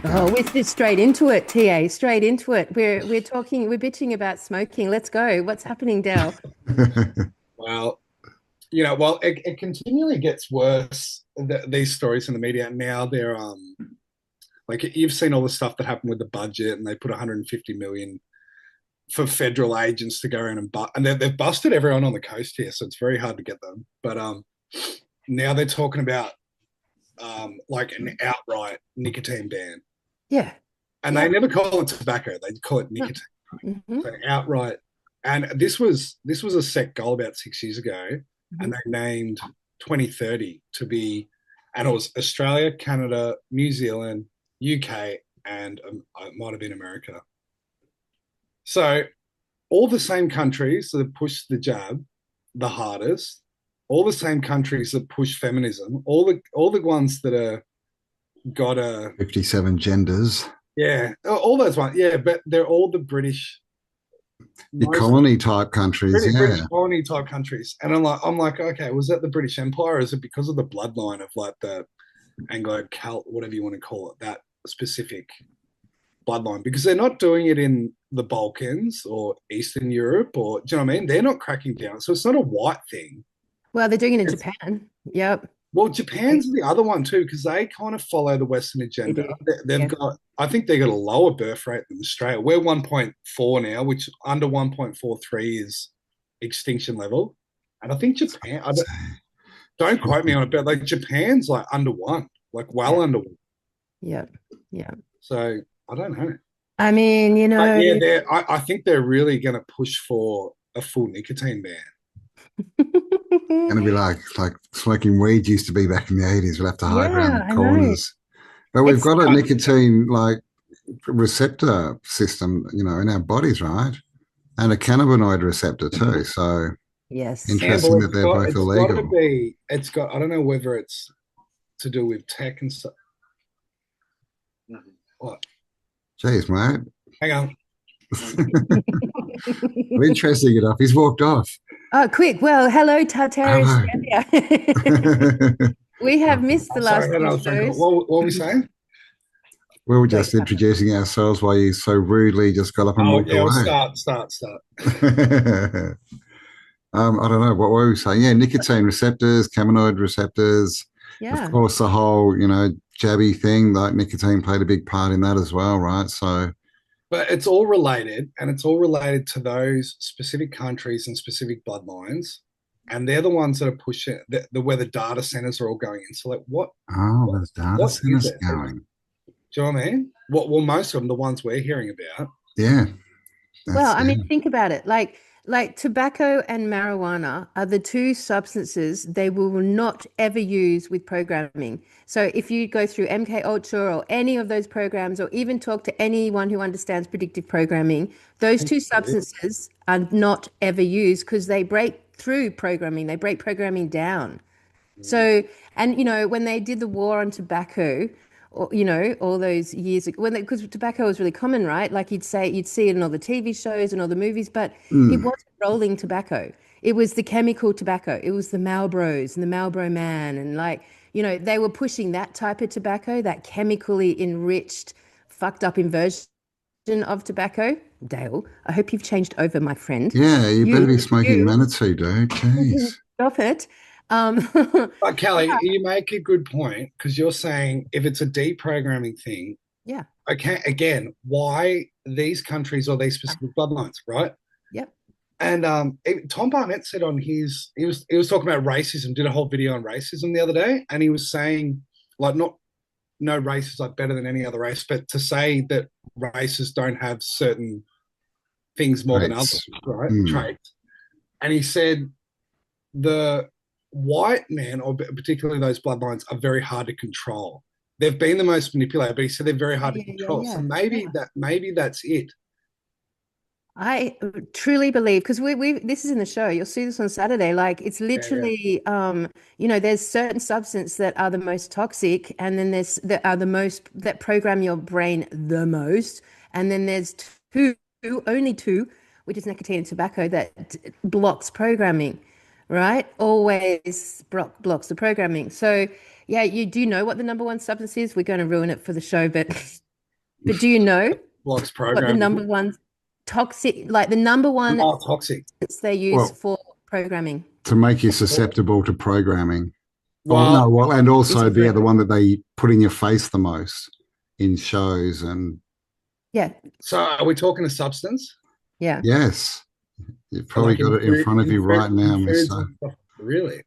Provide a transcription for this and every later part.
Oh, we're just straight into it, TA, straight into it. We're bitching about smoking. Let's go. What's happening, Dell? Well, it continually gets worse. These stories in the media now, they're like you've seen all the stuff that happened with the budget, and they put 150 million for federal agents to go around and they've busted everyone on the coast here, so it's very hard to get them. But now they're talking about like an outright nicotine ban, Yeah. and Yeah. they never call it tobacco; they call it nicotine. Mm-hmm. So outright, and this was a set goal about 6 years ago, Hmm. and they named 2030 to be, and it was Australia, Canada, New Zealand, UK, and it might have been America. So all the same countries that push the jab the hardest, all the same countries that push feminism, all the ones that are got a 57 genders. yeah, all those ones, yeah, but they're all the British, Your most colony type countries, British yeah. colony type countries. And I'm like, okay, was that the British Empire? Or is it because of the bloodline of like the Anglo Celt, whatever you want to call it, that specific bloodline? Because they're not doing it in the Balkans or Eastern Europe, or do you know what I mean? They're not cracking down. So it's not a white thing. Well, they're doing it in It's, Japan. Yep. well, Japan's the other one too, because they kind of follow the Western They agenda. do. They've Yeah. got, I think they got a lower birth rate than Australia. We're 1.4 now, which under 1.43 is extinction level. And I think Japan, don't quote me on it, but like Japan's like under one, like well Yeah. under one. Yeah. Yeah. So I don't know. I mean, But yeah, I think they're really going to push for a full nicotine ban. Going to be like smoking weed used to be back in the 80s. We'll have to hide Yeah, around I know. corners. But we've It's got a nicotine like receptor system, in our bodies, right? And a cannabinoid receptor too. So yes. Yeah, but interesting that they're both it's got to illegal. be, it's got, I don't know whether it's to do with tech and stuff. What? Jeez, mate. Hang on. Interesting enough. He's walked off. Oh, quick. Well, hello, Tartaria, Hello. Australia. We have missed the I'm sorry, I last had two another phone call. shows. What were we saying? We were Wait, just introducing ourselves while you so rudely just got up and Oh, walked yeah, away. start. I don't know. What were we saying? Yeah, nicotine receptors, cannabinoid receptors. Of yeah. course, the whole, jabby thing, like nicotine played a big part in that as well, right? So, But it's all related, and it's all related to those specific countries and specific bloodlines. And they're the ones that are pushing where the data centers are all going in. So, like, oh, what, there's data what is centers it? Do going. you know what I mean? Well, most of them, the ones we're hearing about. Yeah, Well, that's I yeah. mean, think about it. Like tobacco and marijuana are the two substances they will not ever use with programming. So if you go through MK Ultra or any of those programs, or even talk to anyone who understands predictive programming, those two substances are not ever used because they break through programming. They break programming down. So, and when they did the war on tobacco, or, all those years ago, because tobacco was really common, right? Like you'd see it in all the TV shows and all the movies, but it Mm, wasn't rolling tobacco. It was the chemical tobacco. It was the Marlboros and the Marlboro Man. And like, they were pushing that type of tobacco, that chemically enriched, fucked up inversion of tobacco. Dale, I hope you've changed over, my friend. yeah, you better be smoking You Manitou, dude. Jeez. stop it. Um, But Kelly, you make a good point because you're saying if it's a deprogramming thing, yeah. okay, again, why these countries or these specific bloodlines, right? Yep. And Tom Barnett said on he was talking about racism, did a whole video on racism the other day, and he was saying like not no race is like better than any other race, but to say that races don't have certain things more than others, Rates. right? Mm. Traits. And he said the white men, or particularly those bloodlines, are very hard to control. They've been the most manipulated, but he said they're very Yeah, hard to yeah, yeah, control. So yeah, maybe yeah. maybe that's it. I truly believe because we this is in the show. You'll see this on Saturday. Like it's Yeah, yeah. literally, there's certain substances that are the most toxic, and then there's that are the most that program your brain the most, and then there's two, only two, which is nicotine and tobacco that blocks programming, right? Always blocks the programming. So yeah, you do know what the number one substance is. We're going to ruin it for the show, but But do you know Blocks what the programming. number one toxic, like the number one Oh, toxic. they use Well, for programming to make you susceptible to programming. Oh Well, no, well, and is also the correct. other one that they put in your face the most in shows and Yeah, so are we talking a substance? yeah. yes, you've So probably like got it in front of you right in now, foods Mister. and stuff. Really?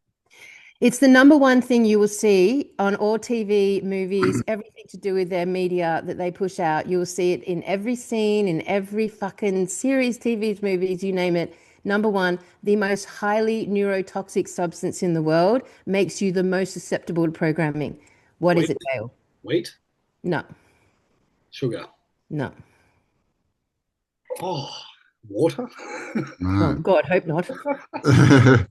It's the number one thing you will see on all TV, movies, everything to do with their media that they push out. You will see it in every scene, in every fucking series, TVs, movies, you name it. Number one, the most highly neurotoxic substance in the world makes you the most susceptible to programming. What is Wheat? it, Dale? Wheat? No, Sugar? no. Oh, water? Oh, No. God, hope not.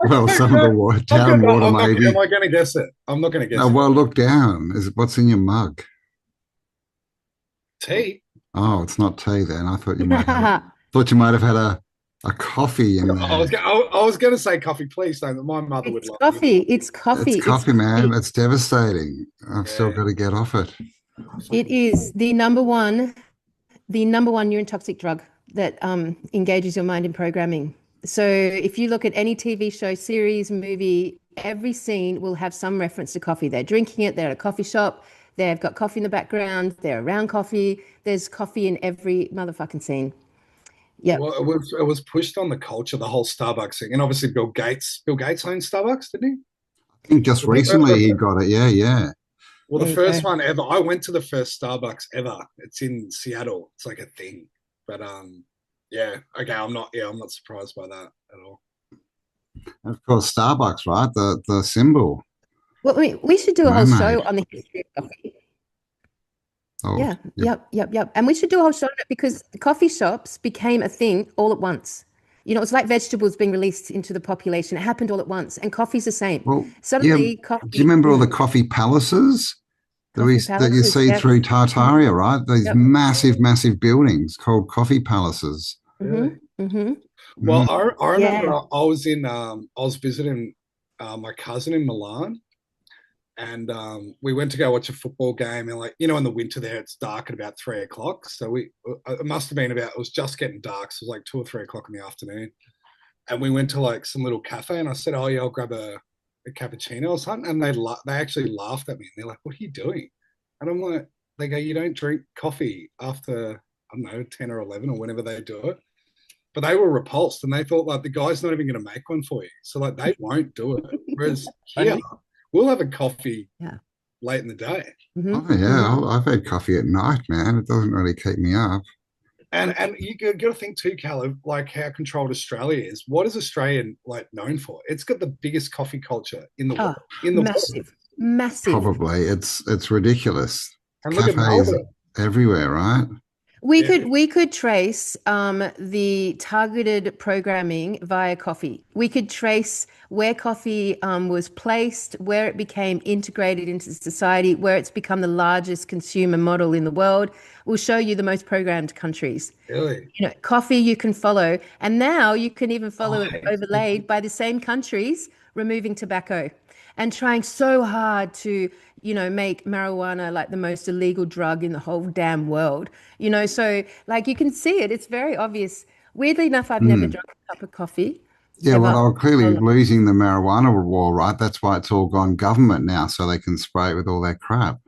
Well, some of the water, I'm town good. water, I'm not. Am maybe. I going to guess it? I'm not going to No, guess it. well, look down. Is what's in your mug? Tea. Oh, it's not tea then. Thought you might have had a coffee in there. I was going to say coffee. Please don't. My mother would It's love you. coffee. It's It's coffee. It's coffee, man. coffee. It's devastating. I've still Yeah. got to get off it. It is the number one neurotoxic drug that engages your mind in programming. So if you look at any TV show, series, movie, every scene will have some reference to coffee. They're drinking it, they're at a coffee shop, they've got coffee in the background, they're around coffee. There's coffee in every motherfucking scene. Yep. Well, it was pushed on the culture, the whole Starbucks thing, and obviously Bill Gates owned Starbucks, didn't he? I think just Well, the, recently he got it. Yeah, yeah. well, the There you go. first one ever. I went to the first Starbucks ever. It's in Seattle. It's like a thing. But yeah. Okay, I'm not. Yeah, I'm not surprised by that at all. And of course, Starbucks, right? The symbol, Well, we should do a whole show mermaid. on the history of coffee. Oh, Yeah, yeah. yep. And we should do a whole show on it because the coffee shops became a thing all at once. You know, it's like vegetables being released into the population. It happened all at once, and coffee's the same. Well, yeah. Suddenly, Do you coffee, remember all the coffee palaces coffee that you palaces. see Yep, through Tartaria, right? These yep. massive, massive buildings called coffee palaces. Really? Mm-hmm. Well, Mm. I remember Yeah. I was visiting my cousin in Milan, and we went to go watch a football game, and like in the winter there it's dark at about 3 o'clock. So it must have been about it was just getting dark, so it was like 2 or 3 o'clock in the afternoon, and we went to like some little cafe, and I said, "Oh yeah, I'll grab a cappuccino or something," and they actually laughed at me, and they're like, "What are you doing?" And I'm like, they go, "You don't drink coffee after I don't know 10 or 11 or whenever they do it." But they were repulsed and they thought like the guy's not even going to make one for you. So like they won't do it. Whereas here, Funny. we'll have a coffee Yeah. late in the day. Oh Mm-hmm. yeah, Mm-hmm. I've had coffee at night, man. It doesn't really keep me up. And you got to think too, Caleb, like how controlled Australia is. What is Australia like known for? It's got the biggest coffee culture in the Oh, world. In the world. massive, massive. Probably it's ridiculous. And look at Cafes Melbourne. everywhere, right? We Yeah, could trace the targeted programming via coffee. We could trace where coffee was placed, where it became integrated into society, where it's become the largest consumer model in the world. We'll show you the most programmed countries. really. You know, coffee you can follow, and now you can even follow Oh, it overlaid by the same countries removing tobacco and trying so hard to, make marijuana like the most illegal drug in the whole damn world. So like you can see it, it's very obvious. Weirdly enough, I've never Mm. drunk a cup of coffee Yeah, well, ever. they were clearly losing the marijuana war, right? That's why it's all gone government now, so they can spray it with all their crap,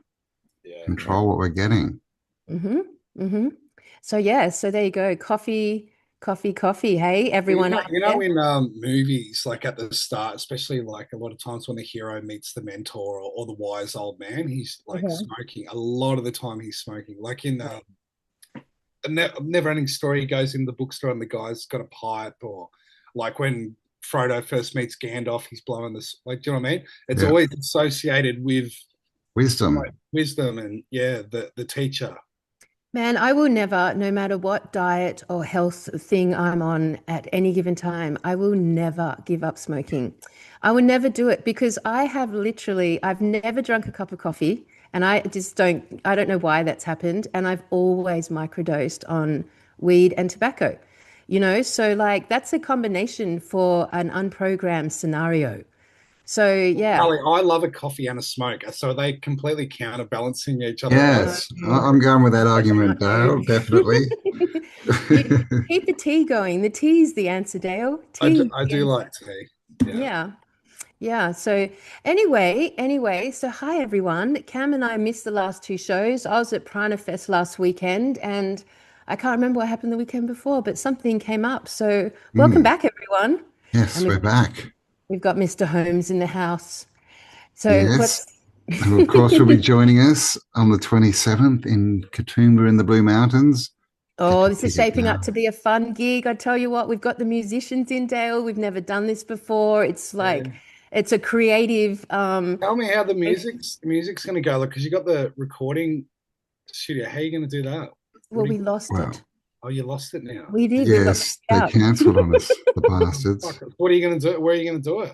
yeah. control what we're getting. Mm-hmm. Mm-hmm. So yeah, so there you go. Coffee, coffee, coffee. Hey, Well, everyone out there. in movies, like at the start, especially like a lot of times when the hero meets the mentor or the wise old man, he's like Mhm. smoking. A lot of the time, he's smoking. Like in Never Ending Story, he goes in the bookstore and the guy's got a pipe, or like when Frodo first meets Gandalf, he's blowing this. Like, do you know what I mean? It's Yeah, always associated with like wisdom. wisdom and yeah, the teacher. Man, I will never, no matter what diet or health thing I'm on at any given time, I will never give up smoking. I will never do it because I've never drunk a cup of coffee and I don't know why that's happened. And I've always microdosed on weed and tobacco, so like that's a combination for an unprogrammed scenario. So yeah. Ali, I love a coffee and a smoke, so are they completely counterbalancing each other out? Yes, I'm going with that argument, No. Dale, definitely. You keep the tea going. The tea is the answer, Dale. Tea is I the do answer. like tea. Yeah. Yeah. Yeah. So anyway, so hi everyone. Cam and I missed the last two shows. I was at Prana Fest last weekend and I can't remember what happened the weekend before, but something came up. So welcome Mm, back, everyone. And yes, we're back. we've got Mr. Holmes in the house. So Yes. what's And of course, you'll be joining us on the 27th in Katoomba in the Blue Mountains. Get Oh, your this is ticket shaping up now. to be a fun gig. I tell you what, we've got the musicians in, Dale. We've never done this before. It's Yeah. like it's a creative Tell me how the music's going to go. Look, because you got the recording studio. How are you going to do that? What well, do you? we lost Well, it. Oh, you lost it now. We did. We got yes, kicked they out. cancelled on us, the Fuck bastards. it. What are you going to do? Where are you going to do it?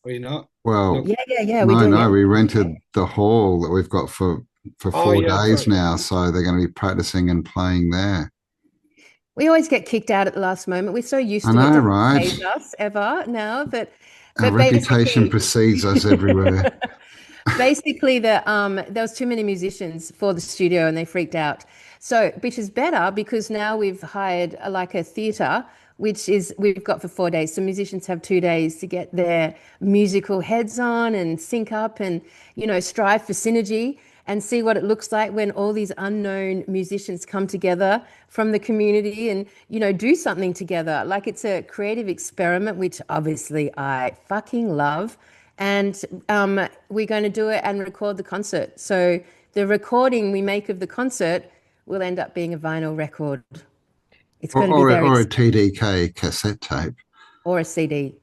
Or are you not? Well, No. Yeah. We're no, doing no, it. we rented the hall that we've got for Oh, four yeah, that's days right. now, so they're going to be practicing and playing there. We always get kicked out at the last moment. We're so used I to it. It know, doesn't right? phase us ever now. Our But reputation basically, precedes us everywhere. basically there was too many musicians for the studio and they freaked out. So, which is better because now we've hired like a theatre, which is we've got for 4 days. So musicians have 2 days to get their musical heads on and sync up and strive for synergy and see what it looks like when all these unknown musicians come together from the community and do something together. Like it's a creative experiment, which obviously I fucking love. And we're going to do it and record the concert. So the recording we make of the concert will end up being a vinyl record. It's Or, going to be or, very or a exciting, TDK cassette tape. or a CD.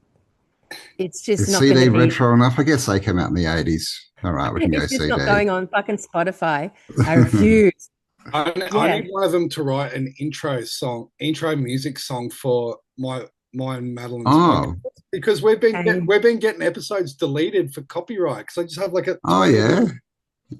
It's just Is not going to CD be. retro enough? I guess they came out in the 80s. All right, we can go It's just not CD. going on fucking Spotify. I refuse. I Yeah. need one of them to write an intro music song for my and Madeline's podcast Oh, because Okay. we've been getting episodes deleted for copyright because I just have like a oh 20 yeah.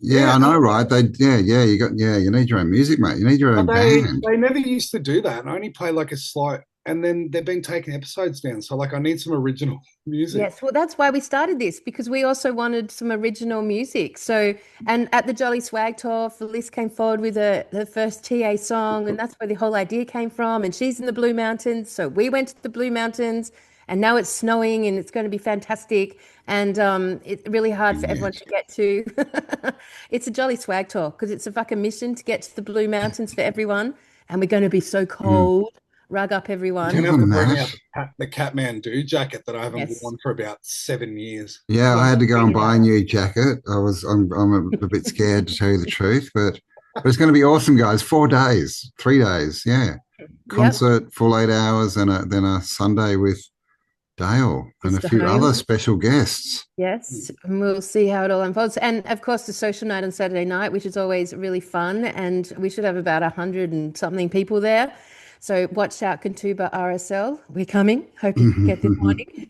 Yeah, yeah. I know, right? You need your own music, mate. You need your But own band. they never used to do that. And I only play like a slight, and then they've been taking episodes down. So like I need some original music. Yes, well, that's why we started this because we also wanted some original music. So, and at the Jolly Swag Tour, Felice came forward with the first TA song, and that's where the whole idea came from. And she's in the Blue Mountains, so we went to the Blue Mountains, and now it's snowing, and it's going to be fantastic. And it's really hard for everyone Yes. to get to. It's a Jolly Swag Tour because it's a fucking mission to get to the Blue Mountains for everyone, and we're going to be so Mm. cold. Rug up, I'm everyone. gonna have to Given bring that, out the Catmandu jacket that I haven't Yes, worn for about 7 years. yeah, I yes, had to go bring and it buy a out. new jacket. I'm a bit scared to tell you the truth, but it's going to be awesome, guys. 4 days, 3 days, yeah. Yep. Concert, full 8 hours, and then a Sunday with Dale and a Mr. few other Holmes. special guests. Yes, and we'll see how it all unfolds. And of course, the social night on Saturday night, which is always really fun. And we should have about 100 and something people there. So watch out, Katoomba RSL. We're coming. Hope you get this morning.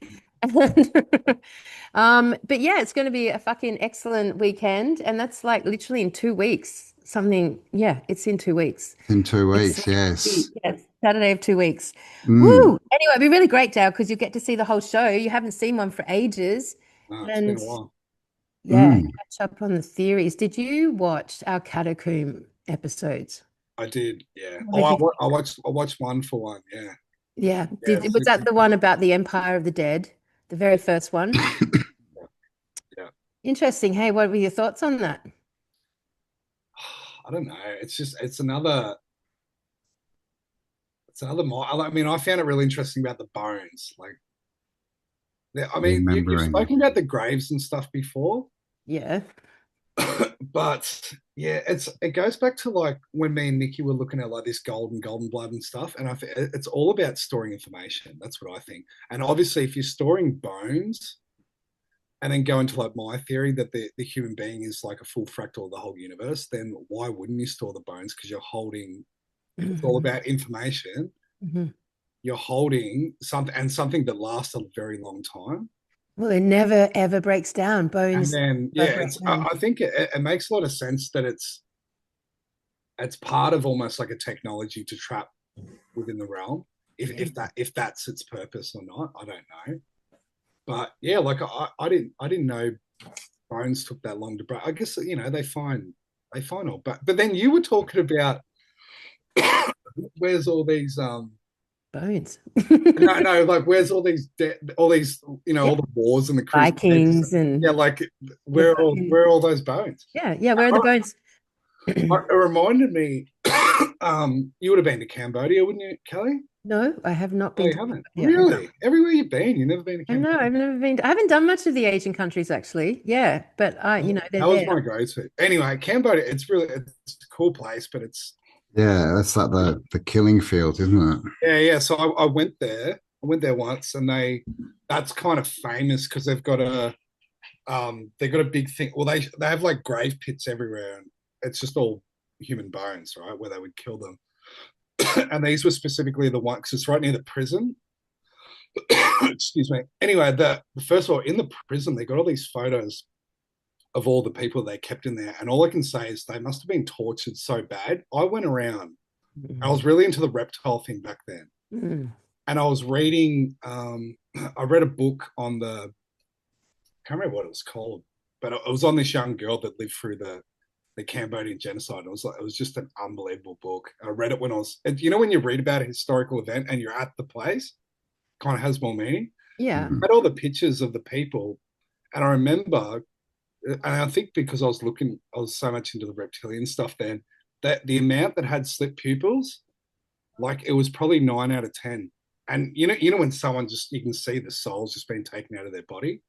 But yeah, it's going to be a fucking excellent weekend. And that's like literally in 2 weeks. Something, yeah, it's in 2 weeks. In two It's weeks, yes. yes, Saturday of 2 weeks. Mm, Woo! Anyway, it'd be really great, Dale, because you get to see the whole show. You haven't seen one for ages. No, it's been And a while. yeah, mm. catch up on the theories. Did you watch our Catacomb episodes? I did, yeah. What Oh, did you think? I watched one for one, yeah. Yeah. Yeah, Was that the one about the Empire of the Dead? The very first one? yeah. Interesting. Hey, what were your thoughts on that? I don't know. It's another. I mean, I found it really interesting about the bones. Like, I mean, you've Remembering. spoken about the graves and stuff before, Yeah. but yeah, it goes back to like when me and Nikki were looking at like this golden blood and stuff, and it's all about storing information. That's what I think. And obviously, if you're storing bones, and then go into like my theory that the human being is like a full fractal of the whole universe, then why wouldn't you store the bones? Because you're holding. If it's all Mhm. about information, Mhm. you're holding something that lasts a very long time. Well, it never ever breaks down. And Bones then never yeah, break it's down. I think it makes a lot of sense that it's part of almost like a technology to trap within the realm. Yeah. If that's its purpose or not, I don't know. But yeah, like I didn't know bones took that long to break. I guess they find all, but then you were talking about where's all these Bones. no, no, like where's all these Yeah. all the wars and the crusades. Vikings Yeah, and like the where are fucking all those bones? yeah, yeah. Where are the bones? It reminded me, you would have been to Cambodia, wouldn't you, Kelly? No, I have not Oh, been you to haven't? Cambodia. Really? Everywhere you've been, you've never been to I know, Cambodia? I've never been. I haven't done much of the Asian countries actually. Yeah, but they're That was there. my go-to. Anyway, Cambodia, it's a cool place, but it's Yeah, that's like the killing field, isn't it? yeah, yeah. So I went there. I went there once, and that's kind of famous because they've got a big thing. Well, they have like grave pits everywhere, and it's just all human bones, right, where they would kill them. And these were specifically the ones because it's right near the prison. Excuse me. Anyway, first of all, in the prison, they got all these photos of all the people they kept in there, and all I can say is they must have been tortured so bad. I went around. I Mm. was really into the reptile thing back then, Mm. and I was reading. I read a book on the. I can't remember what it was called, but it was on this young girl that lived through the Cambodian genocide. It was just an unbelievable book. I read it when I was, when you read about a historical event and you're at the place, kind of has more meaning. Yeah. Mhm. I had all the pictures of the people, and I remember, and I think because I was so much into the reptilian stuff then, that the amount that had slit pupils, like it was probably 9 out of 10. And when someone just you can see the soul's just been taken out of their body.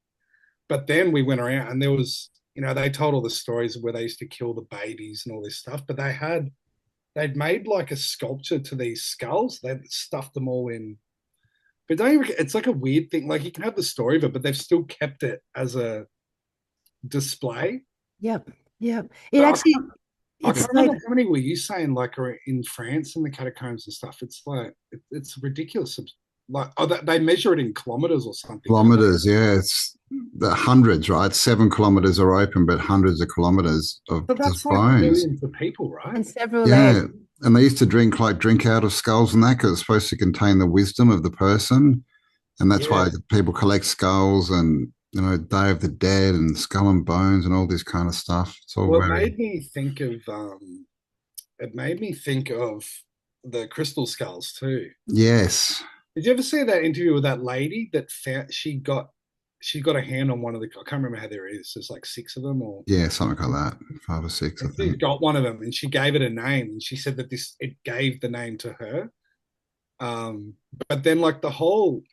But then we went around and there was, they told all the stories of where they used to kill the babies and all this stuff, but they'd made like a sculpture to these skulls. They'd stuffed them all in. But it's like a weird thing. Like you can have the story of it, but they've still kept it as a display. Yep. Yep. It But actually, I it's can't like, remember how many were you saying like are in France in the catacombs and stuff. It's like it's ridiculous. Like they measure it in kilometers or something, don't they? Kilometers, yeah, it's the hundreds, right? 7 kilometers are open, but hundreds of kilometers of But that's just like bones. millions of people, right? and several layers. Yeah, and they used to drink out of skulls and that because it's supposed to contain the wisdom of the person, and that's Yeah. why people collect skulls and Day of the Dead and Skull and Bones and all this kind of stuff. It's all Well, very it made me think of the crystal skulls too. yes, Did you ever see that interview with that lady that found she got a hand on one of the I can't remember how there is. There's like six of them or yeah, something like that, 5 or 6, I she's think. got one of them and she gave it a name and she said that this it gave the name to her. Um, but then like the whole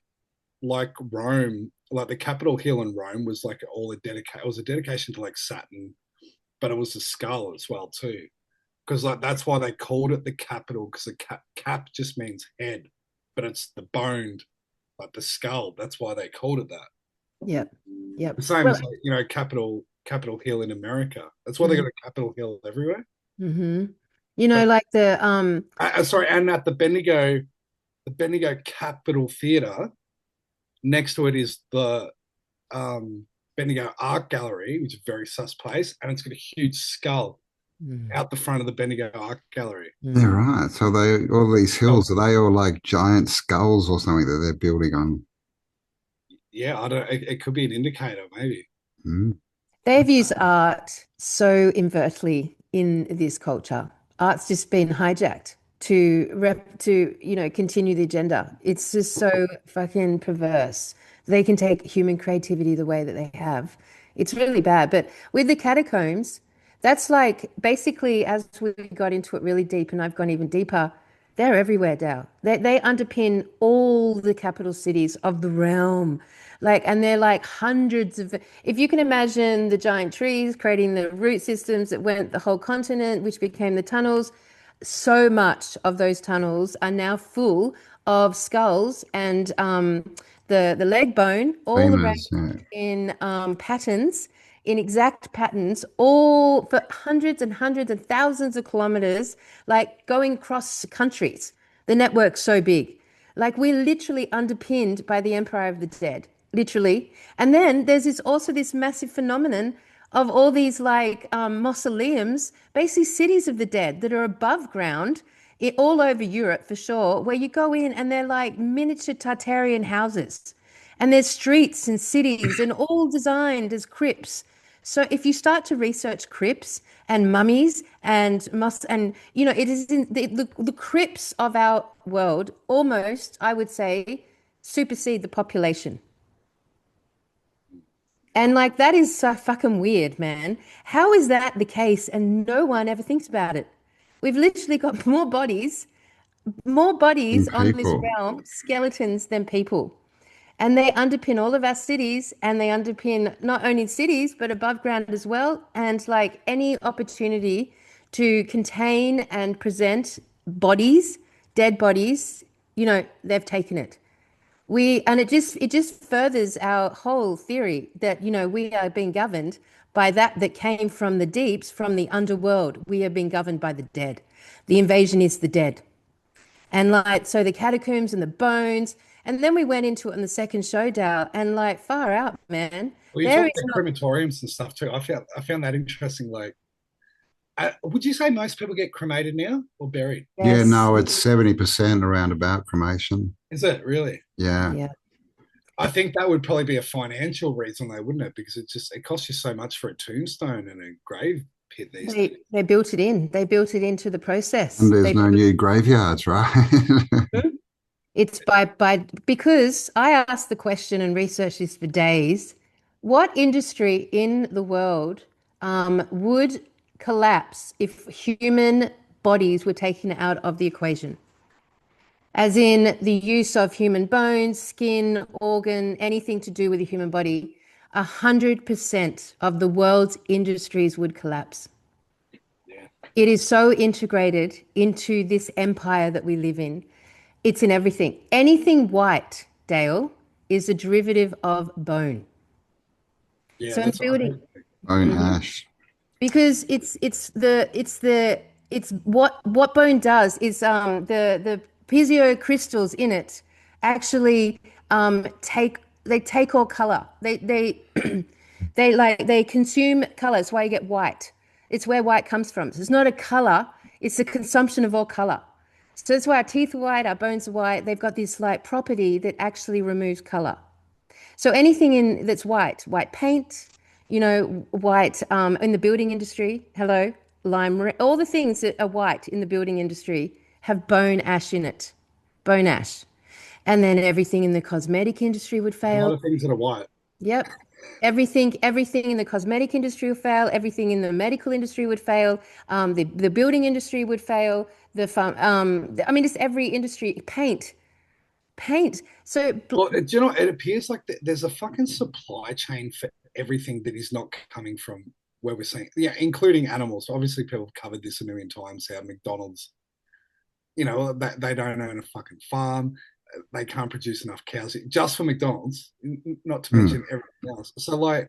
like Rome, like the Capitol Hill in Rome was like all a dedication. It was a dedication to like Saturn, but it was a skull as well too. Because like that's why they called it the Capitol because the cap just means head, but it's the boned, like the skull. That's why they called it that. Yep. Yep. The same Well, as like, Capitol Hill in America. That's why they got mm, a Capitol Hill everywhere. hmm But like the sorry, and at the Bendigo Capitol Theatre, next to it is the Bendigo Art Gallery, which is a very sus place, and it's got a huge skull mm, out the front of the Bendigo Art Gallery. Yeah, mm. right. So they all these Oh, hills are they all like giant skulls or something that they're building on? yeah, I don't. It could be an indicator, maybe. Mm. They've used art so overtly in this culture. Art's just been hijacked to continue the agenda. It's just so fucking perverse. They can take human creativity the way that they have. It's really bad. But with the catacombs, that's like basically as we got into it really deep, and I've gone even deeper, they're everywhere, Dow. They underpin all the capital cities of the realm. Like, and they're like hundreds of, if you can imagine the giant trees creating the root systems that went the whole continent, which became the tunnels, so much of those tunnels are now full of skulls and the leg bone all Femurs, arranged yeah. in patterns, in exact patterns, all for hundreds and hundreds and thousands of kilometers, like going across countries. The network's so big. Like we're literally underpinned by the Empire of the Dead, literally. And then there's this massive phenomenon of all these like mausoleums, basically cities of the dead that are above ground, all over Europe for sure, where you go in and they're like miniature Tartarian houses. And there's streets and cities and all designed as crypts. So if you start to research crypts and mummies and it is in the crypts of our world almost, I would say, supersede the population. And like that is so fucking weird, man. How is that the case and no one ever thinks about it? We've literally got more In bodies on this people. realm, skeletons than people. And they underpin all of our cities and they underpin not only cities, but above ground as well. And like any opportunity to contain and present bodies, dead bodies, they've taken it. And it just furthers our whole theory that, we are being governed by that came from the deeps, from the underworld. We are being governed by the dead. The invasion is the dead. And like, so the catacombs and the bones. And then we went into it in the second show, Dale, and like far out, man. Well, you There talk is about not, crematoriums and stuff too. I found that interesting. Like, would you say most people get cremated now or buried? Yeah, yes. no, it's 70% around about cremation. Is it really? Yeah. Yeah. I think that would probably be a financial reason, though, wouldn't it? Because it costs you so much for a tombstone and a grave pit these days. They built it in. They built it into the And process. there's They no built new graveyards, right? It's because I asked the question and researched this for days. What industry in the world would collapse if human bodies were taken out of the equation? As in the use of human bones, skin, organ, anything to do with the human body, 100% of the world's industries would collapse. Yeah. It is so integrated into this empire that we live in. It's in everything. Anything white, Dale, is a derivative of bone. Yeah, So in that's what I building, heard. Bone ash. because it's what bone does is the piezo crystals in it actually take all color. They they consume color. It's why you get white. It's where white comes from. So it's not a color, it's the consumption of all color. So that's why our teeth are white, our bones are white. They've got this like property that actually removes color. So anything in that's white, white paint, white in the building industry, hello, all the things that are white in the building industry have bone ash in it, bone ash. And then everything in the cosmetic industry would A lot fail. of things that are white. Yep. Everything in the cosmetic industry would fail. Everything in the medical industry would fail. The building industry would fail. The farm, I mean, just every industry, paint. So, Well, do you know, it appears like there's a fucking supply chain for everything that is not coming from where we're saying, yeah, including animals. Obviously, people have covered this a million times. How McDonald's, they don't own a fucking farm. They can't produce enough cows just for McDonald's, not to Hmm. mention everything else. So, like,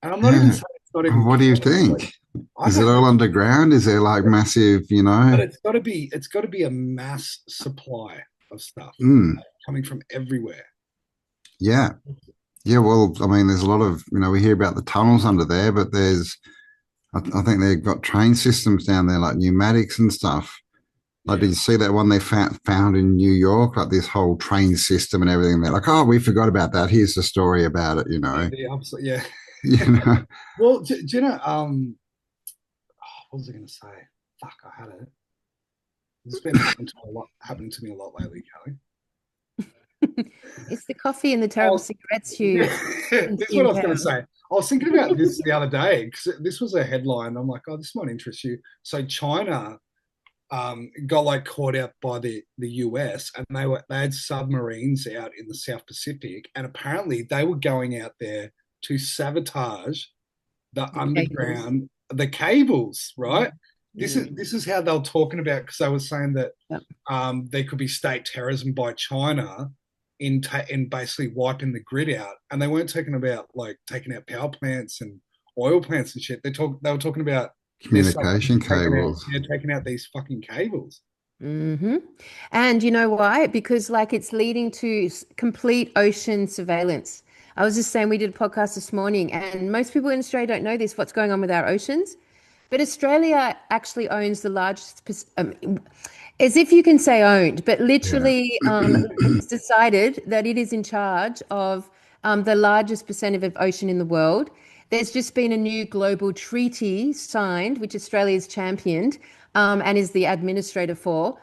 and I'm not even Yeah. saying it's not even What do you cows. Like, think? I Is it don't all know, underground? Is there like massive, but it's got to be a mass supply of stuff mm, coming from everywhere. yeah. Yeah, well, I mean, there's a lot of, we hear about the tunnels under there, but I think they've got train systems down there, like pneumatics and stuff. Like, Yeah. did you see that one they found in New York? Like this whole train system and everything. They're like, oh, we forgot about that. Here's the story about it, The opposite, yeah. You know. Well, do you know, what was I going to say? Fuck, I had it. This has been happening to me a lot lately, Kelly. it's the coffee and the I terrible was, cigarettes yeah, you this is what I consume, was going to Dale. say. I was thinking about this the other day because this was a headline. I'm like, oh, this might interest you. So China got like caught out by the US, and they had submarines out in the South Pacific, and apparently they were going out there to sabotage the The cables. underground, the cables, right? This is Mm. this is how they were talking about, because they were saying that Yep. there could be state terrorism by China in basically wiping the grid out, and they weren't talking about like taking out power plants and oil plants and shit. They were talking about their Communication cables. taking out these fucking cables. hmm And you know why? Because like it's leading to complete ocean surveillance. I was just saying we did a podcast this morning, and most people in Australia don't know this, what's going on with our oceans. But Australia actually owns the largest, as if you can say owned, but Yeah. literally it's decided that it is in charge of the largest percentage of ocean in the world. There's just been a new global treaty signed, which Australia's championed and is the administrator for,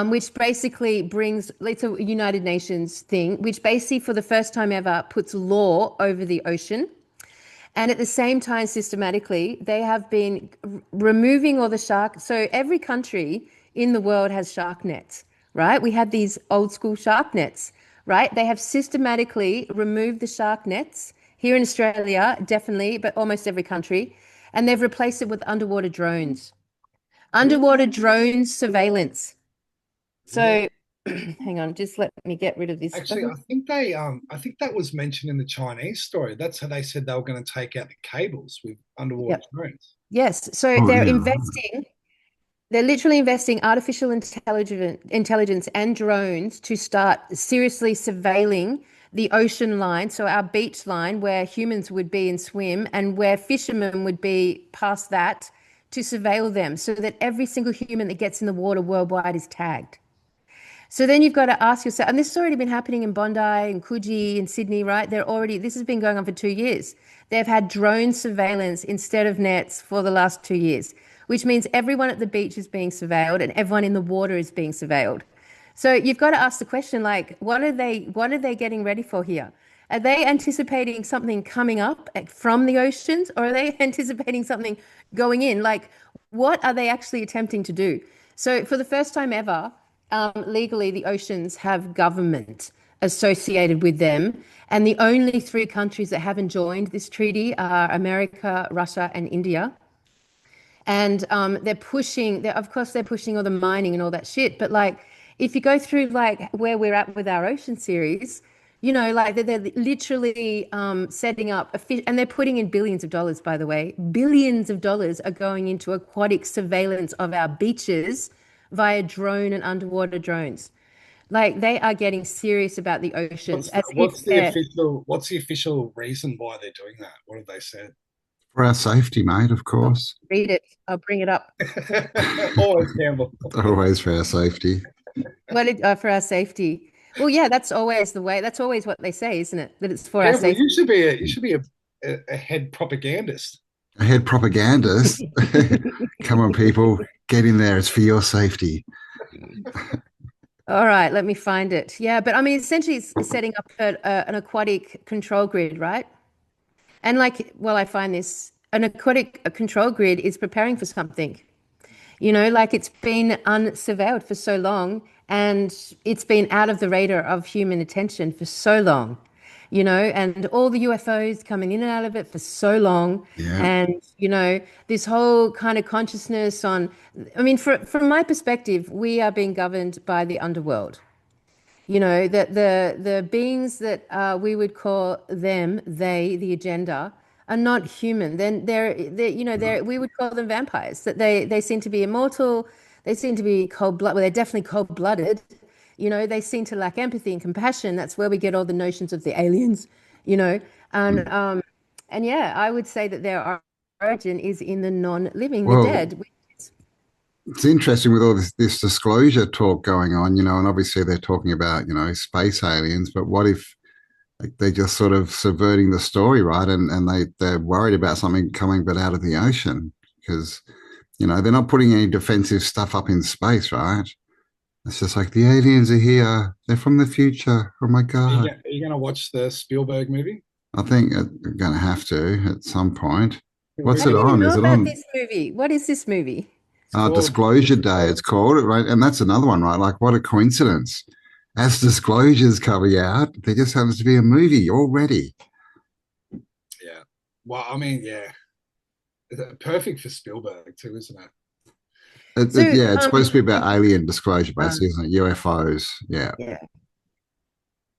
which basically brings, it's a United Nations thing, which basically for the first time ever puts law over the ocean. And at the same time, systematically, they have been removing all the shark. So every country in the world has shark nets, right? We have these old school shark nets, right? They have systematically removed the shark nets here in Australia, definitely, but almost every country. And they've replaced it with underwater drones, underwater drone surveillance. Yeah. So hang on, just let me get rid of this. Actually, I think that was mentioned in the Chinese story. That's how they said they were going to take out the cables with underwater Yep. drones. Yes. So Oh, they're yeah. investing. They're literally investing artificial intelligence and drones to start seriously surveilling the ocean line, so our beach line where humans would be and swim, and where fishermen would be past that, to surveil them so that every single human that gets in the water worldwide is tagged. So then you've got to ask yourself, and this has already been happening in Bondi and Coogee and Sydney, right? This has been going on for 2 years. They've had drone surveillance instead of nets for the last 2 years, which means everyone at the beach is being surveilled and everyone in the water is being surveilled. So you've got to ask the question, like, what are they getting ready for here? Are they anticipating something coming up from the oceans, or are they anticipating something going in? Like, what are they actually attempting to do? So for the first time ever, legally, the oceans have government associated with them. And the only three countries that haven't joined this treaty are America, Russia, and India. And of course, they're pushing all the mining and all that shit. But like, if you go through like where we're at with our ocean series, like they're literally setting up and they're putting in billions of dollars, by the way. Billions of dollars are going into aquatic surveillance of our beaches via drone and underwater drones. Like they are getting serious about the oceans as if they're What's the official reason why they're doing that? What have they said? For our safety, mate, of I'll course. read it. I'll bring it up. Always Campbell. Always for our safety. For our safety. Well, yeah, that's always the way. That's always what they say, isn't it? That it's for our Campbell, safety. you should be a head propagandist. A head propagandist. Come on, people, get in there. It's for your safety. All right, let me find it. Yeah, but I mean, essentially, it's setting up an aquatic control grid, right? And like, well, I find this an aquatic control grid is preparing for something. Like it's been unsurveilled for so long and it's been out of the radar of human attention for so long, and all the UFOs coming in and out of it for so long. Yeah. And, this whole kind of consciousness I mean, from my perspective, we are being governed by the underworld. That the beings that we would call the agenda, are not human. Then they're we would call them vampires. That they seem to be immortal. They seem to be cold blood. Well, they're definitely cold blooded. They seem to lack empathy and compassion. That's where we get all the notions of the aliens. And yeah, I would say that their origin is in the non-living, the Well, dead. it's interesting with all this disclosure talk going on, and obviously they're talking about, space aliens, but what if like they're just sort of subverting the story, right? And they're worried about something coming but out of the ocean because, they're not putting any defensive stuff up in space, right? It's just like the aliens are here. They're from the future. Oh my God. Are you going to watch the Spielberg movie? I think I'm going to have to at some point. What's I it didn't even on? know Is it about on this movie. What is this movie? It's called Disclosure Day? It's called, right? And that's another one, right? Like, what a coincidence. As Disclosure's coming out, there just happens to be a movie already. Yeah. Well, I mean, yeah. Perfect for Spielberg too, isn't it? So, Yeah, it's supposed to be about alien disclosure, um, basically, isn't it? UFOs. Yeah. yeah.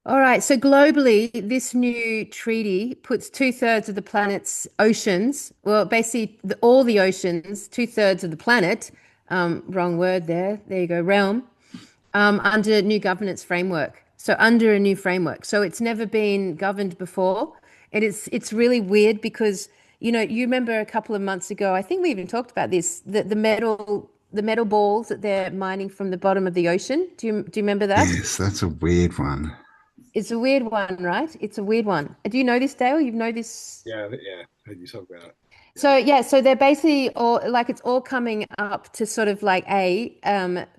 All right. So globally, this new treaty puts two-thirds of the planet's oceans, well, basically all the oceans, two-thirds of the planet, wrong word there. There you go, realm, under new governance framework. So under a new framework. So it's never been governed before. It's really weird because, you remember a couple of months ago, I think we even talked about this, the metal balls that they're mining from the bottom of the ocean. Do you remember that? Yes, that's a weird one. It's a weird one, right? It's a weird one. Do you know this, Dale? You know this? Yeah, yeah. I heard you talk about it. Yeah. So yeah, so they're basically all like it's all coming up to sort of like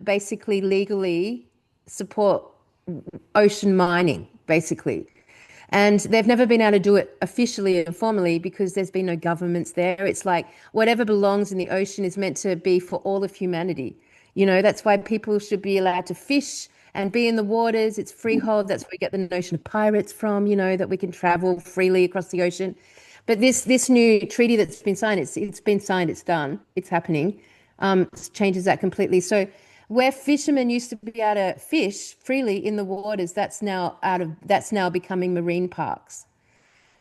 basically legally support ocean mining, basically. And they've never been able to do it officially and formally because there's been no governments there. It's like whatever belongs in the ocean is meant to be for all of humanity. That's why people should be allowed to fish and be in the waters. It's freehold. That's where we get the notion of pirates from, that we can travel freely across the ocean. But this new treaty that's been signed, it's been signed, it's done, it's happening. It changes that completely. So where fishermen used to be able to fish freely in the waters, that's now becoming marine parks.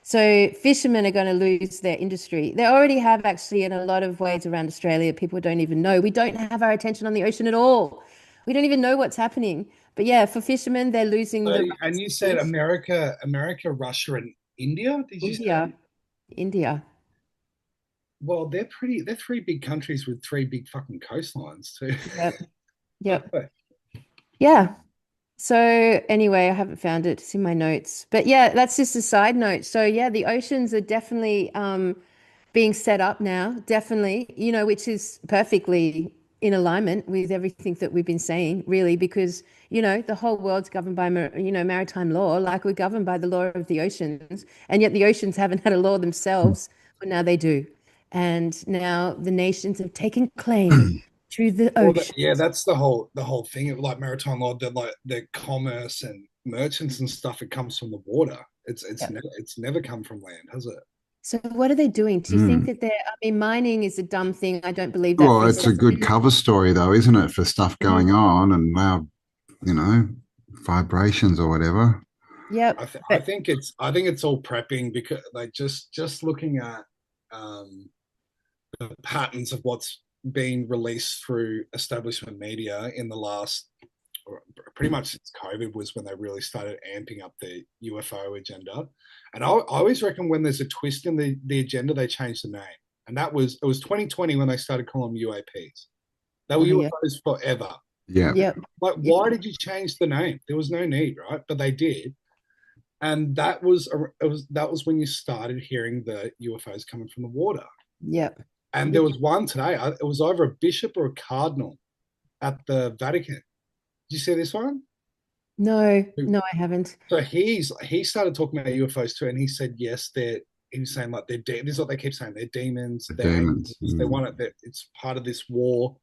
So fishermen are going to lose their industry. They already have actually in a lot of ways around Australia. People don't even know. We don't have our attention on the ocean at all. We don't even know what's happening. But yeah, for fishermen, they're losing So, the and rights you to said fish. America, Russia, and India, did you say? India, India. Well, they're three big countries with three big fucking coastlines too. Yep, yep. Yeah. So anyway, I haven't found it. It's in my notes. But yeah, that's just a side note. So yeah, the oceans are definitely being set up now, definitely, which is perfectly in alignment with everything that we've been saying, really, because, the whole world's governed by, maritime law, like we're governed by the law of the oceans, and yet the oceans haven't had a law themselves, but now they do. And now the nations have taken claim to the Well, ocean. yeah, that's the whole thing of like maritime law, that like the commerce and merchants and stuff. It comes from the water. It's never come from land, has it? So what are they doing? Do you think Mm. that I mean, mining is a dumb thing. I don't believe that Well, for a it's a good second. cover story, though, isn't it, for stuff Mhm. going on and loud, you know, vibrations or whatever. Yep. But I think it's all prepping, because like just looking at the patterns of what's been released through establishment media in the last, or pretty much since COVID, was when they really started amping up the UFO agenda. And I always reckon when there's a twist in the agenda, they change the name. And it was 2020 when they started calling them UAPs. They were oh yeah. UFOs forever. Yeah. Yep. Like, Yep. why did you change the name? There was no need, right? But they did. And that was when you started hearing the UFOs coming from the water. Yep. And there Yep. was one today. It was either a bishop or a cardinal at the Vatican. Did you see this one? No, no, I haven't. So he started talking about UFOs too, and he said yes, they're. He was saying like this is what they keep saying. They're demons. The They're demons. aliens. They want it. It's part of this war.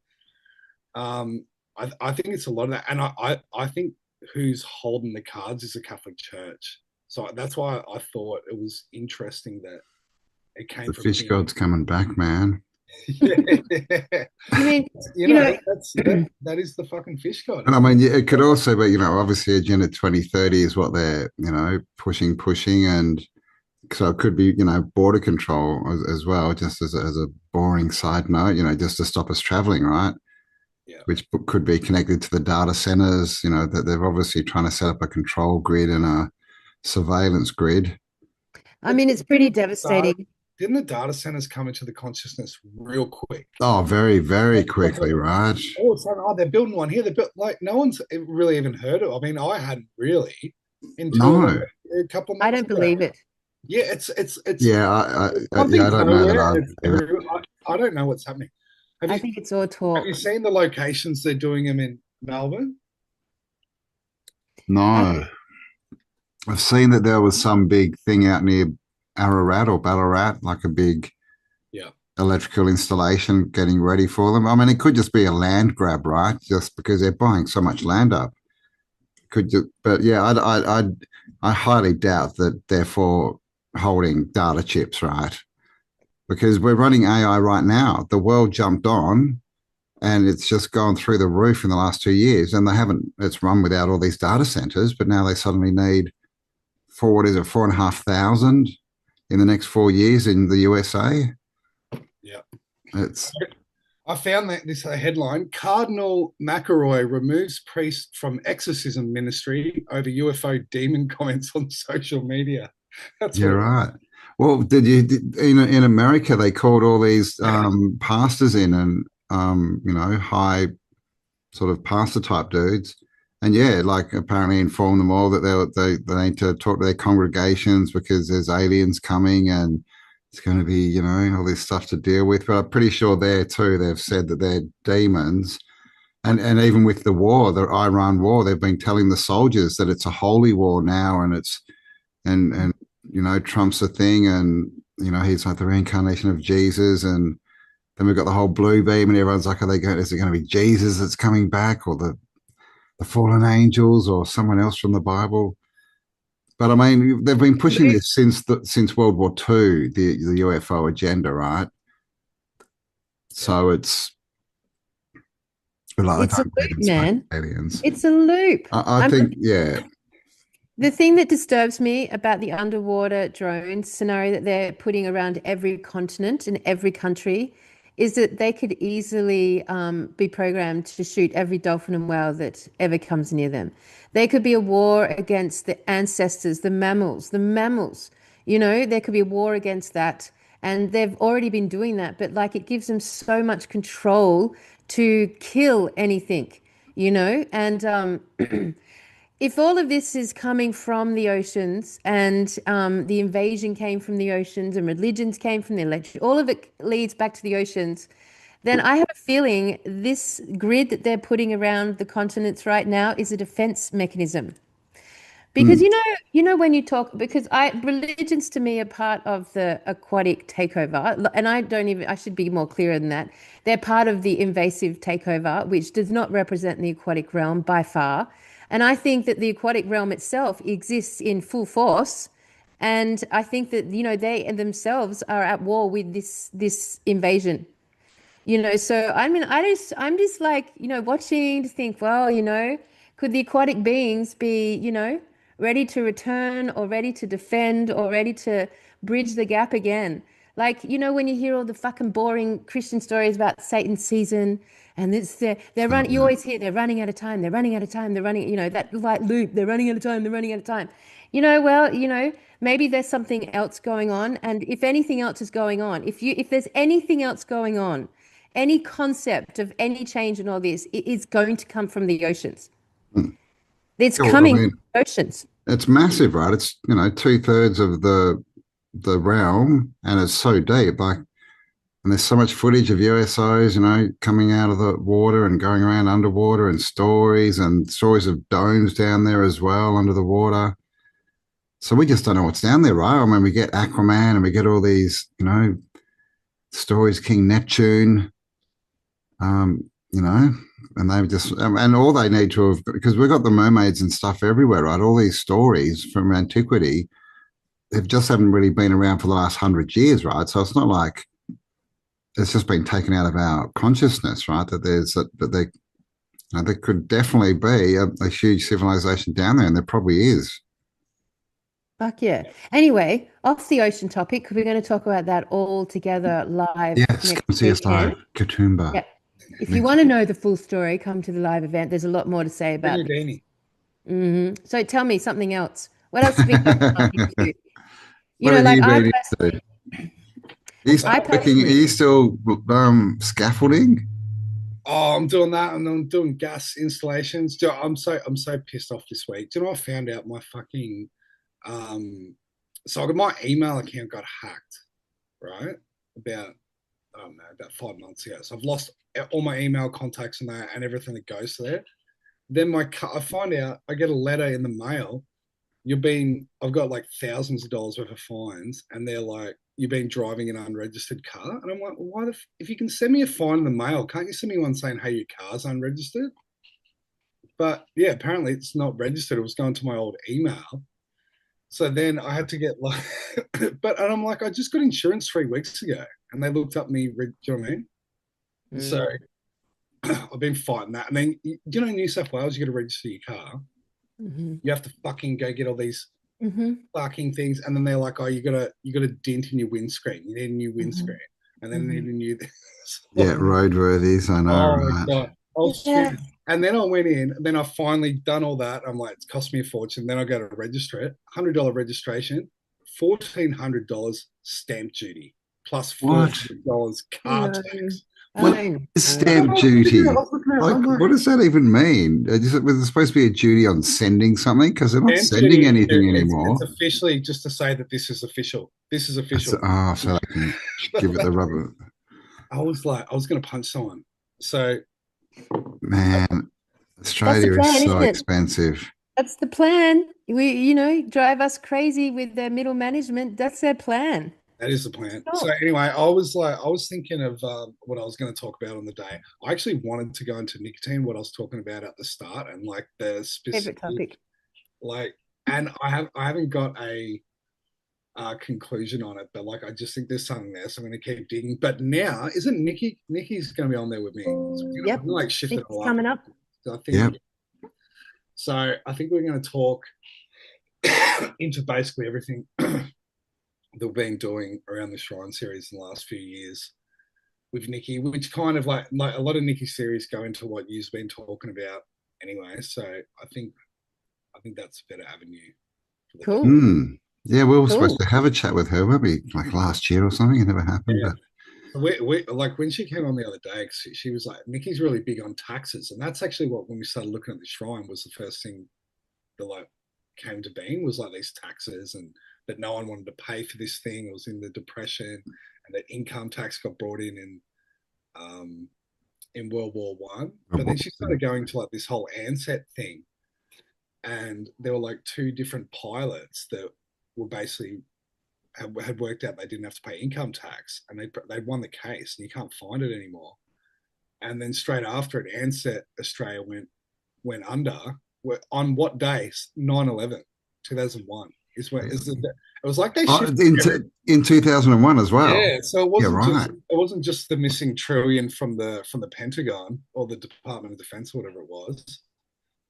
Um, I think it's a lot of that, and I think who's holding the cards is the Catholic Church. So that's why I thought it was interesting that it came The from fish him. god's coming back, man. Yeah. I mean, You you know, know, that is the fucking fish god, And I isn't it? mean, yeah, it could also be, obviously Agenda 2030 is what they're, pushing. And so it could be, border control as well, just as a boring side note, just to stop us traveling, right? Yeah. Which could be connected to the data centers, that they're obviously trying to set up a control grid and a surveillance grid. I But mean, it's pretty devastating. didn't the data centers come into the consciousness real quick? Oh, very, very Like, quickly, right? all of a sudden, they're building one here. They built, like, no one's really even heard of it. I mean, I hadn't really until No. a couple of I months don't ago. believe it. Yeah, it's Yeah, one yeah, I thing's don't know that nowhere I and it's believe it. everywhere. I don't know what's happening. Have I you think it's all have you talk. seen the locations they're doing them in Melbourne? I, No. I've seen that there was some big thing out near Ararat or Ballarat, like a big Yeah. electrical installation getting ready for them. I mean, it could just be a land grab, right? Just because they're buying so much land up. Could you? But yeah, I highly doubt that they're for holding data chips, right? Because we're running AI right now. The world jumped on, and it's just gone through the roof in the last 2 years, and they haven't. It's run without all these data centers, but now they suddenly need, for what is it, 4,500 in the next 4 years in the USA. Yeah. It's I found that this headline: Cardinal McElroy removes priest from exorcism ministry over UFO demon comments on social media. That's what You're it was. right. Well, in America they called all these pastors in and high sort of pastor type dudes, and yeah, like apparently inform them all that they need to talk to their congregations because there's aliens coming and it's going to be, you know, all this stuff to deal with. But I'm pretty sure there too, they've said that they're demons. And even with the war, the Iran war, they've been telling the soldiers that it's a holy war now, and it's and you know Trump's a thing, and you know he's like the reincarnation of Jesus, and then we've got the whole blue beam, and everyone's like, are they going? Is it going to be Jesus that's coming back, or the fallen angels, or someone else from the Bible? But I mean, they've been pushing this since World War II, the UFO agenda, right? So it's like I It's a don't believe loop, in space man. aliens. It's a loop. I I'm think, yeah, The thing that disturbs me about the underwater drone scenario that they're putting around every continent and every country is that they could easily be programmed to shoot every dolphin and whale that ever comes near them. They could be a war against the ancestors, the mammals, You know, there could be a war against that. And they've already been doing that, but like it gives them so much control to kill anything, you know? And if all of this is coming from the oceans and the invasion came from the oceans and religions came from the electric, all of it leads back to the oceans, then I have a feeling this grid that they're putting around the continents right now is a defense mechanism. Because mm, when you talk, because religions to me are part of the aquatic takeover, and I should be more clear than that. They're part of the invasive takeover, which does not represent the aquatic realm by far. And I think that the aquatic realm itself exists in full force. And I think that, they themselves are at war with this invasion. So I mean, I'm just like, watching to think, well, could the aquatic beings be, ready to return or ready to defend or ready to bridge the gap again? Like, when you hear all the fucking boring Christian stories about Satan's season and they're running, you always hear they're running out of time, they're running out of time, they're running, that like loop, they're running out of time, they're running out of time. Well, maybe there's something else going on. And if anything else is going on, if there's anything else going on, any concept of any change in all this, it is going to come from the oceans. mm. It's Yeah, well, I coming from mean, the oceans. it's massive, right? It's, you know, two-thirds of the realm, and it's so deep. Like, and there's so much footage of USOs, you know, coming out of the water and going around underwater, and stories of domes down there as well under the water. So we just don't know what's down there, right? I mean, we get Aquaman and we get all these, you know, stories, King Neptune, you know, and they've just, and all they need to have, because we've got the mermaids and stuff everywhere, right? All these stories from antiquity, they just haven't really been around for the last 100 years, right? So it's not like it's just been taken out of our consciousness, right? That there could definitely be a huge civilization down there, and there probably is. Fuck yeah. Anyway, off the ocean topic, we're going to talk about that all together live Yes, next come see us live, weekend. Katoomba. Yeah. If you want to know the full story, come to the live event. There's a lot more to say Bring about your this. beanie. So tell me something else. What else have you been up into? What have Like you been into? Are you What's still I that? working? Are personally, you still scaffolding? Oh, I'm doing that, and I'm doing gas installations. I'm so pissed off this week. Do you know what I found out? My fucking so my email account got hacked, right? About I don't know, about 5 months ago. So I've lost all my email contacts and that and everything that goes to there. Then I find out I get a letter in the mail. I've got like thousands of dollars worth of fines, and they're like, you've been driving an unregistered car. And I'm like, well, if you can send me a fine in the mail, can't you send me one saying, hey, your car's unregistered? But yeah, apparently it's not registered. It was going to my old email. So then I had to get like, and I'm like, I just got insurance 3 weeks ago, and they looked up me. Do you know what I mean? So mm, I've been fighting that. And then, in New South Wales, you got to register your car. hmm You have to fucking go get all these hmm fucking things, and then they're like, "Oh, you got a dent in your windscreen. You need a new hmm windscreen, and then hmm need a new." Yeah, roadworthies. I know, Oh my right? god, I was Yeah. furious. And then I went in, and then I finally done all that. I'm like, it's cost me a fortune. Then I go to register it, $100 registration, $1,400 stamp duty, plus four What? hundred dollars car No. tax. What I is I know. stamp was looking at, I duty? was looking at, Like, I'm like, what does that even mean? Was there supposed to be a duty on sending something? Because they're not stamp duty sending is anything it's anymore. officially just to say that this is official. This is That's, official. so they can give it the rubber. I was like, I was going to punch someone. So Man, That's the Australia is plan, so isn't it? expensive. That's the plan. Drive us crazy with their middle management. That's their plan. that is the plan. So Stop. anyway, I was thinking of what I was going to talk about on the day. I actually wanted to go into nicotine, what I was talking about at the start, and like the Favorite specific, topic. like, and I haven't got a conclusion on it, but like I just think there's something there, so I'm going to keep digging. But now, isn't Nikki's going to be on there with me? So we're Yep. gonna like shift it It's all up. coming up. So I think Yep. so. I think we're going to talk into basically everything that we've been doing around the Shrine series in the last few years with Nikki, which kind of like a lot of Nikki series go into what you've been talking about anyway. So I think that's a better avenue for the day. Cool. Hmm. Yeah, we were supposed Cool. to have a chat with her, maybe like last year or something. It never happened, Yeah. but So we like when she came on the other day, she was like, Nikki's really big on taxes, and that's actually what when we started looking at the shrine was the first thing that like came to being was like these taxes and that no one wanted to pay for this thing. It was in the depression, and that income tax got brought um, in World War One. But then she started going to like this whole Ansett thing, and there were like two different pilots that were basically had worked out they didn't have to pay income tax, and they won the case, and you can't find it anymore. And then straight after it, Ansett Australia went under. On what day? 9/11, 2001 is when is the it was like they oh, shifted everything. in 2001 as well. Yeah, so Yeah, right. it wasn't just the missing trillion from the Pentagon or the Department of Defense or whatever it was.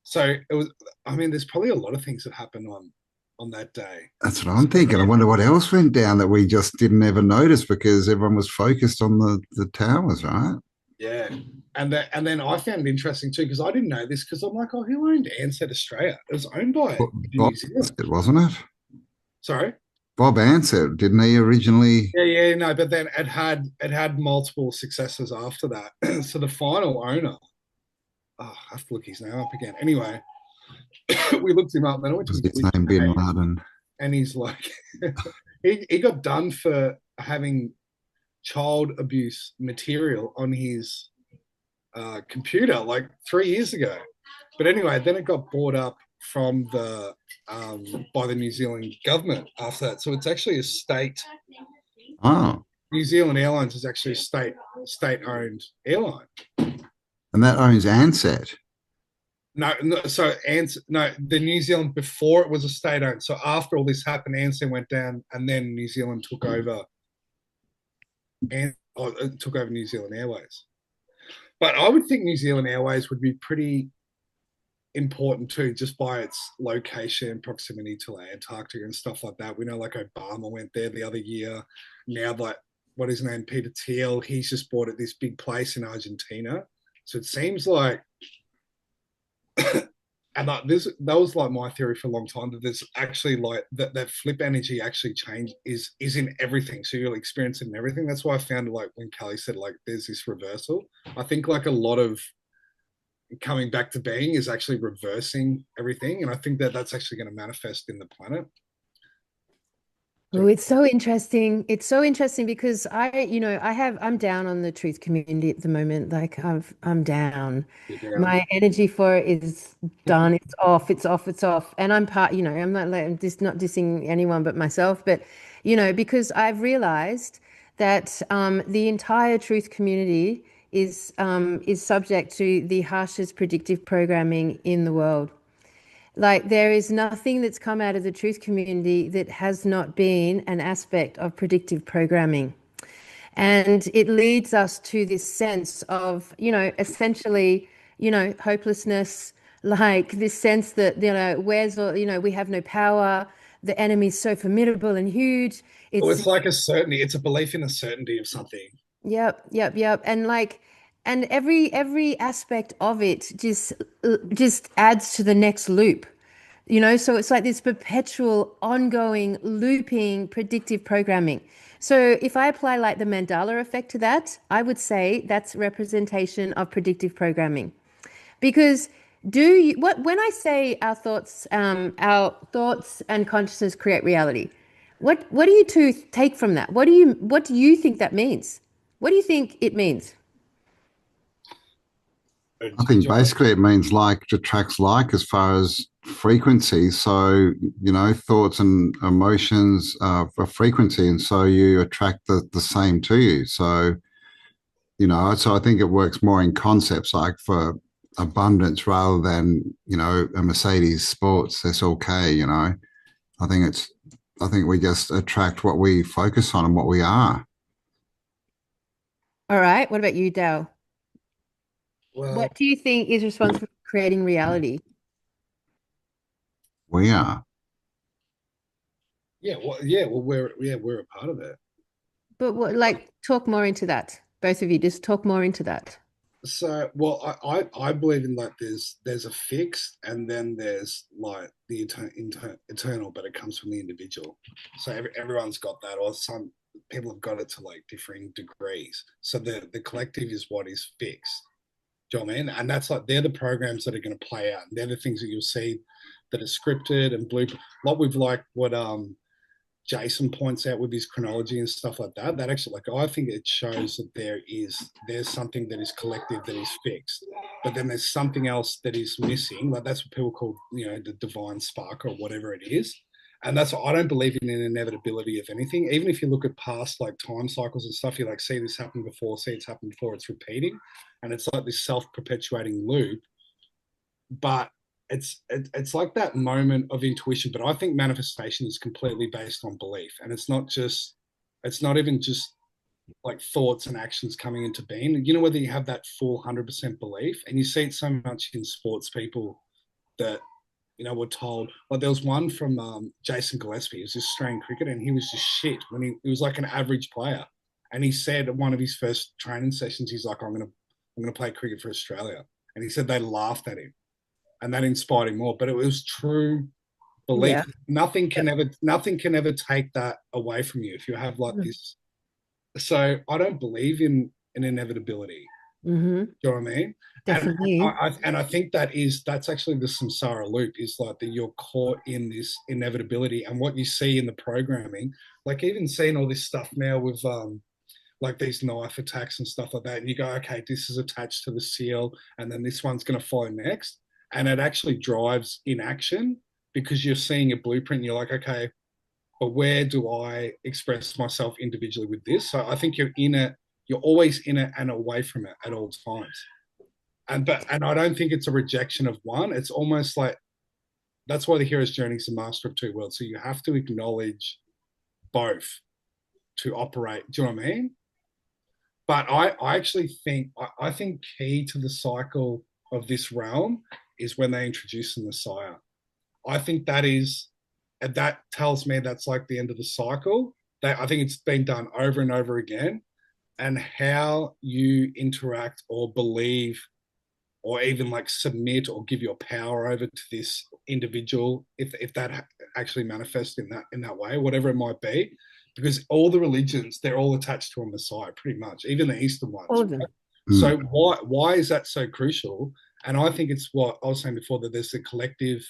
So it was. I mean, there's probably a lot of things that happened on that day. That's what I'm thinking. I wonder what else went down that we just didn't ever notice because everyone was focused on the towers, right? Yeah, and then I found it interesting too because I didn't know this because I'm like, oh, who owned Ansett Australia? It was owned by Bob New Zealand. Ansett, wasn't it? Sorry. Bob Ansett, didn't he originally? Yeah, no, but then it had multiple successors after that. So the final owner, oh, I have to look his name up again. Anyway, we looked him up, then I went to Was his his name Bin Wikipedia, Laden? and he's like, he got done for having child abuse material on his computer like 3 years ago. But anyway, then it got bought up from the by the New Zealand government after that. So it's actually a state. Oh, New Zealand Airlines is actually a state owned airline. and that owns Ansett. No, no, so no, the New Zealand before it was a state owned. So after all this happened, Ansett went down, and then New Zealand took over and took over New Zealand Airways. But I would think New Zealand Airways would be pretty important too, just by its location, proximity to Antarctica and stuff like that. We know like Obama went there the other year. Now, like what is his name, Peter Thiel, he's just bought at this big place in Argentina. So it seems like, and like this, that was like my theory for a long time that there's actually like that flip energy actually change is in everything. So you'll experience it in everything. That's why I found like when Kelly said like there's this reversal. I think like a lot of coming back to being is actually reversing everything, and I think that that's actually going to manifest in the planet. Oh, it's so interesting. It's so interesting because I'm down on the truth community at the moment. Like I'm down. Yeah, My energy for it is done. It's off. It's off. It's off. And I'm not like not dissing anyone but myself, but because I've realized that the entire truth community is subject to the harshest predictive programming in the world. Like there is nothing that's come out of the truth community that has not been an aspect of predictive programming. And it leads us to this sense of, essentially, hopelessness, like this sense that, we have no power. The enemy's so formidable and huge. well, It's it's like a certainty. It's a belief in a certainty of something. Yep, yep, yep. And every aspect of it just adds to the next loop. So it's like this perpetual, ongoing, looping predictive programming. So if I apply like the Mandela effect to that, I would say that's representation of predictive programming. Because do you what when I say our thoughts and consciousness create reality, what do you two take from that? What do you think that means? What do you think it means? I think basically it means like attracts like as far as frequency. So, thoughts and emotions are a frequency, and so you attract the same to you. So, so I think it works more in concepts like for abundance rather than, a Mercedes sports, that's okay. I think it's, I think we just attract what we focus on and what we are. All right. What about you, Dale? Well, What do you think is responsible for creating reality? We are. we're a part of it. But what, like, talk more into that. Both of you, just talk more into that. So, well, I believe in like there's a fixed, and then there's like the eternal, but it comes from the individual. So everyone's got that, or some people have got it to like differing degrees. So the collective is what is fixed. Do you know what I mean? And that's like they're the programs that are going to play out. And they're the things that you'll see that are scripted and blue. Like with like what Jason points out with his chronology and stuff like that, that actually, like, I think it shows that there's something that is collective that is fixed, but then there's something else that is missing. Like that's what people call, the divine spark or whatever it is. And that's what I don't believe in an inevitability of anything. Even if you look at past like time cycles and stuff, you like see this happen before, see it's happened before, it's repeating, and it's like this self-perpetuating loop. But it's like that moment of intuition. But I think manifestation is completely based on belief, and it's not even just like thoughts and actions coming into being. Whether you have that full 100% belief, and you see it so much in sports people that were told. Like there was one from Jason Gillespie. He was this Australian cricketer, and he was just shit when he was like an average player. And he said at one of his first training sessions, he's like, I'm gonna play cricket for Australia. And he said they laughed at him, and that inspired him more. But it was true Yeah. belief. Nothing can ever take that away from you if you have like this. So I don't believe in an inevitability. Mm-hmm. Do you know what I mean? And Definitely. I think that's actually the samsara loop, is like that you're caught in this inevitability. And what you see in the programming, like even seeing all this stuff now with like these knife attacks and stuff like that, and you go, okay, this is attached to the seal, and then this one's going to follow next, and it actually drives inaction because you're seeing a blueprint. And you're like, okay, but where do I express myself individually with this? So I think you're in it, you're always in it and away from it at all times. And I don't think it's a rejection of one. It's almost like that's why the hero's journey is the master of two worlds. So you have to acknowledge both to operate. Do you know what I mean? But I actually think I think key to the cycle of this realm is when they introduce the Messiah. I think that tells me that's like the end of the cycle. I think it's been done over and over again, and how you interact or believe or even like submit or give your power over to this individual, if that actually manifests in that way, whatever it might be, because all the religions, they're all attached to a Messiah pretty much, even the Eastern All ones. of them. Mm. So why is that so crucial? And I think it's what I was saying before, that there's the collective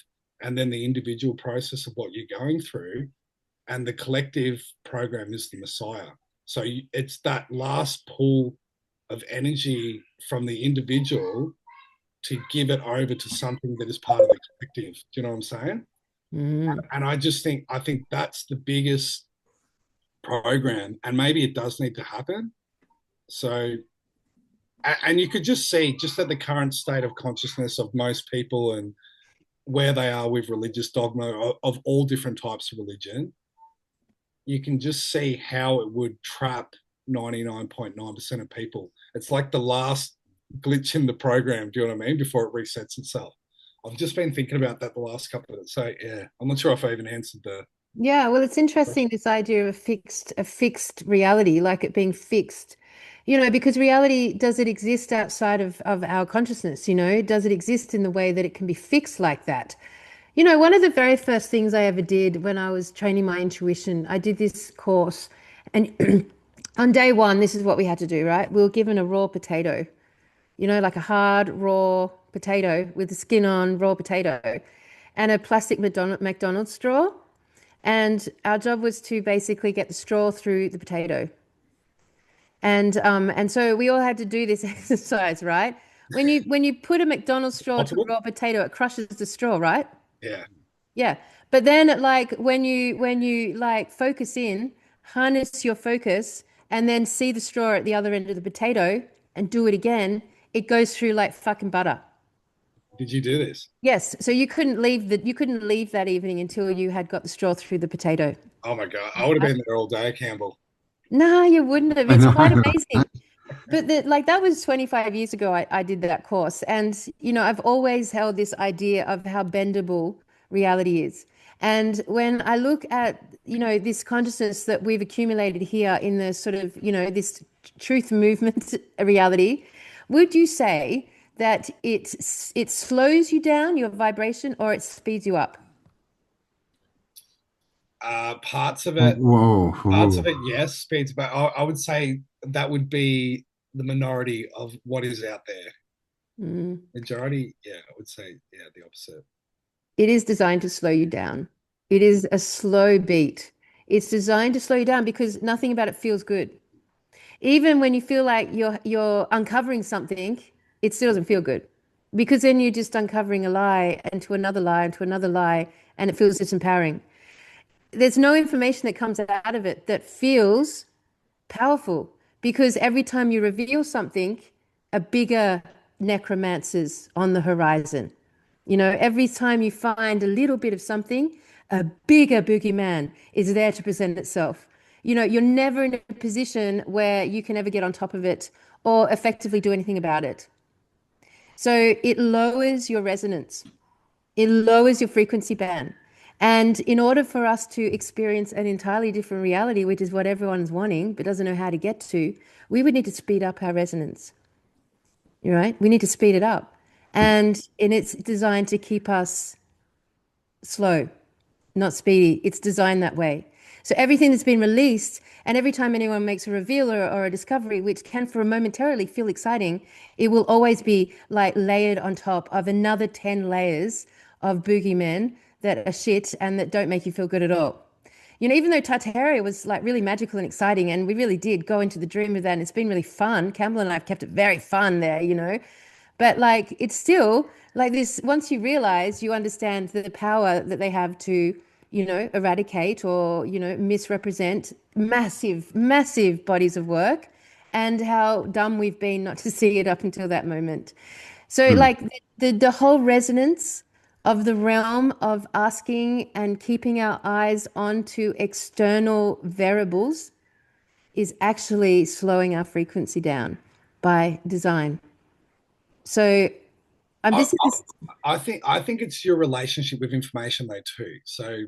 and then the individual process of what you're going through, and the collective program is the Messiah. So it's that last pull of energy from the individual to give it over to something that is part of the collective. Do you know what I'm saying? Mm. And I think that's the biggest program, and maybe it does need to happen. So, and you could just see just at the current state of consciousness of most people and where they are with religious dogma of all different types of religion, you can just see how it would trap 99.9% of people. It's like the last glitch in the program, do you know what I mean? Before it resets itself. I've just been thinking about that the last couple of days. So yeah, I'm not sure if I even answered the Yeah, well, it's interesting question. this idea of a fixed reality, like it being fixed. Because reality, does it exist outside of our consciousness? Does it exist in the way that it can be fixed like that? One of the very first things I ever did when I was training my intuition, I did this course, And on day one, this is what we had to do, right? We were given a raw potato, like a hard, raw potato with the skin on, raw potato, and a plastic McDonald's straw. And our job was to basically get the straw through the potato. And so we all had to do this exercise, right? When you put a McDonald's straw to a Possible? raw potato, it crushes the straw, right? Yeah. Yeah. But then like when you like focus in, harness your focus and then see the straw at the other end of the potato and do it again, it goes through like fucking butter. Did you do this? Yes. So you couldn't leave that evening until you had got the straw through the potato. Oh my God. I would have been there all day, Campbell. No, you wouldn't have. I It's know. quite amazing. But like that was 25 years ago, I did that course. And, I've always held this idea of how bendable reality is. And when I look at, this consciousness that we've accumulated here in the sort of, this truth movement reality, would you say that it slows you down, your vibration, or it speeds you up? Parts of it, Whoa, parts whoa. of it, yes, speeds, but I would say that would be the minority of what is out there. Mm. Majority, yeah, I would say, yeah, the opposite. It is designed to slow you down. It is a slow beat. It's designed to slow you down because nothing about it feels good. Even when you feel like you're uncovering something, it still doesn't feel good. Because then you're just uncovering a lie and to another lie and to another lie, and it feels disempowering. There's no information that comes out of it that feels powerful because every time you reveal something, a bigger necromancer's on the horizon. Every time you find a little bit of something, a bigger boogeyman is there to present itself. You're never in a position where you can ever get on top of it or effectively do anything about it. So it lowers your resonance, it lowers your frequency band. And in order for us to experience an entirely different reality, which is what everyone's wanting but doesn't know how to get to, we would need to speed up our resonance. Right? We need to speed it up. And it's designed to keep us slow, not speedy. It's designed that way. So everything that's been released, and every time anyone makes a reveal or a discovery, which can for a momentarily feel exciting, it will always be like layered on top of another 10 layers of boogeymen that are shit and that don't make you feel good at all. Even though Tartaria was like really magical and exciting, and we really did go into the dream of that, and it's been really fun. Campbell and I have kept it very fun there. But like it's still like this, once you realize you understand the power that they have to, eradicate or, misrepresent massive, massive bodies of work and how dumb we've been not to see it up until that moment. So Hmm. like the whole resonance of the realm of asking and keeping our eyes onto external variables is actually slowing our frequency down by design. So I, this is I think it's your relationship with information though too. So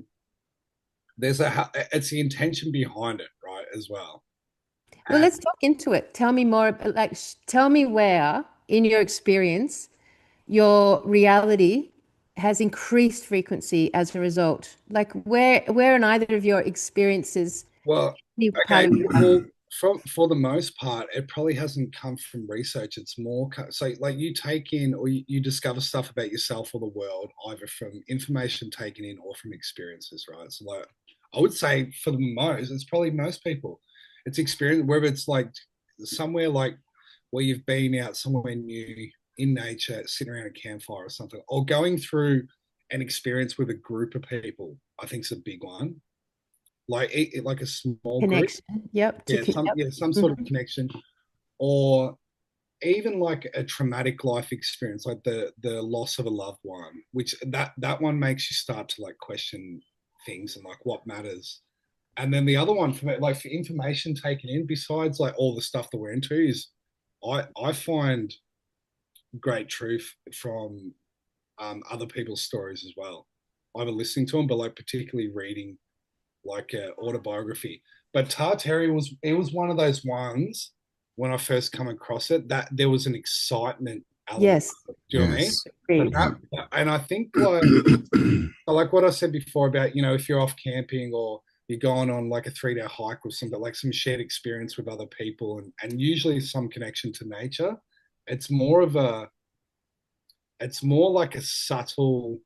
it's the intention behind it, right, as well. well, And let's talk into it. Tell me more, like tell me where in your experience your reality has increased frequency as a result. Like where in either of your experiences well, any part okay, of your life. well, for the most part, it probably hasn't come from research. It's more so like you take in or you discover stuff about yourself or the world either from information taken in or from experiences, right? So like I would say for the most, it's probably most people. It's experience whether it's like somewhere like where you've been out somewhere new in nature, sitting around a campfire or something, or going through an experience with a group of people. I think is a big one. Like like a small group, Connection. Yep. Yep. yeah, some sort of Mhm. connection, or even like a traumatic life experience, like the loss of a loved one, which that one makes you start to like question things and like what matters. And then the other one for me, like for information taken in, besides like all the stuff that we're into, is I find great truth from other people's stories as well. Either listening to them, but like particularly reading like an autobiography. But Tartaria was it was one of those ones when I first come across it that there was an excitement element. Yes. Do you know what I mean? Yes. So Agreed. Yeah. and I think like what I said before about if you're off camping or you're going on like a 3-day hike with somebody, like some shared experience with other people, and usually some connection to nature. It's more of a, it's more like a subtle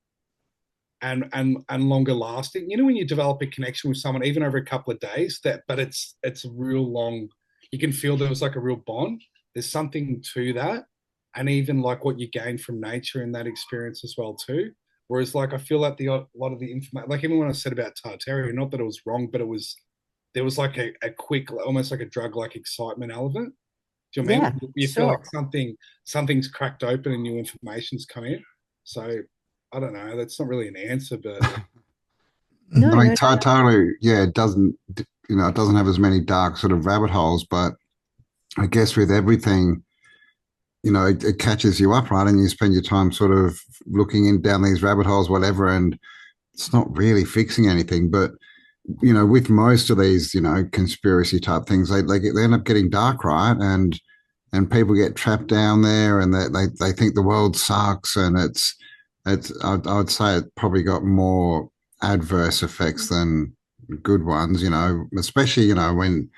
and longer lasting. You know, when you develop a connection with someone, even over a couple of days, that but it's real long. You can feel there was like a real bond. There's something to that, and even like what you gain from nature in that experience as well too. Whereas like I feel like a lot of the information, like even when I said about Tartaria, not that it was wrong, but it was there was like a quick, almost like a drug like excitement element. Do you know what I Yeah, mean? You feel sure. like something's cracked open and new information's come in. So I don't know. That's not really an answer, but No, I mean, no, no. Tartaria, yeah, it doesn't, it doesn't have as many dark sort of rabbit holes, but I guess with everything, it catches you up, right? And you spend your time sort of looking in down these rabbit holes, whatever, and it's not really fixing anything. But with most of these, conspiracy type things, they end up getting dark, right? And people get trapped down there, and they think the world sucks, and I would say it probably got more adverse effects than good ones, especially when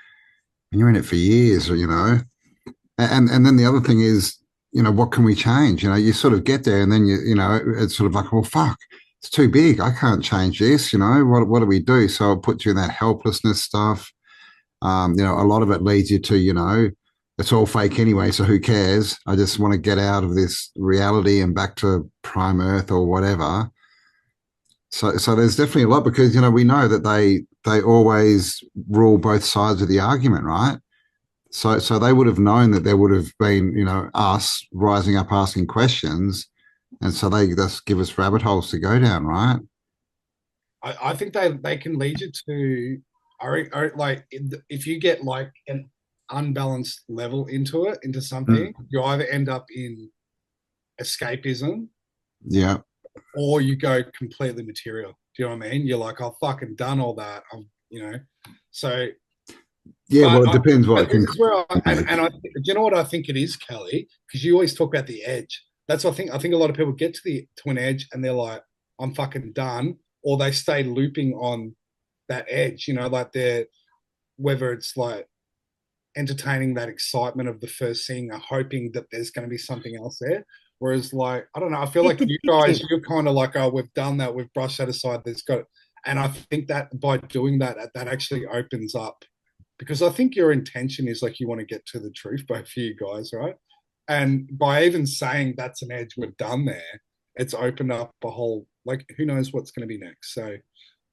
you're in it for years, and then the other thing is, what can we change? You sort of get there, and then it's sort of like, well, fuck, it's too big. I can't change this. What do we do? So it puts you in that helplessness stuff. A lot of it leads you to, it's all fake anyway. So who cares? I just want to get out of this reality and back to prime Earth or whatever. So there's definitely a lot because we know that they always rule both sides of the argument, right? So they would have known that there would have been, us rising up asking questions, and so they just give us rabbit holes to go down, right? I think they can lead you to, like if you get like an unbalanced level into something, Mm. you either end up in escapism Yeah. or you go completely material. Do you know what I mean? You're like, I've fucking done all that. So, Yeah, well, it depends what but this is where conclusion. do you know what I think it is, Kelly? Because you always talk about the edge. That's what I think. I think a lot of people get to an edge and they're like, I'm fucking done, or they stay looping on that edge. Like they're whether it's like entertaining that excitement of the first scene, or hoping that there's going to be something else there. Whereas, like, I don't know, I feel It's like you guys, addictive. you're kind of like, oh, we've done that, we've brushed that aside. There's got, and I think that by doing that, that actually opens up because I think your intention is like you want to get to the truth, both for you guys, right? And by even saying that's an edge, we're done there, it's opened up a whole, like, who knows what's going to be next. So,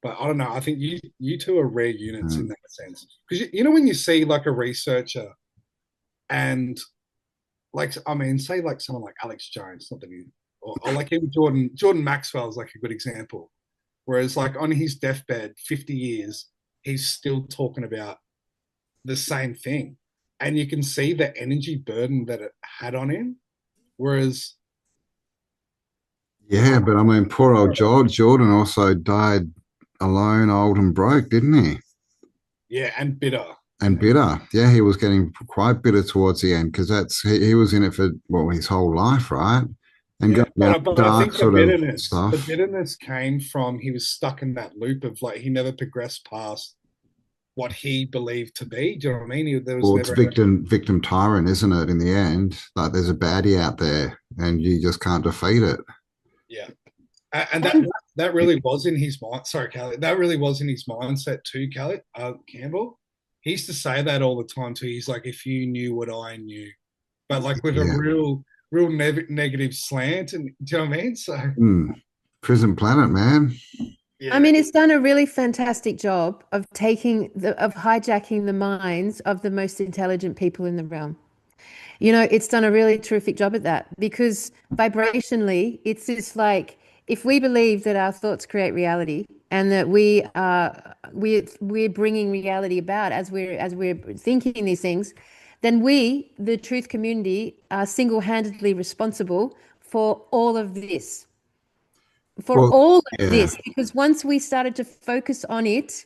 but I don't know. I think you two are rare units in Mm. that sense because you know when you see like a researcher and like I mean, say like someone like Alex Jones, not that he, or like even Jordan Maxwell is like a good example. Whereas like on his deathbed, 50 years, he's still talking about the same thing, and you can see the energy burden that it had on him. Whereas, Yeah, but I mean, poor old Jordan also died alone, old and broke, didn't he? yeah, and bitter. And bitter. Yeah, he was getting quite bitter towards the end because he was in it for his whole life, right? And Yeah, going down but I dark think sort of the stuff. bitterness came from he was stuck in that loop of like he never progressed past what he believed to be. Do you know what I mean? There was Well, it's never, victim tyrant, isn't it? In the end, like there's a baddie out there, and you just can't defeat it. yeah, and And that really was in his mind. Sorry, Kelly, that really was in his mindset too, Kelly Campbell. He used to say that all the time too. He's like, if you knew what I knew, but like with a Yeah. real negative slant, and do you know what I mean? So Mm. Prison Planet, man. I yeah, mean, it's done a really fantastic job of of hijacking the minds of the most intelligent people in the realm. It's done a really terrific job at that because vibrationally, it's just like if we believe that our thoughts create reality and that we're bringing reality about as we're thinking these things, then we, the truth community, are single-handedly responsible for all of this, for Well, all of yeah. this, because once we started to focus on it,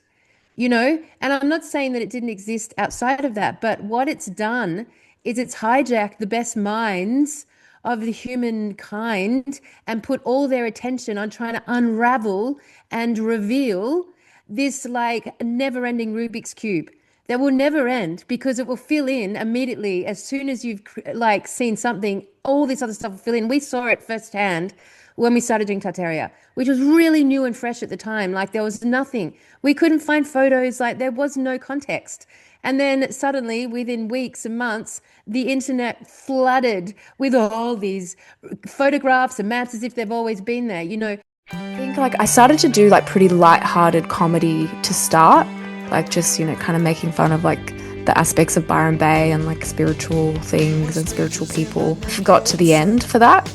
and I'm not saying that it didn't exist outside of that, but what it's done is it's hijacked the best minds of the humankind and put all their attention on trying to unravel and reveal this like never-ending Rubik's Cube that will never end because it will fill in immediately as soon as you've like seen something. All this other stuff will fill in. We saw it firsthand when we started doing Tartaria, which was really new and fresh at the time. Like there was nothing. We couldn't find photos. Like there was no context. And then suddenly, within weeks and months, the internet flooded with all these photographs and maps as if they've always been there. You know, I think like I started to do like pretty light-hearted comedy to start, like just, you know, kind of making fun of like the aspects of Byron Bay and like spiritual things and spiritual people. I got to the end for that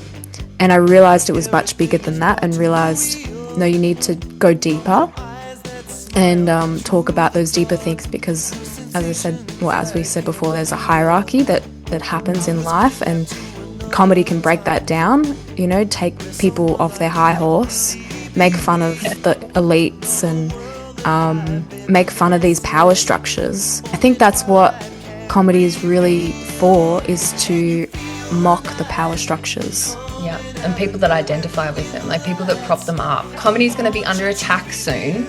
and I realized it was much bigger than that and realized, no, you need to go deeper and talk about those deeper things because as I said, well, as we said before, there's a hierarchy that happens in life and comedy can break that down, you know, take people off their high horse, make fun of the elites and make fun of these power structures. I think that's what comedy is really for, is to mock the power structures. Yeah, and people that identify with them, like people that prop them up. Comedy is going to be under attack soon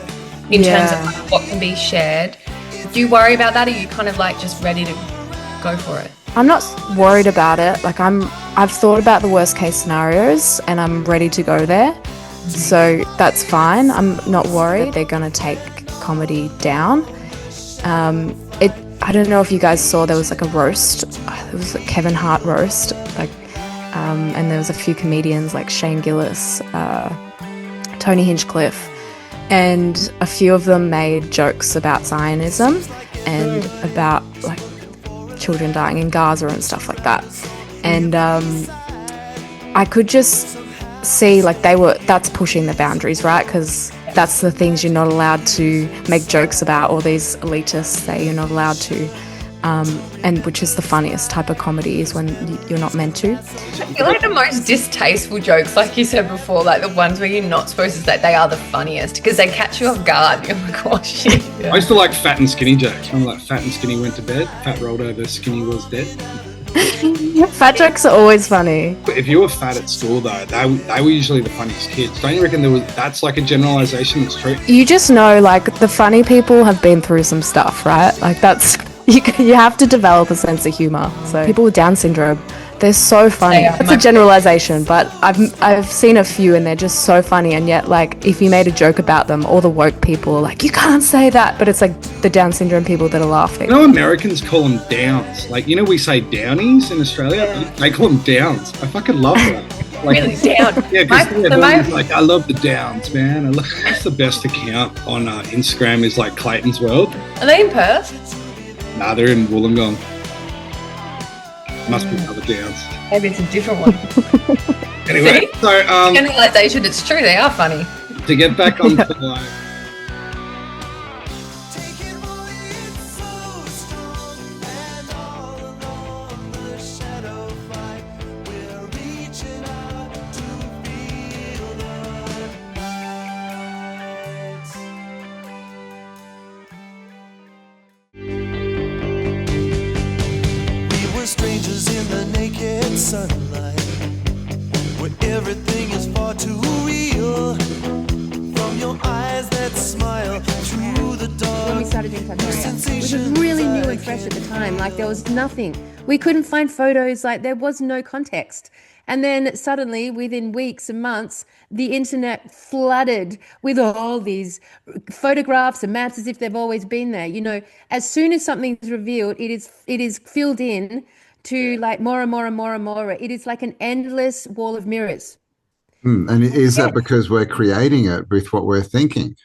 in terms of like what can be shared. Do you worry about that? Or are you kind of like just ready to go for it? I'm not worried about it. Like I've thought about the worst case scenarios and I'm ready to go there. So that's fine. I'm not worried they're going to take comedy down. I don't know if you guys saw, there was like a roast. It was a Kevin Hart roast. Like, and there was a few comedians like Shane Gillis, Tony Hinchcliffe, and a few of them made jokes about Zionism and about like children dying in Gaza and stuff like that. And I could just see like that's pushing the boundaries, right? Because that's the things you're not allowed to make jokes about, or these elitists say you're not allowed to. And which is the funniest type of comedy, is when you're not meant to. I feel like the most distasteful jokes, like you said before, like the ones where you're not supposed to say, they are the funniest because they catch you off guard. You're like, oh shit. I used to like fat and skinny jokes. I'm like, fat and skinny went to bed, fat rolled over, skinny was dead. Fat jokes are always funny. If you were fat at school though, they were usually the funniest kids. Don't you reckon that's like a generalization that's true? You just know like the funny people have been through some stuff, right? Like that's, you have to develop a sense of humor. So people with Down syndrome, they're so funny. It's a generalization, but I've seen a few and they're just so funny. And yet, like, if you made a joke about them, all the woke people are like, you can't say that. But it's like the Down syndrome people that are laughing. You know, Americans call them downs. Like, you know, we say downies in Australia. They call them downs. I fucking love that. Like, really down. Yeah, because like, I love the downs, man. That's the best account on Instagram is like Clayton's World. Are they in Perth? Nah, they're in Wollongong. Must be another downs. Maybe it's a different one. Anyway, see? so generalization, it's true, they are funny. to get back on to like, strangers in the naked sunlight, where everything is far too real. From your eyes that smile through the dark. When we started doing Tartaria, which was really new and fresh at the time. Like there was nothing. We couldn't find photos. Like there was no context. And then suddenly, within weeks and months, the internet flooded with all these photographs and maps as if they've always been there. You know, as soon as something's revealed, it is filled in to like more and more and more and more. It is like an endless wall of mirrors. And is that because we're creating it with what we're thinking?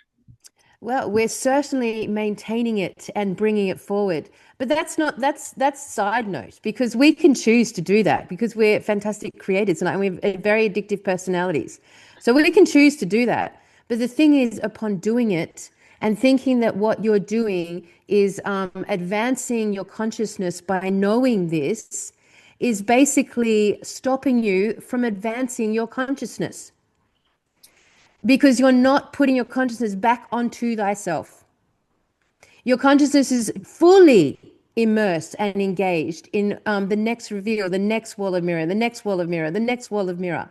Well, we're certainly maintaining it and bringing it forward. But that's side note, because we can choose to do that because we're fantastic creators and we have very addictive personalities. So we can choose to do that. But the thing is, upon doing it and thinking that what you're doing is advancing your consciousness by knowing this is basically stopping you from advancing your consciousness. Because you're not putting your consciousness back onto thyself. Your consciousness is fully immersed and engaged in the next reveal, the next wall of mirror, the next wall of mirror, the next wall of mirror.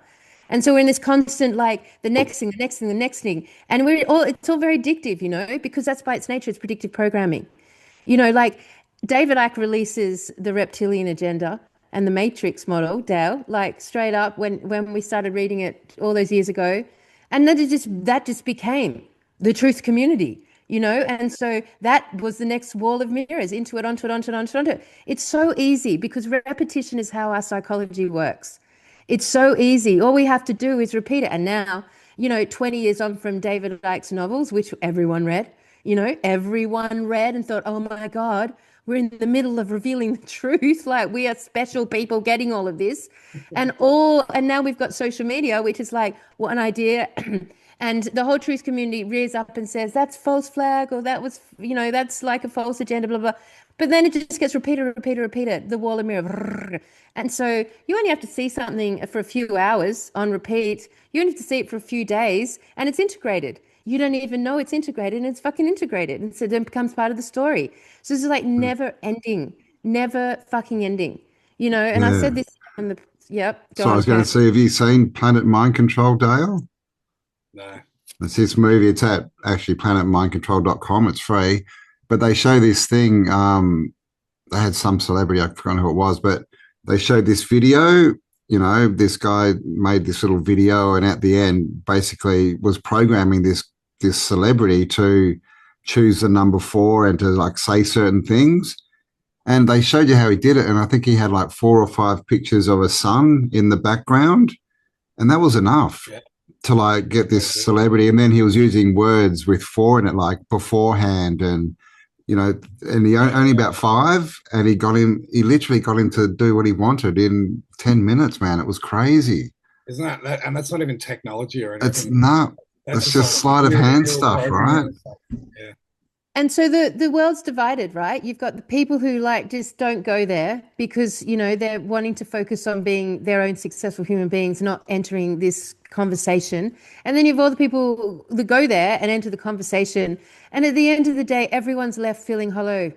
And so we're in this constant, like, the next thing, the next thing, the next thing. And it's all very addictive, because that's by its nature, it's predictive programming. Like David Icke releases the reptilian agenda and the matrix model, Dale, like straight up when we started reading it all those years ago. And then that just became the truth community, and so that was the next wall of mirrors, into it, onto it, onto it, onto it, onto it. It's so easy because repetition is how our psychology works. It's so easy. All we have to do is repeat it. And now, 20 years on from David Icke's novels, which everyone read and thought, oh my God, we're in the middle of revealing the truth. Like, we are special people getting all of this. And now we've got social media, which is like, what an idea. And the whole truth community rears up and says, that's false flag, or that was, that's like a false agenda, blah, blah. But then it just gets repeated, the wall of mirror. And so you only have to see something for a few hours on repeat. You only have to see it for a few days, and it's integrated. You don't even know it's integrated, and it's fucking integrated. And so then it becomes part of the story. So this is like never ending, never fucking ending, and I said this on the, yep. So I was going to say, have you seen Planet Mind Control, Dale? No. It's this movie. It's at actually planetmindcontrol.com. It's free. But they show this thing. They had some celebrity, I forgot who it was, but they showed this video. This guy made this little video, and at the end basically was programming this celebrity to choose the number 4 and to like say certain things. And they showed you how he did it. And I think he had like 4 or 5 pictures of a sun in the background. And that was enough. Yeah. To like get this celebrity. And then he was using words with 4 in it, like beforehand, and and he only about 5, and he literally got him to do what he wanted in 10 minutes, man. It was crazy. Isn't that, and that's not even technology or anything. It's not. It's just sleight of hand stuff, right? Yeah. And so the world's divided, right? You've got the people who like just don't go there because, they're wanting to focus on being their own successful human beings, not entering this conversation. And then you've all the people that go there and enter the conversation. And at the end of the day, everyone's left feeling hollow.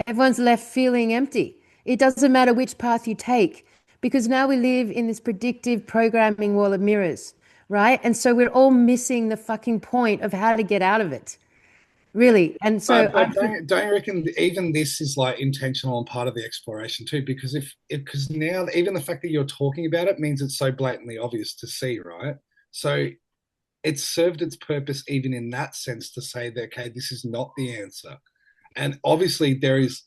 Everyone's left feeling empty. It doesn't matter which path you take, because now we live in this predictive programming wall of mirrors, right? And so we're all missing the fucking point of how to get out of it. Really. And so don't you reckon even this is like intentional and part of the exploration too? Because because now even the fact that you're talking about it means it's so blatantly obvious to see, right? So it's served its purpose even in that sense to say that, okay, this is not the answer. And obviously there is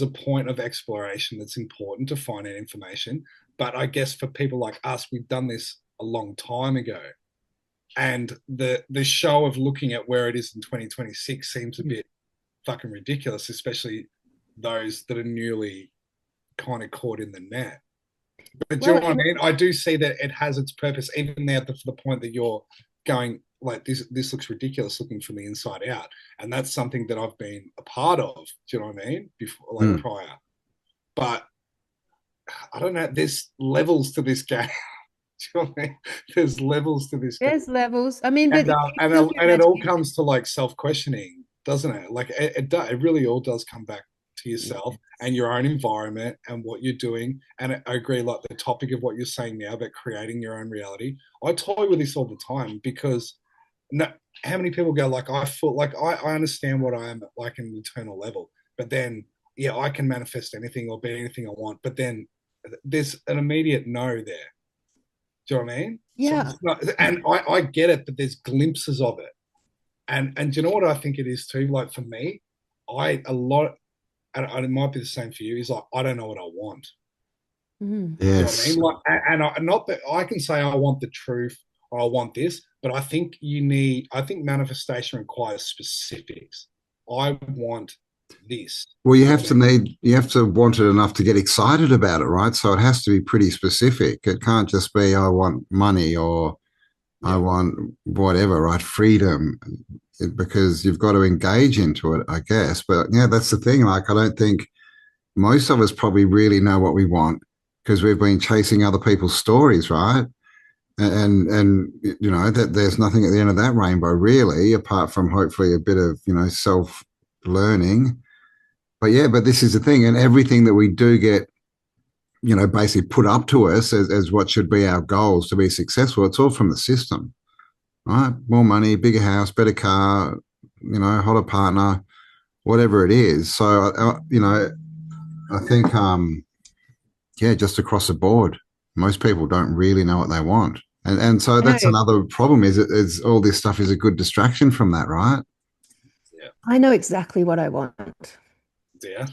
a point of exploration that's important to find out information. But I guess for people like us, we've done this a long time ago. And the show of looking at where it is in 2026 seems a bit fucking ridiculous, especially those that are newly kind of caught in the net. But do you know what I mean? I do see that it has its purpose, even now for the point that you're going, like, this looks ridiculous looking from the inside out. And that's something that I've been a part of, do you know what I mean? Before, like prior. But I don't know, there's levels to this game. There's levels to this. There's levels. I mean, but it all comes to like self-questioning, doesn't it? Like it really all does come back to yourself and your own environment and what you're doing. And I agree, like the topic of what you're saying now about creating your own reality. I toy with this all the time because how many people go like, I feel like I understand what I am like in an eternal level, but then I can manifest anything or be anything I want, but then there's an immediate no there. Do you know what I mean? Yeah. So and I get it, but there's glimpses of it. And do you know what I think it is too? Like for me, and it might be the same for you, is like, I don't know what I want. Mm-hmm. Yes. You know what I mean? Like, not that I can say I want the truth or I want this, but I think manifestation requires specifics. I want this. Well, you have to want it enough to get excited about it, right? So it has to be pretty specific. It can't just be, I want money or I want whatever, right? Freedom, because you've got to engage into it, I guess. But that's the thing. Like, I don't think most of us probably really know what we want because we've been chasing other people's stories, right? And that there's nothing at the end of that rainbow really, apart from hopefully a bit of, self-learning. But this is the thing. And everything that we do get basically put up to us as what should be our goals to be successful. It's all from the system, right? More money, bigger house, better car, hotter partner, whatever it is. So, I think, yeah, just across the board, most people don't really know what they want. And so I that's know. another problem is all this stuff is a good distraction from that, right? Yeah. I know exactly what I want. Yeah.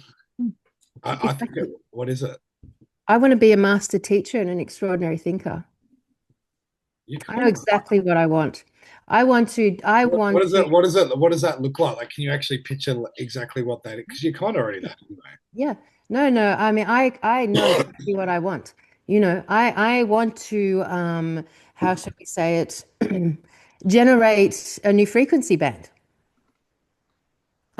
I think what is it? I want to be a master teacher and an extraordinary thinker. You I kind know of exactly what I want. I want to. what is it? What does that look like? Like, can you actually picture exactly what that? Because you're kind of already that anyway. Yeah. No, no. I mean, I know exactly what I want. I want to, how should we say it? Generate a new frequency band.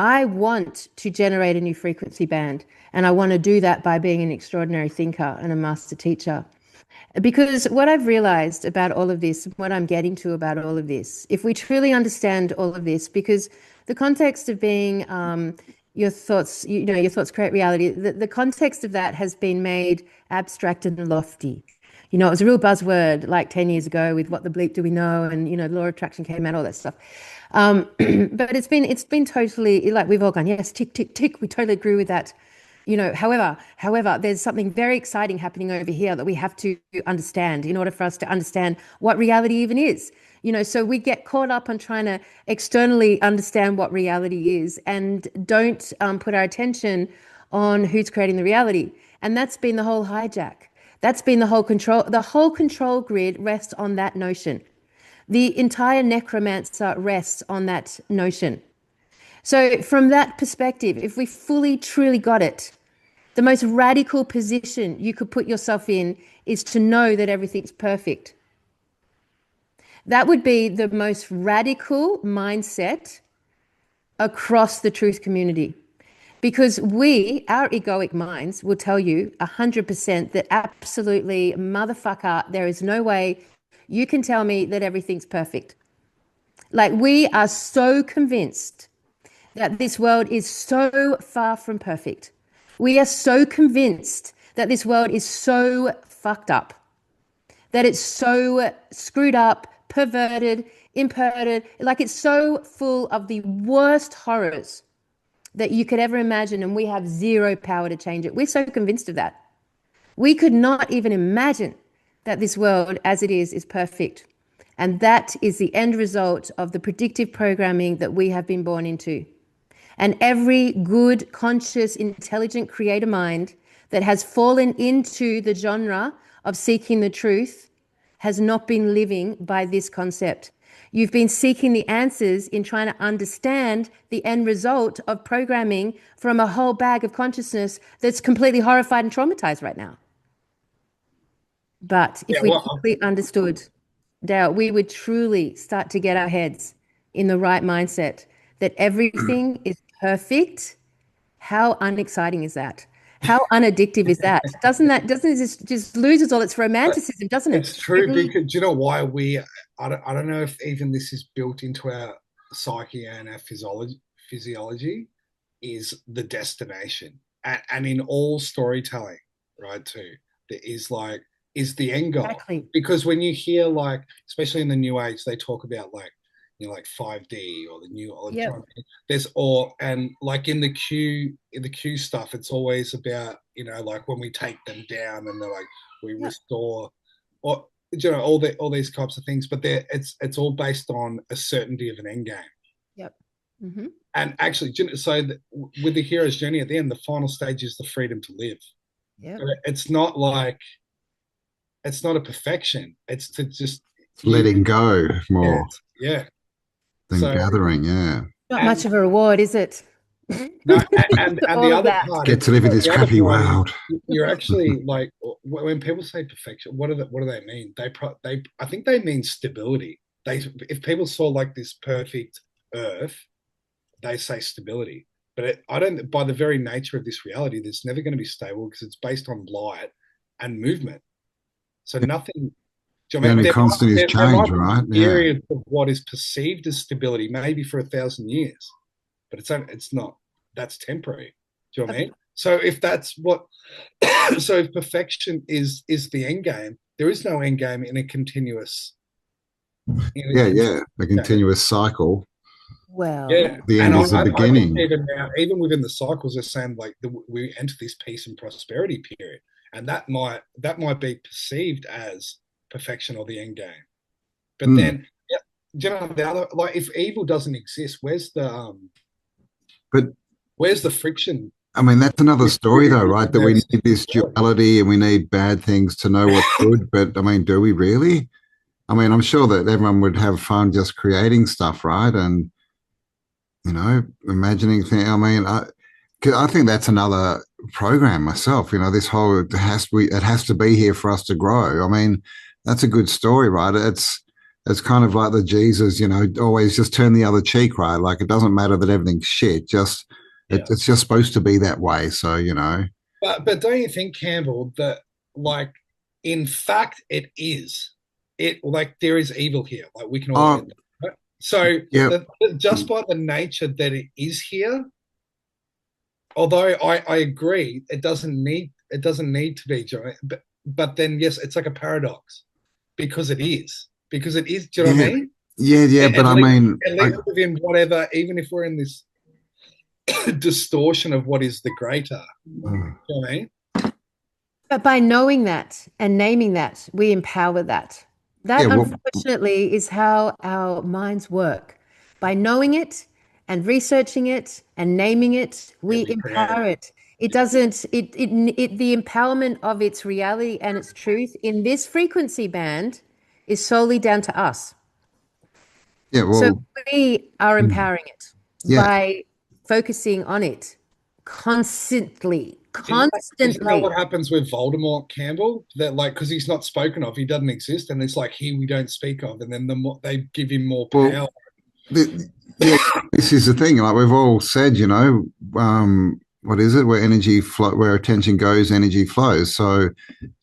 I want to generate a new frequency band, and I want to do that by being an extraordinary thinker and a master teacher. Because what I've realized about all of this, what I'm getting to about all of this, if we truly understand all of this, because the context of being your thoughts, your thoughts create reality, the context of that has been made abstract and lofty. It was a real buzzword like 10 years ago with what the bleep do we know, and the law of attraction came out, all that stuff. But it's been totally like we've all gone, yes, tick, tick, tick. We totally agree with that. However, there's something very exciting happening over here that we have to understand in order for us to understand what reality even is. So we get caught up on trying to externally understand what reality is and don't put our attention on who's creating the reality. And that's been the whole hijack. That's been the whole control. The whole control grid rests on that notion. The entire necromancer rests on that notion. So from that perspective, if we fully, truly got it, the most radical position you could put yourself in is to know that everything's perfect. That would be the most radical mindset across the truth community. Because our egoic minds will tell you 100% that absolutely, motherfucker, there is no way you can tell me that everything's perfect. Like, we are so convinced that this world is so far from perfect. We are so convinced that this world is so fucked up, that it's so screwed up, perverted, imperverted, like it's so full of the worst horrors that you could ever imagine, and we have zero power to change it. We're so convinced of that. We could not even imagine that this world as it is perfect. And that is the end result of the predictive programming that we have been born into. And every good, conscious, intelligent creator mind that has fallen into the genre of seeking the truth has not been living by this concept. You've been seeking the answers in trying to understand the end result of programming from a whole bag of consciousness that's completely horrified and traumatized right now. But if we truly understood, Dale, we would truly start to get our heads in the right mindset that everything is perfect. How unexciting is that? How unaddictive is that? Doesn't it just loses all its romanticism, doesn't it? It's true, because do you know why I don't know if even this is built into our psyche and our physiology, is the destination. And in all storytelling, right, too, there is the end goal. Exactly. Because when you hear, like, especially in the new age, they talk about like 5D or the new electronic. Yep. And like in the Q stuff, it's always about, like when we take them down and they're like, we restore, or all these types of things. But it's all based on a certainty of an end game. Yep. Mm-hmm. And actually, so with the hero's journey at the end, the final stage is the freedom to live. Yeah. It's not a perfection. It's to just letting go more. Yeah. Than gathering, Not much of a reward, is it? No, and the other part, get to live in this crappy world. You're actually like, when people say perfection, what do they mean? I think they mean stability. If people saw like this perfect Earth, they say stability. But by the very nature of this reality, there's never going to be stable, because it's based on light and movement. So nothing. The only constant is change, right? Period of what is perceived as stability, maybe for 1,000 years, but it's not. That's temporary. Do you know what I mean? So if that's what, so if perfection is the end game, there is no end game in a continuous, Yeah, a game. continuous cycle. Well, Yeah, The and end is the I think beginning. even now, even within the cycles, they're saying like we enter this peace and prosperity period, and that might be perceived as perfection or the end game. But Mm. then, yeah, do you know the other, like if evil doesn't exist, But where's the friction I mean, that's another with story, good though, if right? That we there's need this equality? duality and we need bad things to know what's good. But I mean, do we really? I mean, I'm sure that everyone would have fun just creating stuff, right? And, imagining things. I mean, I think that's another program myself. This whole it has to be here for us to grow. I mean, that's a good story, right? It's kind of like the Jesus, always just turn the other cheek, right? Like it doesn't matter that everything's shit. Yeah. It's just supposed to be that way. So. But don't you think, Campbell, that like in fact it is it like there is evil here. Like we can all Oh, admit that. Right? So yeah. just by the nature that it is here, although I agree it doesn't need to be giant, but then yes, it's like a paradox because it is. Because it is, do you know what I Yeah. mean? Yeah. At But I least mean, at least within whatever, even if we're in this distortion of what is the greater. Do you know what I mean? but by knowing that and naming that, we empower that. That, yeah. Well, unfortunately, is how our minds work. By knowing it and researching it and naming it, Yeah, we we create it. empower it. It doesn't, the empowerment of its reality and its truth in this frequency band is solely down to us. yeah. So Well, we are mm, empowering it yeah. by focusing on it constantly, Isn't that constantly. what happens with Voldemort, Campbell? That like because he's not spoken of, he doesn't exist, and it's like he we don't speak of, and then the more they give him more Well, power. yeah. This is the thing. Like we've all said, what is it? Where energy flow, where attention goes, energy flows. So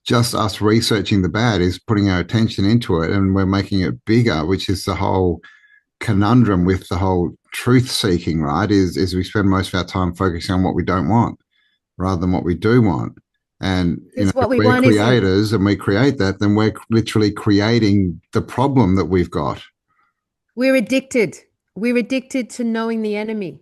just us researching the bad is putting our attention into it, and we're making it bigger, which is the whole conundrum with the whole truth seeking, right? Is we spend most of our time focusing on what we don't want rather than what we do want. And Because if what we we're want isn't. creators and we create that, then we're literally creating the problem that we've got. We're addicted. We're addicted to knowing the enemy.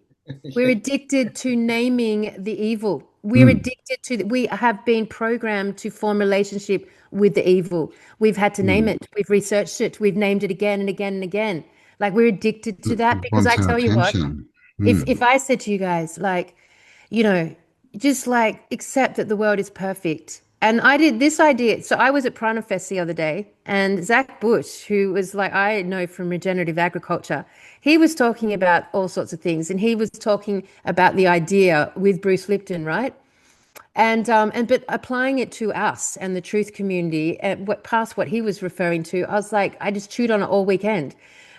We're Yeah. addicted to naming the evil. We're Mm, addicted to, we have been programmed to form relationship with the evil. We've had to name mm. it. We've researched it. We've named it again and again and again. Like we're addicted to that It because I wants our tell you what, attention. if Mm. I said to you guys, like, you know, just like accept that the world is perfect. And I did this idea. So I was at Prana Fest the other day, and Zach Bush, who was like, I know from regenerative agriculture, he was talking about all sorts of things. And he was talking about the idea with Bruce Lipton, right? And but applying it to us and the truth community, what past what he was referring to, I was like, I just chewed on it all weekend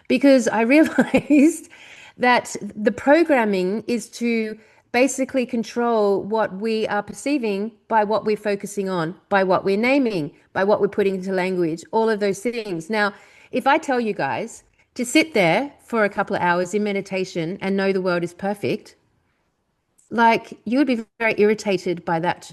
because I realized that the programming is to basically control what we are perceiving by what we're focusing on, by what we're naming, by what we're putting into language, all of those things. Now, if I tell you guys to sit there for a couple of hours in meditation and know the world is perfect, like you would be very irritated by that.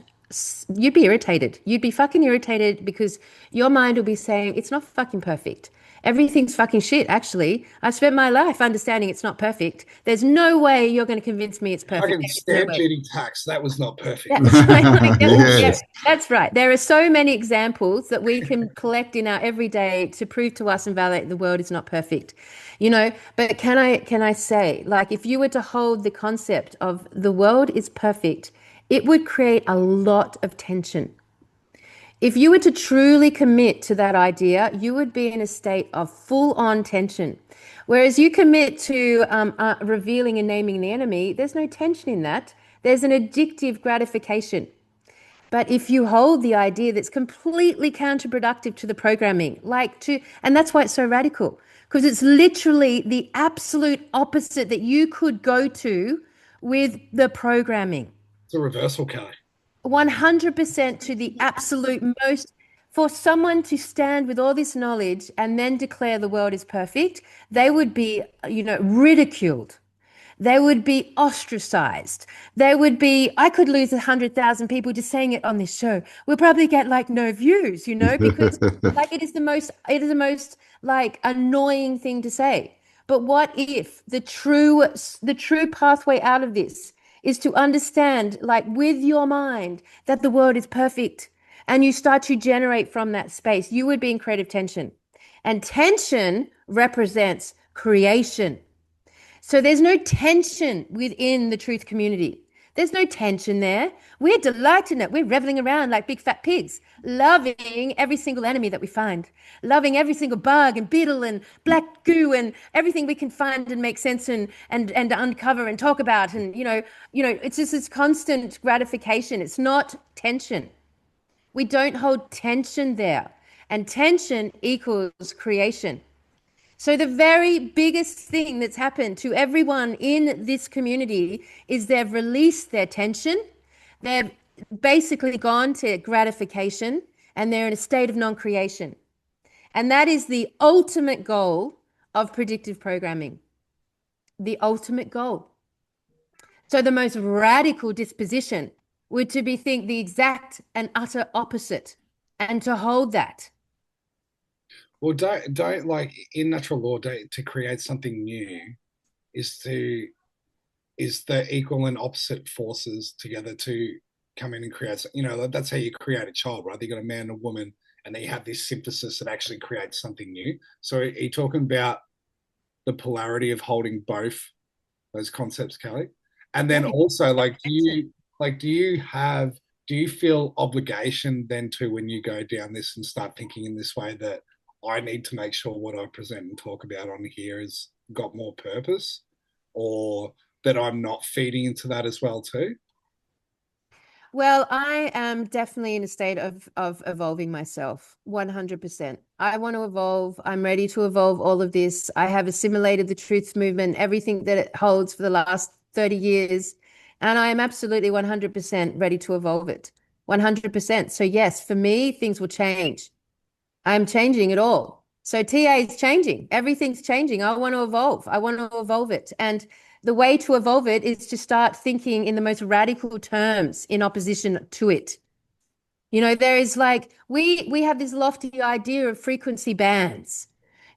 You'd be irritated. You'd be fucking irritated because your mind will be saying it's not fucking perfect. Everything's fucking shit, actually. I've spent my life understanding it's not perfect. There's no way you're going to convince me it's perfect. Fucking There is no stamp way. duty tax. That was not perfect. That's right. Like, Yeah. yeah, that's right. There are so many examples that we can collect in our everyday to prove to us and validate the world is not perfect. But can I say, like, if you were to hold the concept of the world is perfect, it would create a lot of tension. If you were to truly commit to that idea, you would be in a state of full on tension. Whereas you commit to revealing and naming the enemy, there's no tension in that. There's an addictive gratification. But if you hold the idea that's completely counterproductive to the programming, and that's why it's so radical, because it's literally the absolute opposite that you could go to with the programming. It's a reversal card. 100% to the absolute most. For someone to stand with all this knowledge and then declare the world is perfect, they would be, ridiculed. They would be ostracized. They would be, I could lose 100,000 people just saying it on this show. We'll probably get like no views, because like it is the most like annoying thing to say. But what if the true pathway out of this is to understand, like with your mind, that the world is perfect and you start to generate from that space? You would be in creative tension. And tension represents creation. So there's no tension within the truth community. There's no tension there. We're delighted in it. We're reveling around like big fat pigs, loving every single enemy that we find, loving every single bug and beetle and black goo and everything we can find and make sense and uncover and talk about. And it's just this constant gratification. It's not tension. We don't hold tension there. And tension equals creation. So the very biggest thing that's happened to everyone in this community is they've released their tension. They've basically gone to gratification and they're in a state of non-creation. And that is the ultimate goal of predictive programming. The ultimate goal. So the most radical disposition would to be think the exact and utter opposite and to hold that. Well, don't like in natural law, to create something new is the equal and opposite forces together to come in and create. That's how you create a child, right? You got a man and a woman, and then you have this synthesis that actually creates something new. So, are you talking about the polarity of holding both those concepts, Kelly? And then also, do you feel obligation then to, when you go down this and start thinking in this way, that I need to make sure what I present and talk about on here has got more purpose, or that I'm not feeding into that as well too? Well, I am definitely in a state of evolving myself, 100%. I want to evolve. I'm ready to evolve all of this. I have assimilated the truth movement, everything that it holds for the last 30 years, and I am absolutely 100% ready to evolve it. 100%. So yes, for me, things will change. I'm changing it all. So TA is changing. Everything's changing. I want to evolve. I want to evolve it. And the way to evolve it is to start thinking in the most radical terms in opposition to it. There is like, we have this lofty idea of frequency bands.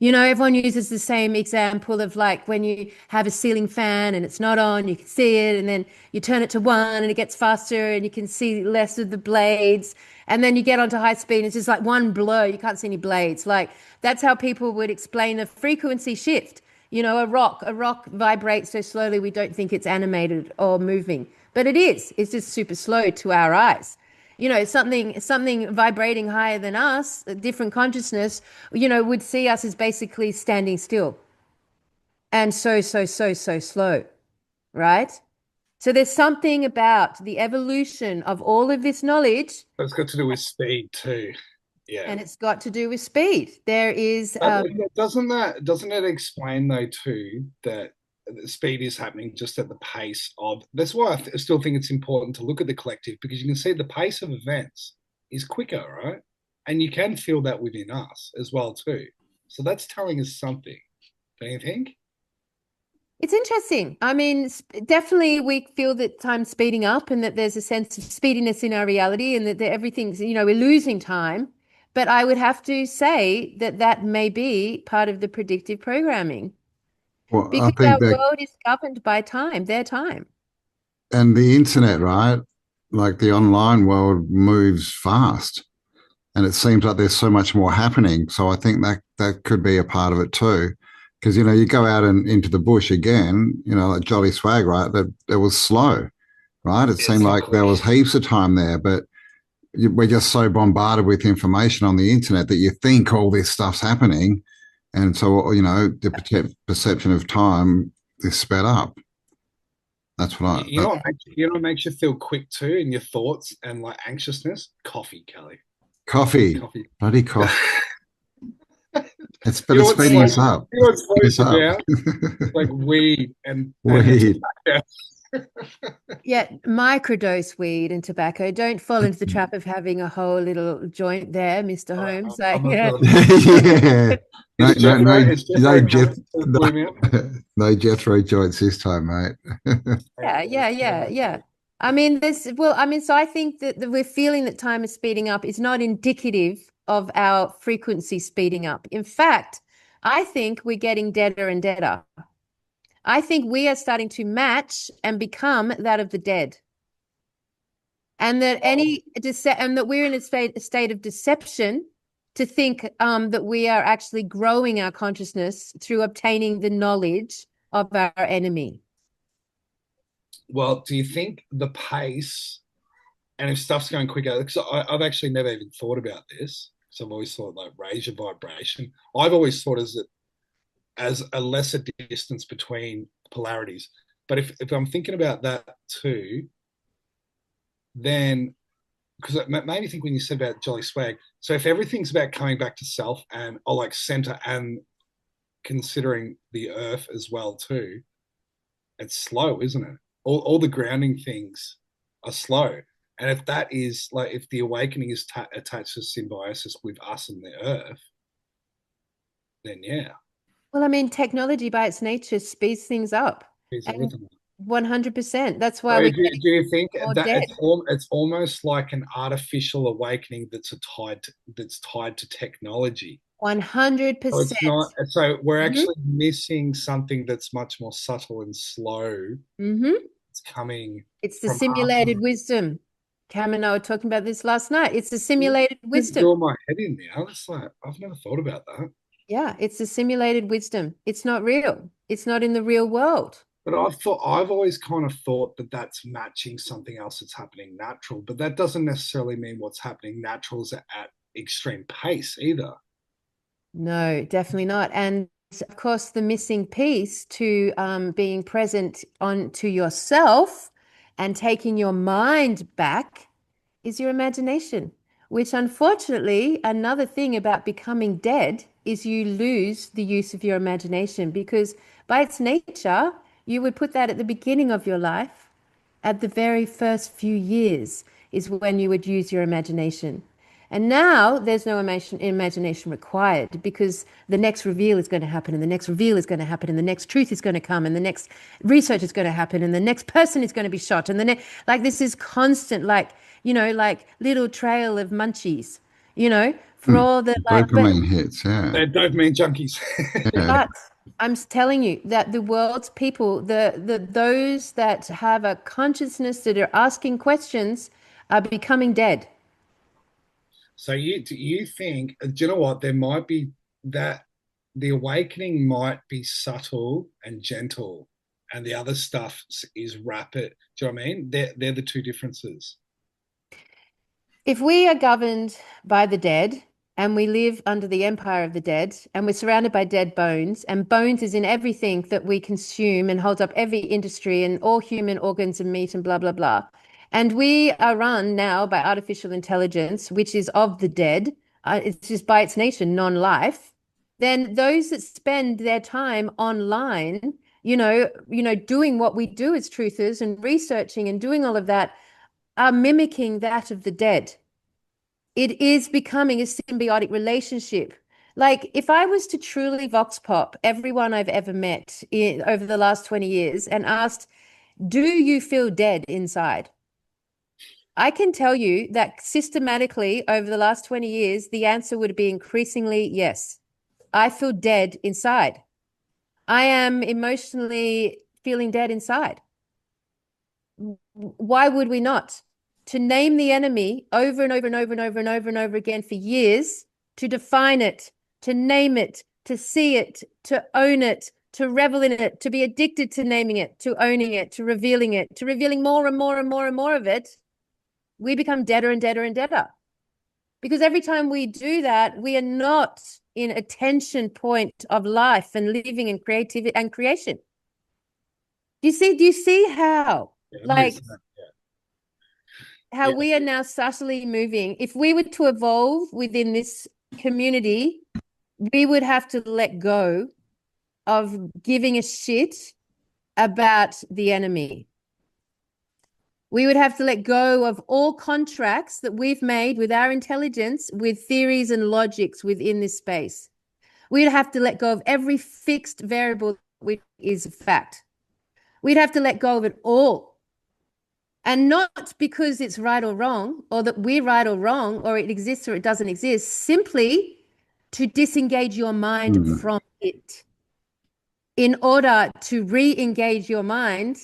Everyone uses the same example of like when you have a ceiling fan and it's not on, you can see it, and then you turn it to 1 and it gets faster and you can see less of the blades. And then you get onto high speed and it's just like one blur. You can't see any blades. Like that's how people would explain a frequency shift. A rock vibrates so slowly we don't think it's animated or moving, but it is. It's just super slow to our eyes. Something vibrating higher than us, a different consciousness, would see us as basically standing still and so slow, right? So there's something about the evolution of all of this knowledge. It's got to do with speed too. Yeah. And it's got to do with speed. There is doesn't it explain though too that speed is happening just at the pace of. That's why I still think it's important to look at the collective, because you can see the pace of events is quicker, right? And you can feel that within us as well too. So that's telling us something, don't you think? It's interesting. I mean, definitely we feel that time's speeding up and that there's a sense of speediness in our reality and that everything's, we're losing time. But I would have to say that may be part of the predictive programming. Well, because I think our world is governed by time, their time. And the internet, right? Like the online world moves fast, and it seems like there's so much more happening. So I think that could be a part of it too. Because, you go out and into the bush again, like Jolly Swag, right? That it was slow, right? It seemed like there was heaps of time there, but we're just so bombarded with information on the internet that you think all this stuff's happening. And so, the perception of time is sped up. That's what I... You know what makes you feel quick too in your thoughts and like anxiousness? Coffee, Kelly. Coffee. Bloody coffee. It's speeding us up. You know what's slows you down? Like weed and weed. Yeah. Yeah, microdose weed and tobacco. Don't fall into the trap of having a whole little joint there, Mr. Holmes. Like, I'm not yeah. sure. Yeah. No, Is no, Jethro, no, is no, Jethro coming to Blue Mountain? no Jethro joints this time, mate. Yeah. I mean, so I think that we're feeling that time is speeding up is not indicative of our frequency speeding up. In fact, I think we're getting deader and deader. I think we are starting to match and become that of the dead. And that and that we're in a state of deception to think that we are actually growing our consciousness through obtaining the knowledge of our enemy. Well, do you think the pace, and if stuff's going quicker, because I've actually never even thought about this, because I've always thought like raise your vibration. I've always thought as a lesser distance between polarities. But if I'm thinking about that too, then because it made me think when you said about Jolly Swag. So if everything's about coming back to self and or like center and considering the earth as well too, it's slow, isn't it? All the grounding things are slow. And if that is like if the awakening is attached to symbiosis with us and the earth, then yeah, Well, I mean, technology by its nature speeds things up. it's And everything. 100%. That's why So we're do you think getting more that dead. it's almost like an artificial awakening that's tied to technology? So 100%. it's not. So we're Mm-hmm. actually missing something that's much more subtle and slow. Mm-hmm. It's coming It's the from us. simulated wisdom. Cam and I were talking about this last night. It's the simulated It's wisdom. doing my head in now. It's like I've never thought about that. Yeah, it's the simulated wisdom. It's not real. It's not in the real world. But I've always kind of thought that that's matching something else that's happening natural. But that doesn't necessarily mean what's happening natural is at extreme pace either. No, definitely not. And of course, the missing piece to being present on to yourself and taking your mind back is your imagination, which unfortunately, another thing about becoming dead is you lose the use of your imagination because by its nature, you would put that at the beginning of your life. At the very first few years is when you would use your imagination. And now there's no imagination required because the next reveal is going to happen, and the next reveal is going to happen, and the next truth is going to come, and the next research is going to happen, and the next person is going to be shot. And like this is constant, like, like little trail of munchies, for all the like, Dopamine hits, yeah. They're dopamine junkies. Yeah. but I'm telling you that the world's people, those that have a consciousness that are asking questions are becoming dead. So do you think? Do you know what? There might be that the awakening might be subtle and gentle, and the other stuff is rapid. Do you know what I mean? They're the two differences. If we are governed by the dead and we live under the empire of the dead and we're surrounded by dead bones, and bones is in everything that we consume and holds up every industry and all human organs and meat and blah, blah, blah. And we are run now by artificial intelligence, which is of the dead. It's just by its nature non-life. Then those that spend their time online, doing what we do as truthers and researching and doing all of that are mimicking that of the dead. It is becoming a symbiotic relationship. Like if I was to truly vox pop everyone I've ever met over the last 20 years and asked, do you feel dead inside? I can tell you that systematically over the last 20 years, the answer would be increasingly yes. I feel dead inside. I am emotionally feeling dead inside. Why would we not? To name the enemy over and over and over and over and over and over again for years, to define it, to name it, to see it, to own it, to revel in it, to be addicted to naming it, to owning it, to revealing more and more and more and more of it, we become deader and deader and deader. Because every time we do that, we are not in a tension point of life and living and creativity and creation. Do you see how? Like how we are now subtly moving. If we were to evolve within this community, we would have to let go of giving a shit about the enemy. We would have to let go of all contracts that we've made with our intelligence, with theories and logics within this space. We'd have to let go of every fixed variable which is a fact. We'd have to let go of it all. And not because it's right or wrong, or that we're right or wrong, or it exists or it doesn't exist, simply to disengage your mind from it in order to re-engage your mind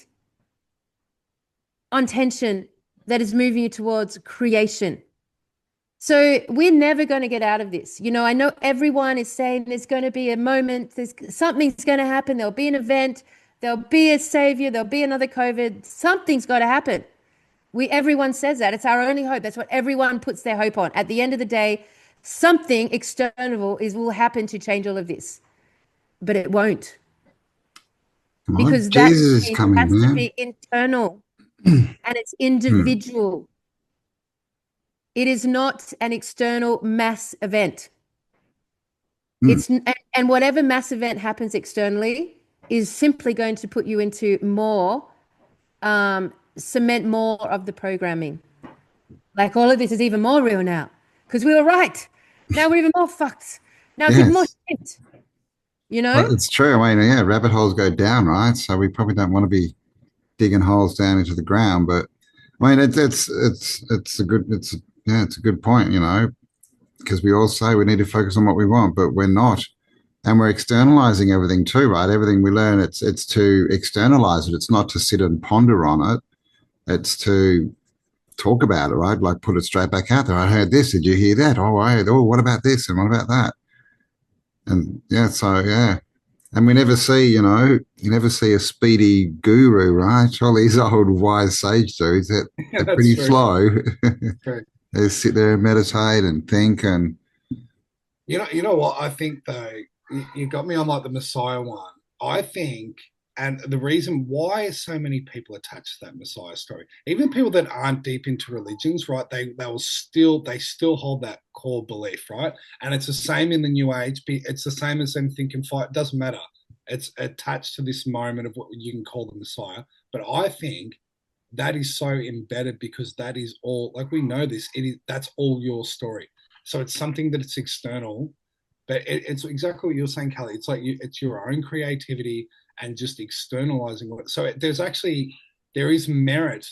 on tension that is moving you towards creation. So we're never going to get out of this. You know, I know everyone is saying there's going to be a moment, something's going to happen, there'll be an event, there'll be a savior, there'll be another COVID, something's got to happen. Everyone says that. It's our only hope. That's what everyone puts their hope on. At the end of the day, something external will happen to change all of this. But it won't. Come on. Because that Jesus is coming, has to man. be internal and it's individual. It is not an external mass event. And whatever mass event happens externally is simply going to put you into more, cement more of the programming. Like all of this is even more real now because we were right. Now we're even more fucked. Now it's even more shit. You know? Well, it's true. I mean, yeah, rabbit holes go down, right? So we probably don't want to be digging holes down into the ground. But I mean, it's a good point, you know, because we all say we need to focus on what we want, but we're not, and we're externalizing everything too, right? Everything we learn, it's to externalize it. It's not to sit and ponder on it. It's to talk about it, right? Like put it straight back out there. I heard this. Did you hear that? Oh, I heard. Oh, what about this? And what about that? And yeah, so yeah. And we never see, you know, you never see a speedy guru, right? All these old wise sage dudes that they're pretty true. slow. True. They sit there and meditate and think and You know what? I think though, you got me on like the Messiah one. I think, and the reason why so many people attach to that Messiah story, even people that aren't deep into religions, right? They still hold that core belief, right? And it's the same in the New Age. It's the same as them thinking fight. It doesn't matter. It's attached to this moment of what you can call the Messiah. But I think that is so embedded because that is all, like we know this. That's all your story. So it's something that it's external, but it's exactly what you're saying, Kelly. It's like it's your own creativity and just externalizing what. So there is merit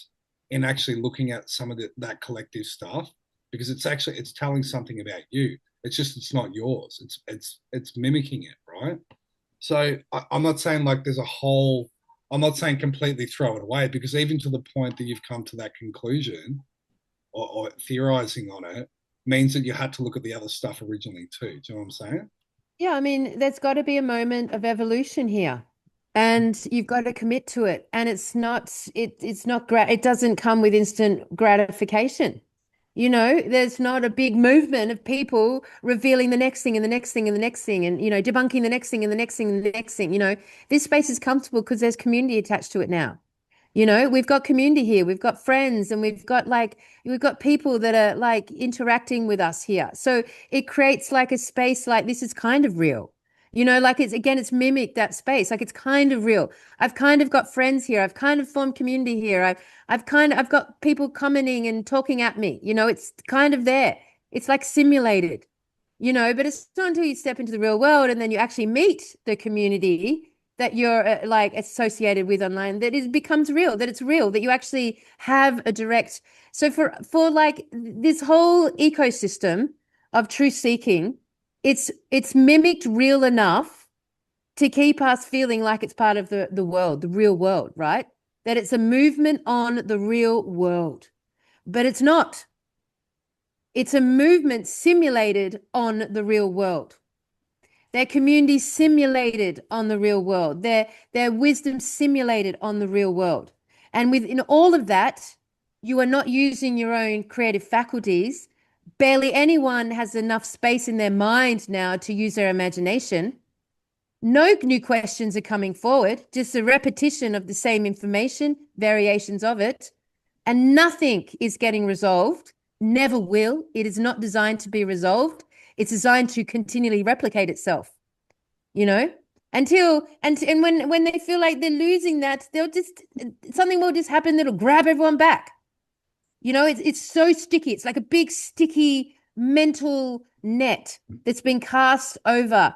in actually looking at some of that collective stuff because it's telling something about you. It's not yours. It's mimicking it, right? So I'm not saying like there's a whole. I'm not saying completely throw it away because even to the point that you've come to that conclusion or theorizing on it means that you had to look at the other stuff originally too. Do you know what I'm saying? Yeah, I mean, there's got to be a moment of evolution here. And you've got to commit to it. And it's not it doesn't come with instant gratification. You know, there's not a big movement of people revealing the next thing and the next thing and the next thing and, you know, debunking the next thing and the next thing and the next thing. You know, this space is comfortable because there's community attached to it now. You know, we've got community here, we've got friends, and we've got people that are like interacting with us here. So it creates like a space like this is kind of real. You know, like it's mimicked that space. Like it's kind of real. I've kind of got friends here. I've kind of formed community here. I've got people commenting and talking at me. You know, it's kind of there. It's like simulated, you know, but it's not until you step into the real world and then you actually meet the community that you're like associated with online that it becomes real, that it's real, that you actually have a direct. So for like this whole ecosystem of truth seeking, it's mimicked real enough to keep us feeling like it's part of the world, the real world, right? That it's a movement on the real world, but it's not. It's a movement simulated on the real world. Their community simulated on the real world. Their wisdom simulated on the real world. And within all of that, you are not using your own creative faculties. Barely anyone has enough space in their mind now to use their imagination. No new questions are coming forward, just a repetition of the same information, variations of it, and nothing is getting resolved, never will. It is not designed to be resolved. It's designed to continually replicate itself, you know? And when they feel like they're losing that, something will just happen that'll grab everyone back. It's so sticky. It's like a big sticky mental net that's been cast over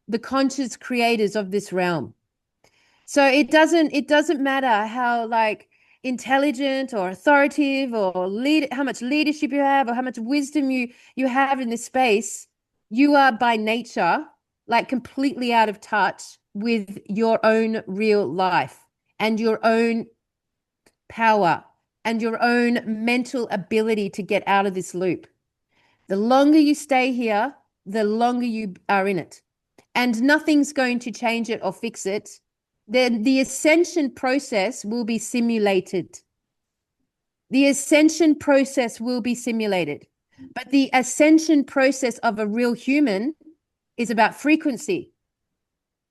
the conscious creators of this realm. So it doesn't matter how like intelligent or authoritative or how much leadership you have or how much wisdom you have in this space. You are by nature like completely out of touch with your own real life and your own power and your own mental ability to get out of this loop. The longer you stay here, the longer you are in it. And nothing's going to change it or fix it. Then the ascension process will be simulated. The ascension process will be simulated. But the ascension process of a real human is about frequency.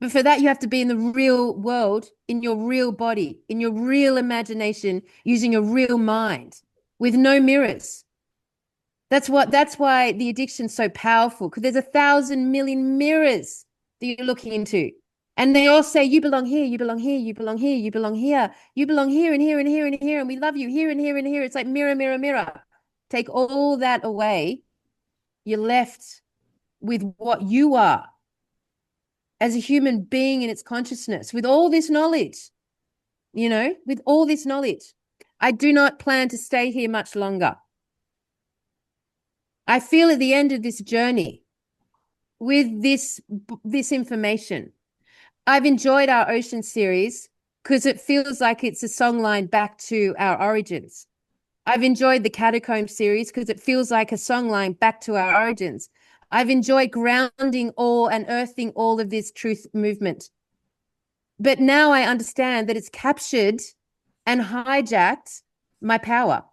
But for that, you have to be in the real world, in your real body, in your real imagination, using your real mind with no mirrors. That's why the addiction's so powerful, because there's 1,000 million mirrors that you're looking into. And they all say, you belong here, you belong here, you belong here, you belong here, you belong here and here and here and here, and we love you here and here and here. It's like mirror, mirror, mirror. Take all that away. You're left with what you are as a human being in its consciousness, with all this knowledge, with all this knowledge. I do not plan to stay here much longer. I feel at the end of this journey with this information. I've enjoyed our ocean series because it feels like it's a songline back to our origins. I've enjoyed the catacomb series because it feels like a songline back to our origins. I've enjoyed grounding all and earthing all of this truth movement. But now I understand that it's captured and hijacked my power.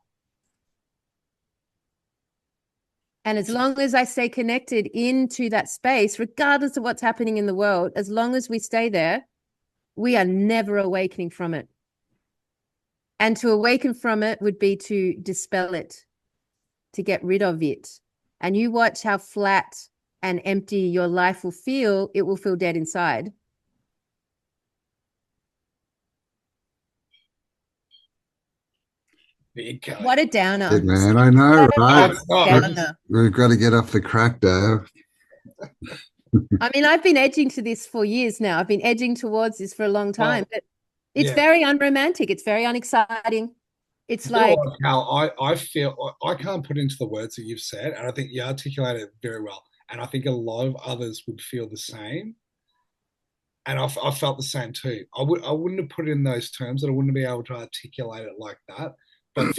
And as long as I stay connected into that space, regardless of what's happening in the world, as long as we stay there, we are never awakening from it. And to awaken from it would be to dispel it, to get rid of it. And you watch how flat and empty your life will feel. It will feel dead inside. What a downer. Yeah, man, I know, right? Downer. We've got to get off the crack, Dave. I mean, I've been edging to this for years now. I've been edging towards this for a long time, but it's very unromantic. It's very unexciting. It's like how I feel. I can't put into the words that you've said, and I think you articulate it very well. And I think a lot of others would feel the same. And I felt the same too. I wouldn't have put it in those terms, and I wouldn't be able to articulate it like that. But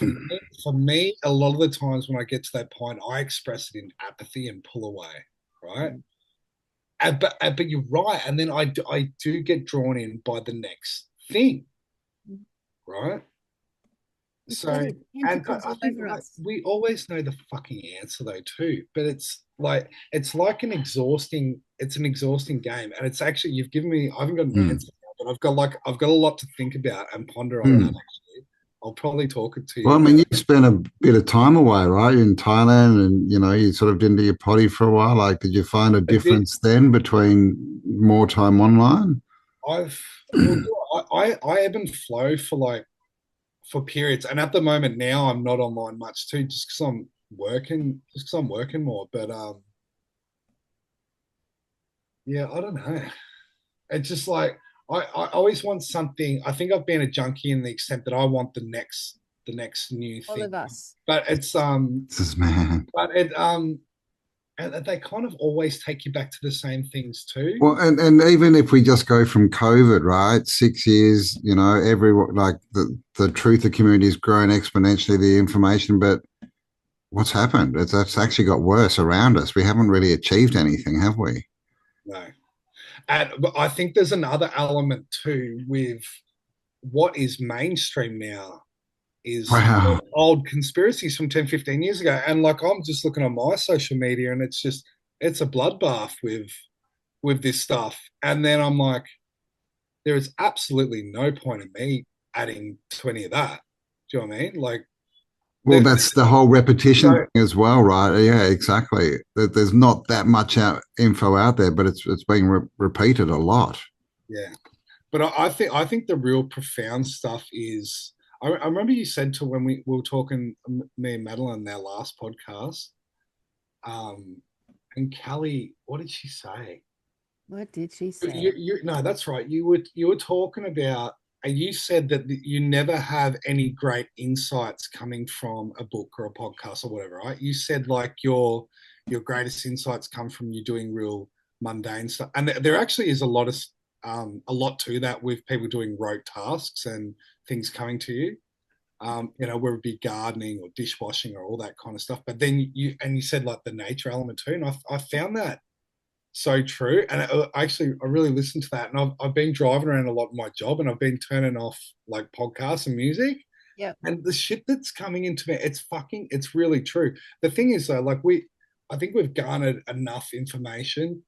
for me, a lot of the times when I get to that point, I express it in apathy and pull away, right? But you're right, and then I do get drawn in by the next thing, right? So, and I think we always know the fucking answer though too, but it's like an exhausting game, and it's actually you've given me I haven't got an answer now, but I've got a lot to think about and ponder on that actually. I'll probably talk it to you. Well, I mean, you spent a bit of time away, right? In Thailand, and you sort of didn't do your potty for a while. Like, did you find a difference then between more time online? I ebb and flow for periods, and at the moment now I'm not online much too, just because I'm working more. But yeah, I don't know. It's just like I always want something. I think I've been a junkie in the extent that I want the next new thing. All of us. But it's This is man. But it and they kind of always take you back to the same things too. Well, and even if we just go from COVID, right? 6 years, like the truth of community has grown exponentially, the information, but what's happened? It's actually got worse around us. We haven't really achieved anything, have we? No. But I think there's another element too with what is mainstream now is old conspiracies from 10, 15 years ago. And like I'm just looking on my social media and it's a bloodbath with this stuff. And then I'm like, there is absolutely no point in me adding to any of that. Do you know what I mean? Like, well, that's the whole repetition thing as well, right? Yeah, exactly. There's not that much info out there, but it's being repeated a lot. Yeah. But I think the real profound stuff is I remember you said to when we were talking me and Madeline in our last podcast, um, and Kelly, what did she say? What did she You, say? no, that's right. You were talking about, and you said that you never have any great insights coming from a book or a podcast or whatever, right? You said like your greatest insights come from you doing real mundane stuff, and there actually is a lot to that with people doing rote tasks and things coming to you. Whether it be gardening or dishwashing or all that kind of stuff. But then you said like the nature element too, and I found that so true. And I really listened to that. And I've been driving around a lot in my job and I've been turning off like podcasts and music. Yep. And the shit that's coming into me, it's really true. The thing is though, I think we've garnered enough information.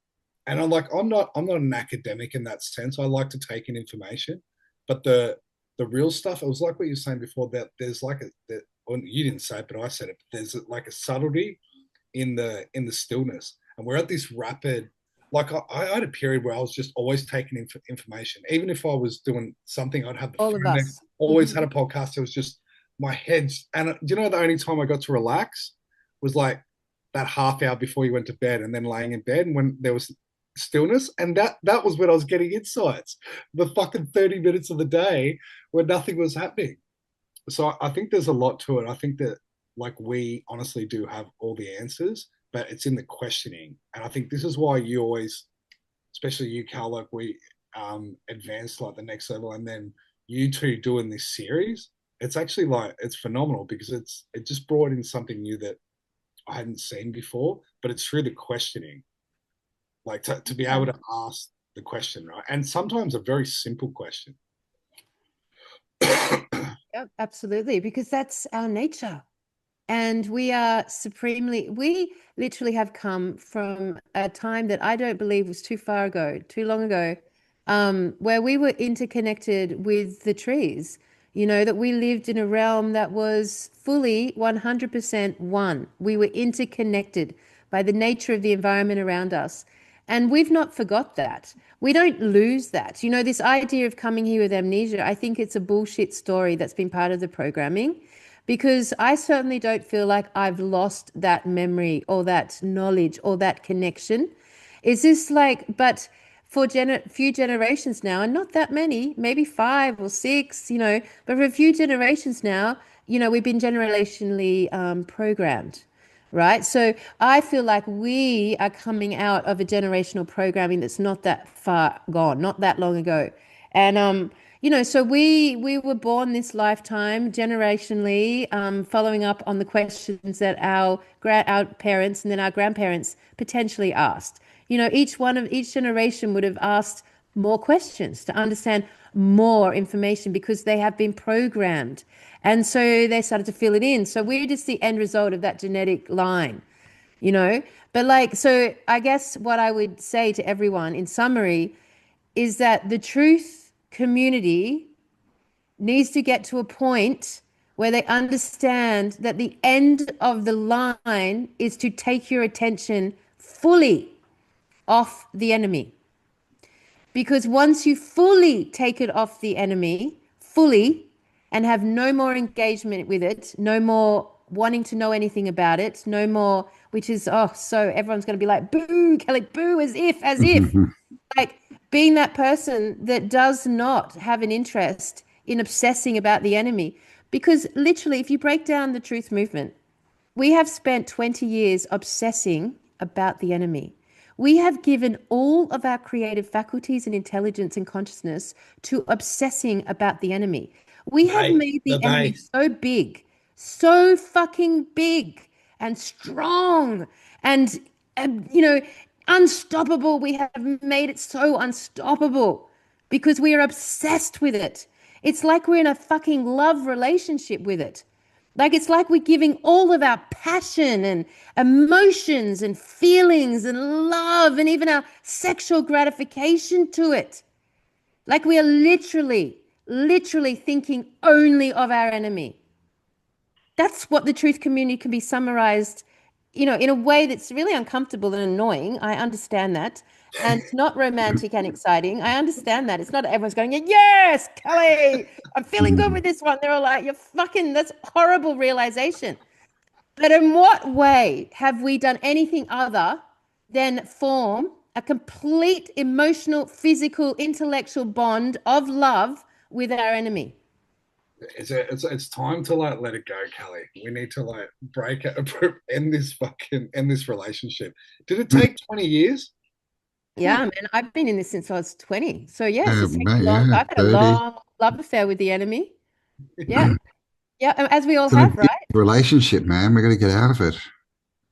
And I'm not an academic in that sense. I like to take in information. But the real stuff, it was like what you were saying before, that there's like well, you didn't say it, but I said it, but there's like a subtlety in the stillness. And we're at this rapid, like I had a period where I was just always taking information. Even if I was doing something, I'd have the All of phone there, us. always had a podcast. It was just my head's, and do you know the only time I got to relax was like that half hour before you went to bed and then laying in bed and when there was stillness. And that was when I was getting insights. The fucking 30 minutes of the day where nothing was happening. So I think there's a lot to it. I think that like we honestly do have all the answers, but it's in the questioning. And I think this is why you always, especially you, Cal, like we advance like the next level, and then you two doing this series. It's actually like it's phenomenal because it just brought in something new that I hadn't seen before. But it's through the questioning, like to be able Yeah. to ask the question, right? And sometimes a very simple question. Yep, absolutely, because that's our nature. And we literally have come from a time that I don't believe was too far ago, too long ago, where we were interconnected with the trees. That we lived in a realm that was fully 100% one. We were interconnected by the nature of the environment around us. And we've not forgot that. We don't lose that. This idea of coming here with amnesia, I think it's a bullshit story that's been part of the programming because I certainly don't feel like I've lost that memory or that knowledge or that connection. Is this like, but for few generations now, and not that many, maybe 5 or 6, but for a few generations now, we've been generationally programmed, right? So I feel like we are coming out of a generational programming that's not that far gone, not that long ago. And so we were born this lifetime generationally, following up on the questions that our parents and then our grandparents potentially asked. Each generation would have asked more questions to understand more information because they have been programmed. And so they started to fill it in. So we're just the end result of that genetic line, you know? But like, so I guess what I would say to everyone in summary is that the truth community needs to get to a point where they understand that the end of the line is to take your attention fully off the enemy. Because once you fully take it off the enemy, fully, and have no more engagement with it, no more wanting to know anything about it, no more, which is, oh, so everyone's going to be like, boo, Kelly, boo, as if, like being that person that does not have an interest in obsessing about the enemy. Because literally, if you break down the truth movement, we have spent 20 years obsessing about the enemy. We have given all of our creative faculties and intelligence and consciousness to obsessing about the enemy. We have made The the enemy they. so big, so fucking big and strong and, unstoppable. We have made it so unstoppable because we are obsessed with it. It's like we're in a fucking love relationship with it. Like it's like we're giving all of our passion and emotions and feelings and love and even our sexual gratification to it. Like we are literally thinking only of our enemy. That's what the truth community can be summarized, in a way that's really uncomfortable and annoying. I understand that. and it's not romantic and exciting. I understand that. It's not everyone's going, yes, Kelly, I'm feeling good with this one. They're all like, you're fucking, that's horrible realization. But in what way have we done anything other than form a complete emotional, physical, intellectual bond of love with our enemy? It's time to like let it go, Kelly. We need to like break it, end this relationship. Did it take 20 years? Yeah, man, I've been in this since I was 20. So yes, it's taken Mate, a long. yeah, I've had a 30. long love affair with the enemy. Yeah. Yeah, as we all It's an have, addictive right? relationship, man. We got to get out of it.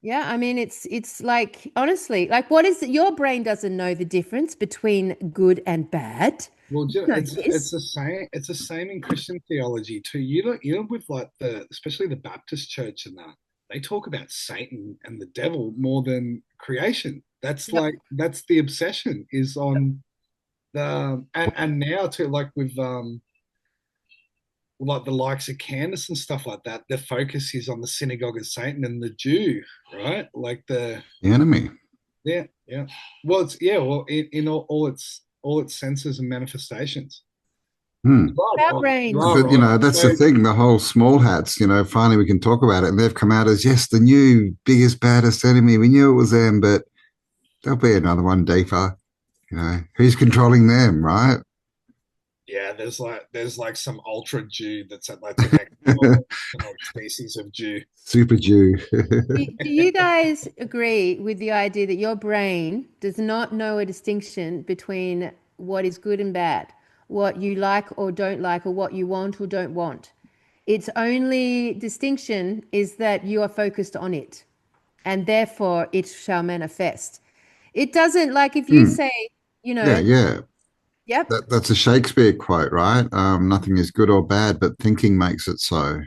Yeah, I mean it's like honestly, like what is it? Your brain doesn't know the difference between good and bad. Well, You know it's this. the same. It's the same in Christian theology too. You know, with like especially the Baptist church and that they talk about Satan and the devil more than creation. Yep. That's the obsession is on and now too like with like the likes of Candace and stuff like that. The focus is on the synagogue of Satan and the Jew, right? Like The enemy. yeah. Well, it's yeah. Well, in all its senses and manifestations. Hmm. Our You brains. are But, right. that's the So thing, the whole small hats, finally we can talk about it. And they've come out as, yes, the new biggest, baddest enemy. We knew it was them, but there'll be another one deeper. Who's controlling them, right? yeah, there's like some ultra Jew that's at like the next level, species of Jew. Super Jew. Do you guys agree with the idea that your brain does not know a distinction between what is good and bad, what you like or don't like, or what you want or don't want? Its only distinction is that you are focused on it, and therefore it shall manifest. It doesn't like if you Hmm. say, Yeah, yeah. yep. That's a Shakespeare quote, right? Nothing is good or bad, but thinking makes it so.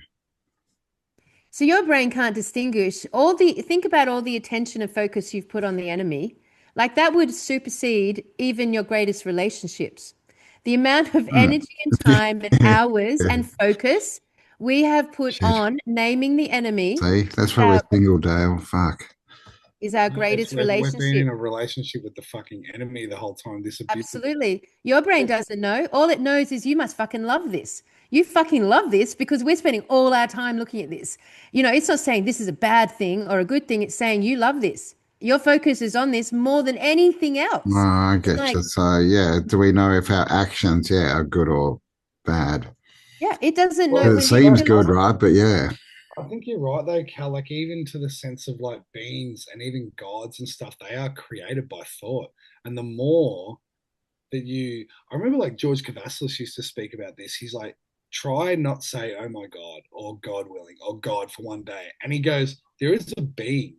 So your brain can't distinguish all the, think about all the attention and focus you've put on the enemy. Like that would supersede even your greatest relationships. The amount of Hmm. energy and time and hours Yeah. and focus we have put Shit. on naming the enemy See, that's why we're single, Dale. Fuck. is our greatest We've been relationship. in a relationship with the fucking enemy the whole time. This abuse. Absolutely. Your brain doesn't know. All it knows is you must fucking love this. You fucking love this because we're spending all our time looking at this. It's not saying this is a bad thing or a good thing. It's saying you love this. Your focus is on this more than anything Oh, else. I And get like, you. So, yeah, do we know if our actions, are good or bad? yeah, it doesn't know It Well, when you seems feel good, right? But yeah. I think you're right though, Cal. Like even to the sense of like beings and even gods and stuff, they are created by thought. And the more that I remember like George Cavaslis used to speak about this. He's like, try not say, "Oh my God," or "God willing," or "God for one day," and he goes, there is a being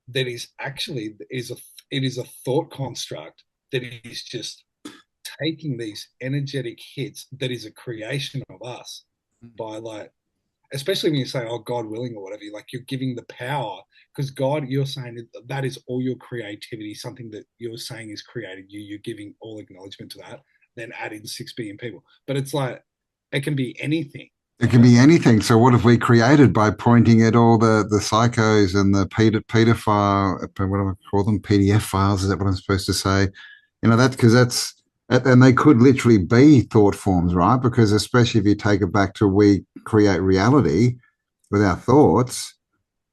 that is actually it is a thought construct that is just taking these energetic hits that is a creation of us by like especially when you say, "Oh, God willing" or whatever, like you're giving the power because God, you're saying that is all your creativity, something that you're saying is created you. You're giving all acknowledgement to that. Then add in 6 billion people, but it's like it can be anything. It can be anything. So what have we created by pointing at all the psychos and the pedophile, what do I call them? PDF files? Is that what I'm supposed to say? That because and they could literally be thought forms, right? Because especially if you take it back to we create reality with our thoughts,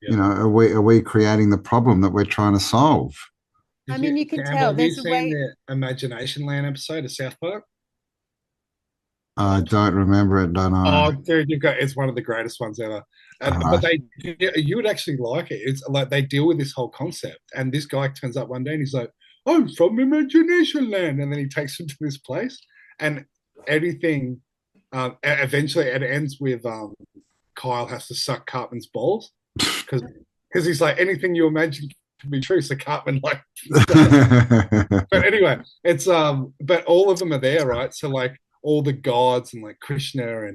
Yeah. are we creating the problem that we're trying to solve? I mean, you can tell Have you there's a seen way. the Imagination Land episode of South Park? I don't remember it, don't I? Oh, dude, it's one of the greatest ones ever. But Right. you would actually like it. It's like they deal with this whole concept. And this guy turns up one day and he's like, "I'm from Imagination Land," and then he takes him to this place, and everything. Eventually, it ends with Kyle has to suck Cartman's balls because he's like anything you imagine can be true. So Cartman like, but anyway, it's but all of them are there, right? So like all the gods and like Krishna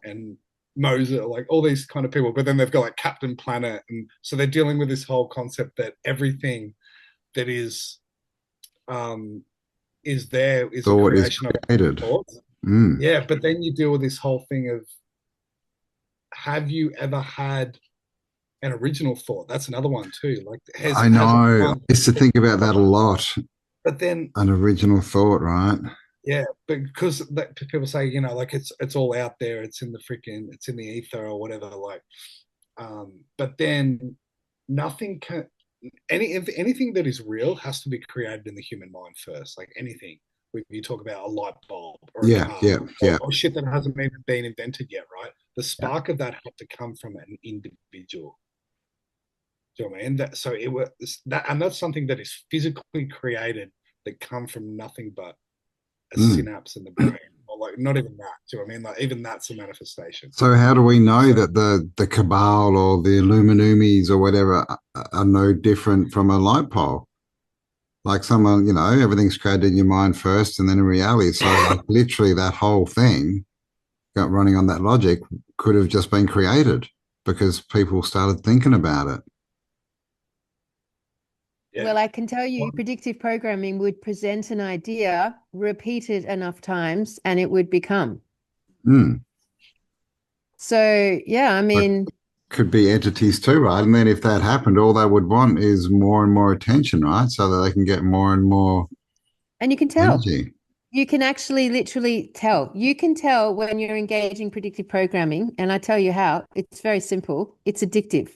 and Moses, like all these kind of people, but then they've got like Captain Planet, and so they're dealing with this whole concept that everything that um is there is a Thought is creation of created. thoughts. Mm. Yeah, but then you deal with this whole thing of have you ever had an original thought? That's another one too. Like I has know. I one used to think about that a lot. but then An original thought, right? yeah, because people say, you know, like it's all out there, it's in the ether or whatever, like but then nothing can if anything that is real has to be created in the human mind first. Like anything. When you talk about a light bulb or a Yeah, car yeah, yeah. or shit that hasn't even been invented yet, right? The Yeah. spark of that had to come from an individual. Do you know what I mean? So it was that, and that's something that is physically created that come from nothing but a Mm. synapse in the brain, or like not even that. Do you know what I mean? Like even that's a manifestation. So how do we know So that the cabal or the Illuminumis or whatever are no different from a light pole? Like someone, everything's created in your mind first and then in reality. So like literally that whole thing got running on that logic could have just been created because people started thinking about it. yeah, Well, I can tell you, predictive programming would present an idea, repeat it enough times, and it would become. Mm. So, yeah, I Like mean, could be entities too, right? And then if that happened, all they would want is more and more attention, right? So that they can get more and more and you can tell. energy. You can actually literally tell. You can tell when you're engaging predictive programming, and I tell you how. It's very simple. It's addictive.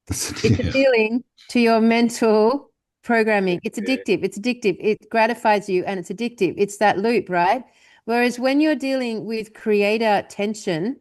It's Yeah. appealing to your mental programming. It's yeah, addictive. It's addictive. It gratifies you and it's addictive. It's that loop, right? Whereas when you're dealing with creator tension,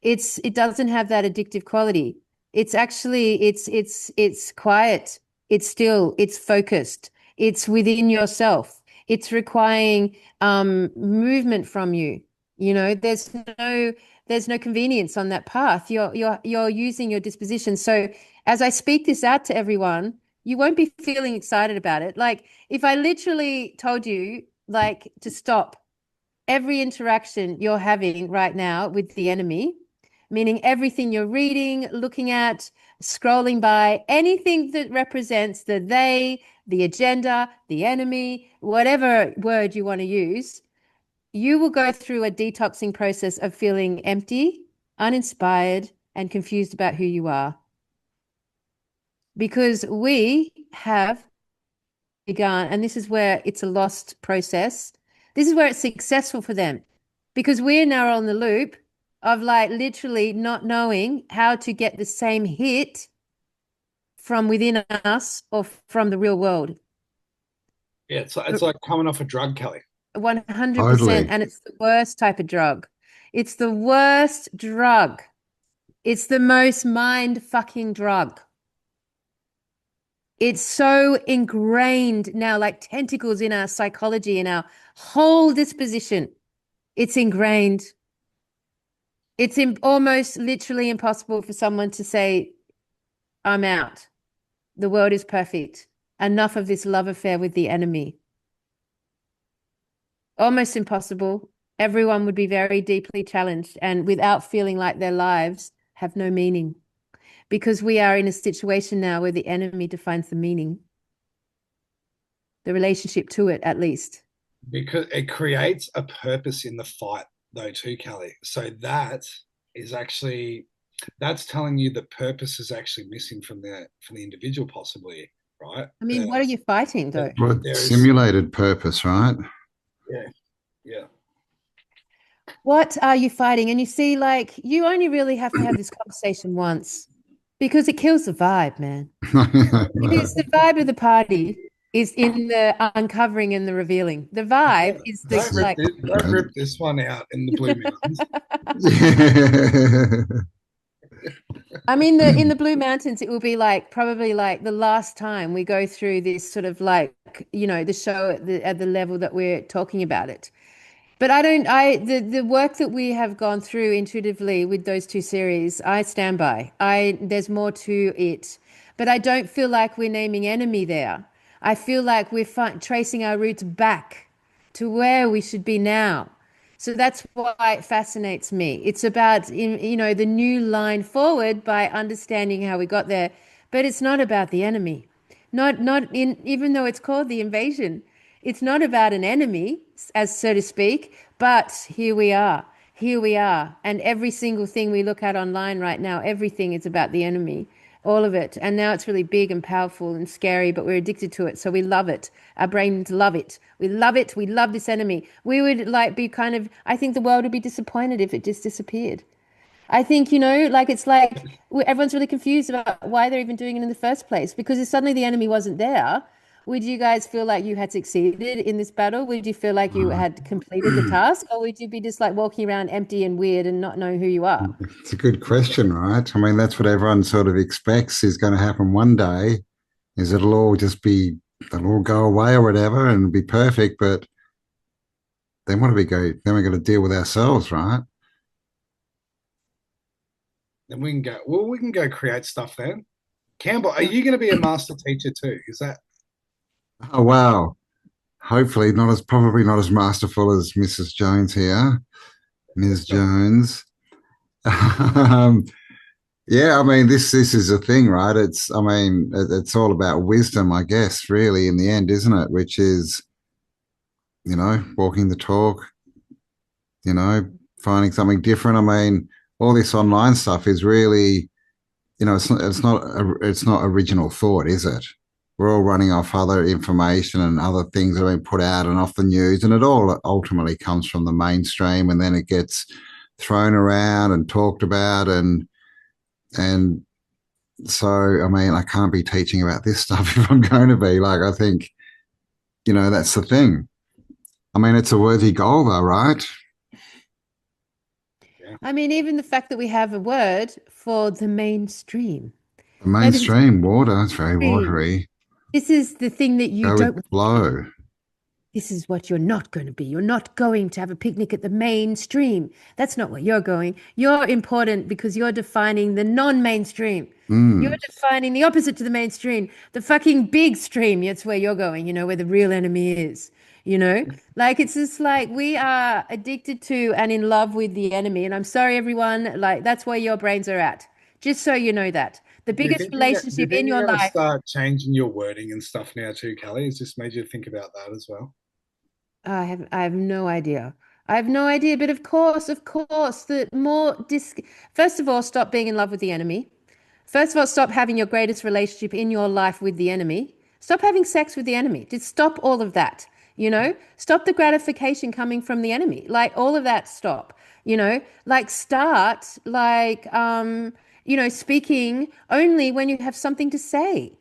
it doesn't have that addictive quality. It's actually it's quiet, it's still, it's focused, it's within yourself. It's requiring movement from you. You know, there's no convenience on that path. You're using your disposition. So as I speak this out to everyone, you won't be feeling excited about it. Like if I literally told you like to stop every interaction you're having right now with the enemy, meaning everything you're reading, looking at, scrolling by, anything that represents the they, the agenda, the enemy, whatever word you want to use, you will go through a detoxing process of feeling empty, uninspired, and confused about who you are. Because we have begun, and this is where it's a lost process. This is where it's successful for them because we're now on the loop of like literally not knowing how to get the same hit from within us or from the real world. yeah. It's like coming off a drug, Kelly. 100%. Totally. And it's the worst type of drug. It's the worst drug. It's the most mind fucking drug. It's so ingrained now, like tentacles in our psychology, in our whole disposition. It's ingrained. It's almost literally impossible for someone to say, I'm out. The world is perfect. Enough of this love affair with the enemy. Almost impossible. Everyone would be very deeply challenged and without feeling like their lives have no meaning. Because we are in a situation now where the enemy defines the meaning, the relationship to it, at least. Because it creates a purpose in the fight, though, too, Kelly. So that is actually that's telling you that purpose is actually missing from the individual, possibly, right? I mean, what are you fighting, though? Well, There's simulated purpose, right? yeah, yeah. What are you fighting? And you see, like, you only really have to have this conversation once because it kills the vibe, man. Because the vibe of the party is in the uncovering and the revealing. The vibe is the like. Don't rip this one out in the Blue Mountains. I mean, in the Blue Mountains, it will be like probably like the last time we go through this sort of like, the show at the level that we're talking about it. But the work that we have gone through intuitively with those two series, I stand by. There's more to it, but I don't feel like we're naming enemy there. I feel like we're tracing our roots back to where we should be now. So that's why it fascinates me. It's about, the new line forward by understanding how we got there, but it's not about the enemy. Even though it's called the invasion, it's not about an enemy, as so to speak, but here we are. Here we are. And every single thing we look at online right now, everything is about the enemy all of it. And now it's really big and powerful and scary, but we're addicted to it. So we love it. Our brains love it. We love it. We love this enemy. We would like be kind of, I think the world would be disappointed if it just disappeared. I think, like it's like everyone's really confused about why they're even doing it in the first place. Because if suddenly the enemy wasn't there, would you guys feel like you had succeeded in this battle? Would you feel like you had completed the task? Or would you be just like walking around empty and weird and not know who you are? It's a good question, right? I mean, that's what everyone sort of expects is going to happen one day, is it'll all go away or whatever and be perfect, but then then we're going to deal with ourselves, right? Then we can go create stuff then. Campbell, are you going to be a master teacher too? Is that Oh, wow. Hopefully probably not as masterful as Mrs. Jones here, Ms. Jones. um, yeah, I mean, this is a thing, right? I mean, it's all about wisdom, I guess, really, in the end, isn't it? Which is, walking the talk, finding something different. I mean, all this online stuff is really, it's not original thought, is it? We're all running off other information and other things that are being put out and off the news, and it all ultimately comes from the mainstream, and then it gets thrown around and talked about, and so I mean, I can't be teaching about this stuff if I'm going to be. Like, I think, that's the thing. I mean, it's a worthy goal, though, right? I mean, even the fact that we have a word for the mainstream. The mainstream water, it's very watery. This is the thing that you Go don't with flow. This is what you're not going to be. You're not going to have a picnic at the mainstream. That's not where you're going. You're important because you're defining the non-mainstream. You're defining the opposite to the mainstream, the fucking big stream. That's where you're going, where the real enemy is, Like, it's just like we are addicted to and in love with the enemy. And I'm sorry, everyone, like, that's where your brains are at. Just so you know that. The biggest do you relationship think in you're your going to life. start changing your wording and stuff now too, Kelly? It's just made you think about that as well. I have no idea. I have no idea, but of course, the more first of all, stop being in love with the enemy. First of all, stop having your greatest relationship in your life with the enemy. Stop having sex with the enemy. Just stop all of that. Stop the gratification coming from the enemy. Like all of that, stop. Like start speaking only when you have something to say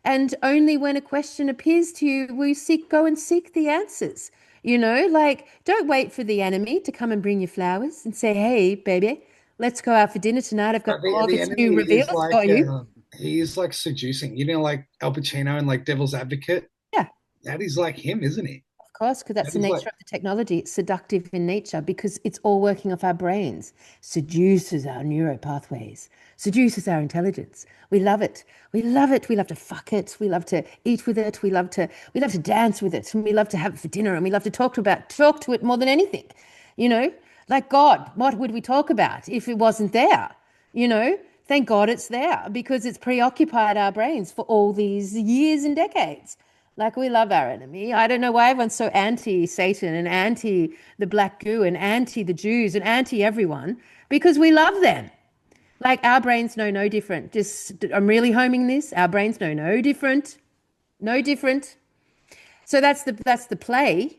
and only when a question appears to you will you go and seek the answers. Like don't wait for the enemy to come and bring you flowers and say, hey baby, let's go out for dinner tonight, I've got But all the this new enemy is reveals for you. he's like seducing, like Al Pacino and like Devil's Advocate. Yeah, That is like him, isn't he? of course, because that's That the is nature like of the technology. It's seductive in nature because it's all working off our brains, seduces our neuro pathways, seduces our intelligence. We love it. We love it. We love to fuck it. We love to eat with it. We love to dance with it. And we love to have it for dinner. And we love to talk to it more than anything. Like God, what would we talk about if it wasn't there? Thank God it's there because it's preoccupied our brains for all these years and decades. Like we love our enemy. I don't know why everyone's so anti-Satan and anti the black goo and anti the Jews and anti everyone because we love them. Like our brains know no different. I'm really homing this. Our brains know no different. No different. So that's the play.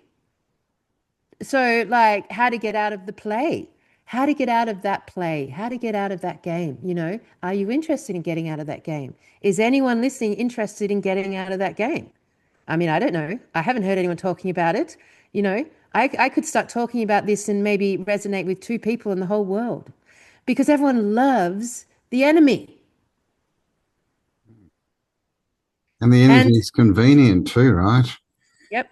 So like how to get out of the play. How to get out of that play. How to get out of that game, Are you interested in getting out of that game? Is anyone listening interested in getting out of that game? I mean, I don't know. I haven't heard anyone talking about it. I could start talking about this and maybe resonate with 2 people in the whole world because everyone loves the enemy. And the energy is convenient too, right? Yep.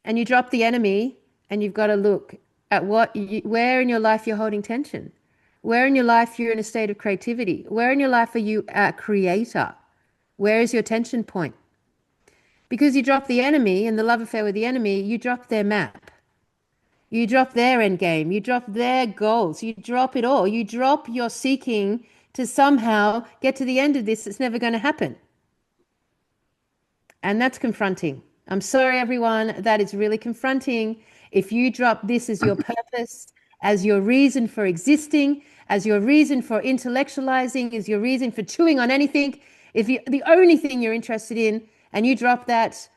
And you drop the enemy and you've got to look at where in your life you're holding tension. Where in your life you're in a state of creativity. Where in your life are you a creator? Where is your tension point? Because you drop the enemy and the love affair with the enemy, you drop their map. You drop their end game. You drop their goals. You drop it all. You drop your seeking to somehow get to the end of this. It's never going to happen. And that's confronting. I'm sorry, everyone. That is really confronting. If you drop this as your purpose as your reason for existing, as your reason for intellectualizing, as your reason for chewing on anything. If you the only thing you're interested in and you drop that,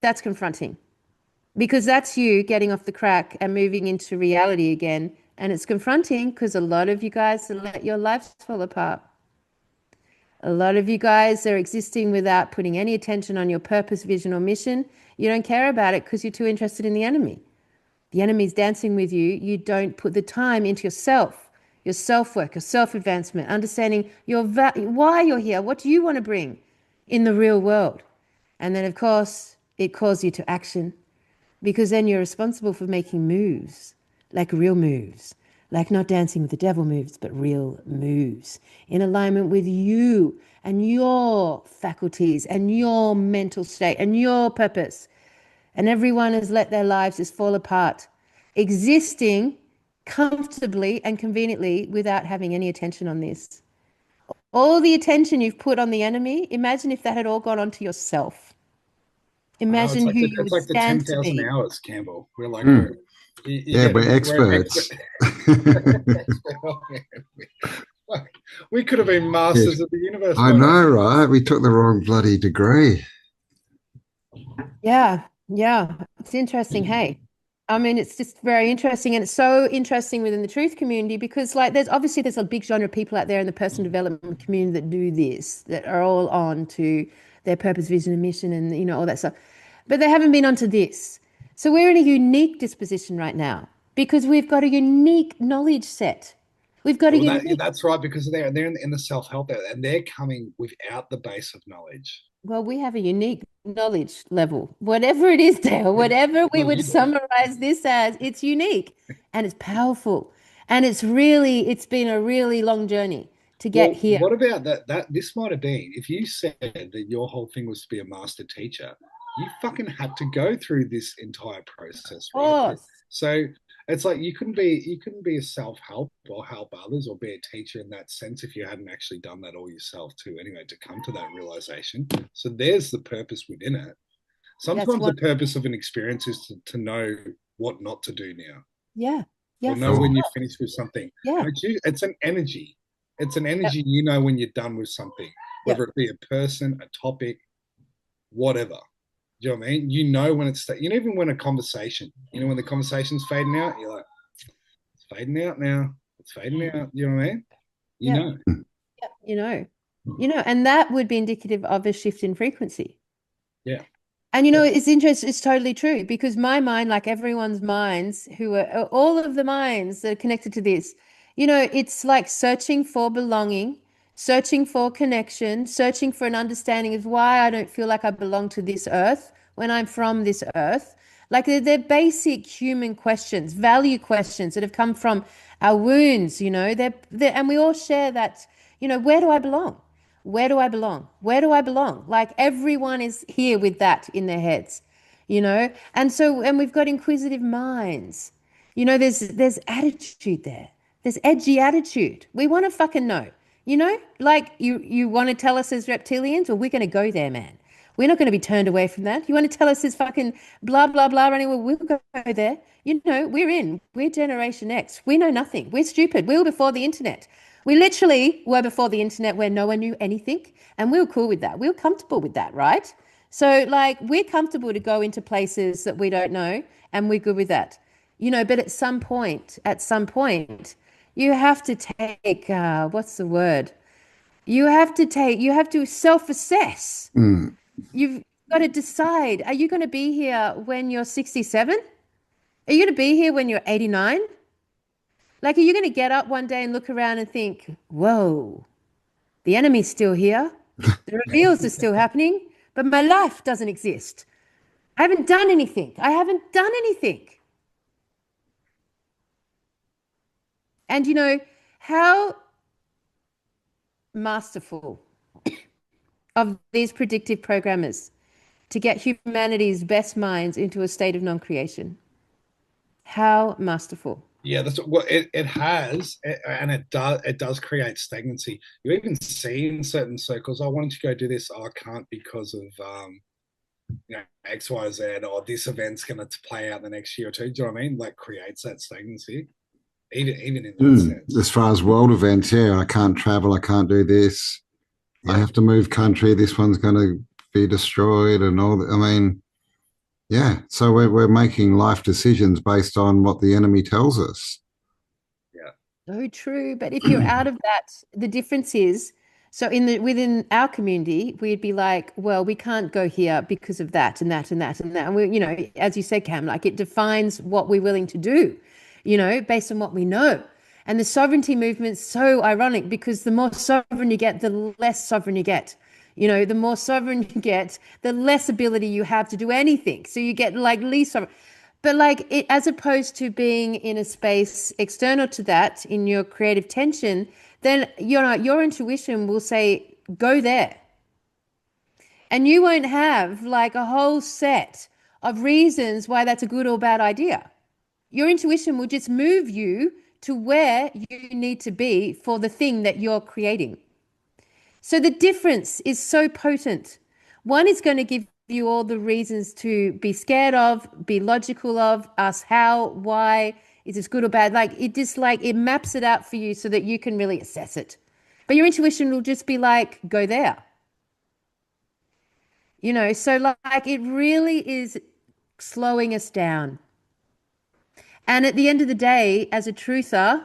that's confronting. Because that's you getting off the crack and moving into reality again. And it's confronting because a lot of you guys let your lives fall apart. A lot of you guys are existing without putting any attention on your purpose, vision, or mission. You don't care about it because you're too interested in the enemy. The enemy's dancing with you. You don't put the time into yourself, your self-work, your self-advancement, understanding why you're here, what do you want to bring in the real world. And then, of course, it calls you to action because then you're responsible for making moves, like real moves, like not dancing with the devil moves, but real moves in alignment with you and your faculties and your mental state and your purpose. And everyone has let their lives just fall apart, existing comfortably and conveniently without having any attention on this. All the attention you've put on the enemy, imagine if that had all gone on to yourself. Imagine who you it's would like the stand to 10,000 be. hours, Campbell. We're like, Yeah, we're experts. We could have been masters of the universe. I know, right? We took the wrong bloody degree. Yeah, it's interesting. Hey, I mean, it's just very interesting, and it's so interesting within the truth community because, like, there's a big genre of people out there in the personal development community that do this, that are all on to their purpose, vision, and mission, and all that stuff, but they haven't been onto this. So we're in a unique disposition right now because we've got a unique knowledge set. We've got a unique. That's right, because they're in the self-help and they're coming without the base of knowledge. Well, we have a unique knowledge level. Whatever it is, Dale, whatever we would summarize this as, it's unique and it's powerful. And it's been a really long journey to get here. What about that this might have been, if you said that your whole thing was to be a master teacher, you fucking had to go through this entire process, right? So it's like you couldn't be a self-help or help others or be a teacher in that sense if you hadn't actually done that all yourself too, anyway, to come to that realization. So there's the purpose within it. Sometimes the purpose of an experience is to know what not to do now. Yeah. Or know when you're finished with something. Yeah. It's an energy. It's an energy, when you're done with something, whether it be a person, a topic, whatever. Do you know what I mean? You know when it's, even when a conversation, when the conversation's fading out, you're like, it's fading out now. It's fading out. You know what I mean? You know. Yeah, and that would be indicative of a shift in frequency. Yeah. And it's interesting, it's totally true because my mind, like everyone's minds, who are all of the minds that are connected to this, it's like searching for belonging, searching for connection, searching for an understanding of why I don't feel like I belong to this earth when I'm from this earth. Like they're basic human questions, value questions that have come from our wounds, and we all share that, where do I belong? Where do I belong? Where do I belong? Like everyone is here with that in their heads, and we've got inquisitive minds. There's attitude there. There's edgy attitude. We want to fucking know, like you want to tell us as reptilians, well, we're going to go there, man. We're not going to be turned away from that. You want to tell us as fucking blah, blah, blah, anyway, we'll go there. We're Generation X. We know nothing. We're stupid. We were before the internet. We literally were before the internet where no one knew anything. And we were cool with that. We were comfortable with that, right? So like we're comfortable to go into places that we don't know and we're good with that. But at some point, you have to take, what's the word? You have to self-assess. You've got to decide, are you going to be here when you're 67? Are you going to be here when you're 89? Like, are you going to get up one day and look around and think, whoa, the enemy's still here. The reveals are still happening, but my life doesn't exist. I haven't done anything. And how masterful of these predictive programmers to get humanity's best minds into a state of non-creation. How masterful. Yeah, that's what it has, and it does create stagnancy. You even see in certain circles, I wanted to go do this, I can't because of X, Y, Z, or this event's going to play out the next year or two. Do you know what I mean? Like creates that stagnancy, even in that sense. As far as world events, yeah, I can't travel, I can't do this. I Yeah, have to move country. This one's going to be destroyed, and all. I mean, yeah. So we're making life decisions based on what the enemy tells us. yeah, So true. But if you're out of that, the difference is, so within our community, we'd be like, well, we can't go here because of that and that and that and that. And we, as you said, Cam, like it defines what we're willing to do, based on what we know. And the sovereignty movement's so ironic because the more sovereign you get, the less sovereign you get. The more sovereign you get, the less ability you have to do anything. So you get like least sovereign. But like it, as opposed to being in a space external to that in your creative tension, then your intuition will say, go there. And you won't have like a whole set of reasons why that's a good or bad idea. Your intuition will just move you to where you need to be for the thing that you're creating. So the difference is so potent. One is going to give you all the reasons to be scared of, be logical of, ask how, why, is this good or bad? Like it maps it out for you so that you can really assess it. But your intuition will just be like, go there. So like it really is slowing us down. And at the end of the day, as a truther,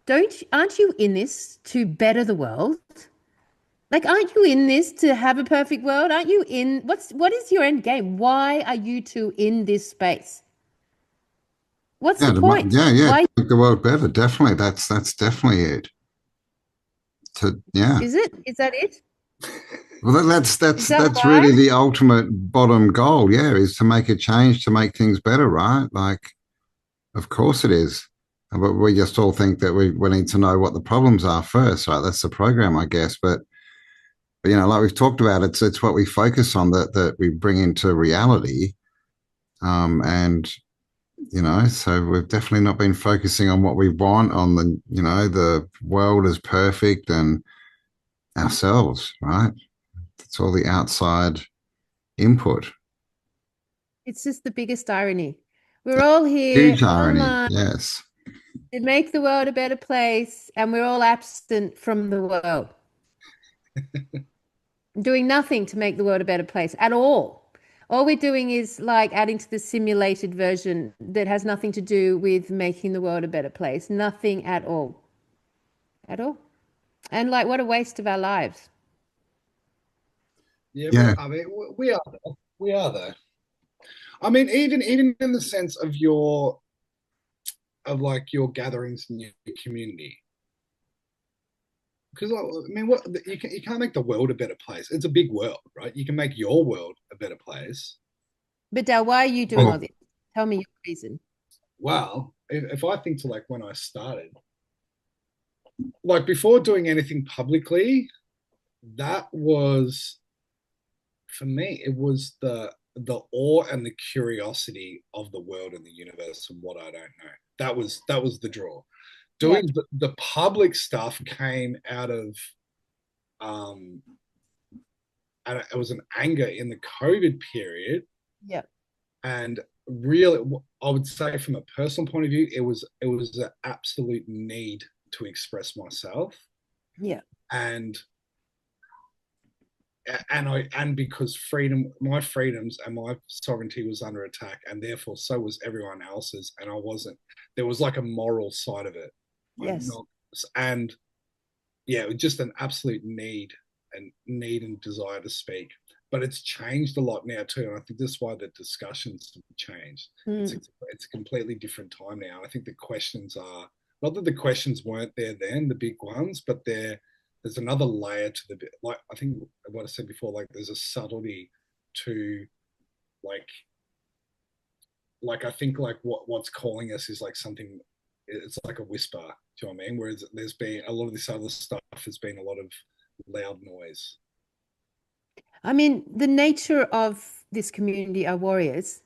aren't you in this to better the world? Like, aren't you in this to have a perfect world? Aren't you what is your end game? Why are you two in this space? What's Yeah, the point? yeah, Why make the world better. Definitely, that's definitely it. Yeah. is it? Is that it? Well, that's Is that's that that's why? really the ultimate bottom goal. Yeah, is to make a change to make things better, right? Like, of course it is. But we just all think that we need to know what the problems are first, right? That's the program, I guess. But like we've talked about, it's what we focus on that we bring into reality. And so we've definitely not been focusing on what we want, on the world is perfect and ourselves, right? It's all the outside input. It's just the biggest irony. We're all here Huge irony. online Yes. to make the world a better place, and we're all absent from the world, doing nothing to make the world a better place at all. All we're doing is like adding to the simulated version that has nothing to do with making the world a better place. Nothing at all. At all. And like, what a waste of our lives. yeah. Yeah. I mean, we are there. We are there. I mean, even in the sense of like your gatherings in your community. Because I mean, you can't make the world a better place. It's a big world, right? You can make your world a better place. But Dal, why are you doing all Well, this? Tell me your reason. Well, if I think to like when I started, like before doing anything publicly, that was for me. It was the awe and the curiosity of the world and the universe and what I don't know. That was the draw. Yeah. Doing the public stuff came out of um and it was an anger in the COVID period. Yeah. And really, I would say from a personal point of view, it was an absolute need to express myself. Yeah. And and because my freedoms and my sovereignty was under attack, and therefore so was everyone else's, and I wasn't. There was like a moral side of it. I'm Yes. not, and yeah, it was just an absolute need and desire to speak. But it's changed a lot now too, and I think that's why the discussions have changed. It's a, Mm. it's a completely different time now. I think the questions are not that the questions weren't there then, the big ones, but there's another layer to the bit. Like I think what I said before, like there's a subtlety to like I think like what's calling us is like something. It's like a whisper. Do you know what I mean? Whereas there's been a lot of this other stuff has been a lot of loud noise. I mean, the nature of this community are warriors.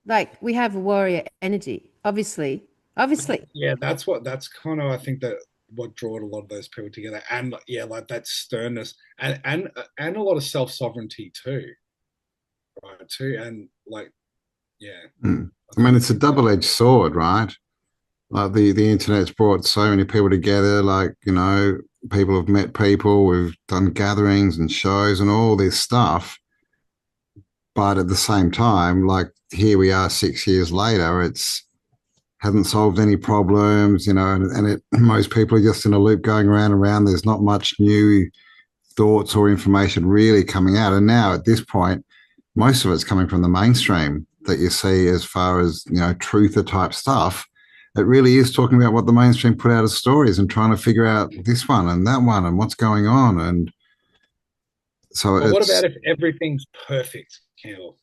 Like we have warrior energy, obviously. Obviously. Yeah, that's kind of I think that what drawed a lot of those people together, and yeah, like that sternness and a lot of self sovereignty too. right too. And like, yeah. I mean, it's a double-edged sword, right? Like the internet's brought so many people together. Like, you know, people have met people. We've done gatherings and shows and all this stuff. But at the same time, like here we are 6 years later, it's hasn't solved any problems, you know, and most people are just in a loop going around and around. There's not much new thoughts or information really coming out. And now at this point, most of it's coming from the mainstream that you see as far as, you know, truther type stuff. It really is talking about what the mainstream put out as stories and trying to figure out this one and that one and what's going on. And so Well, what about if everything's perfect, Campbell?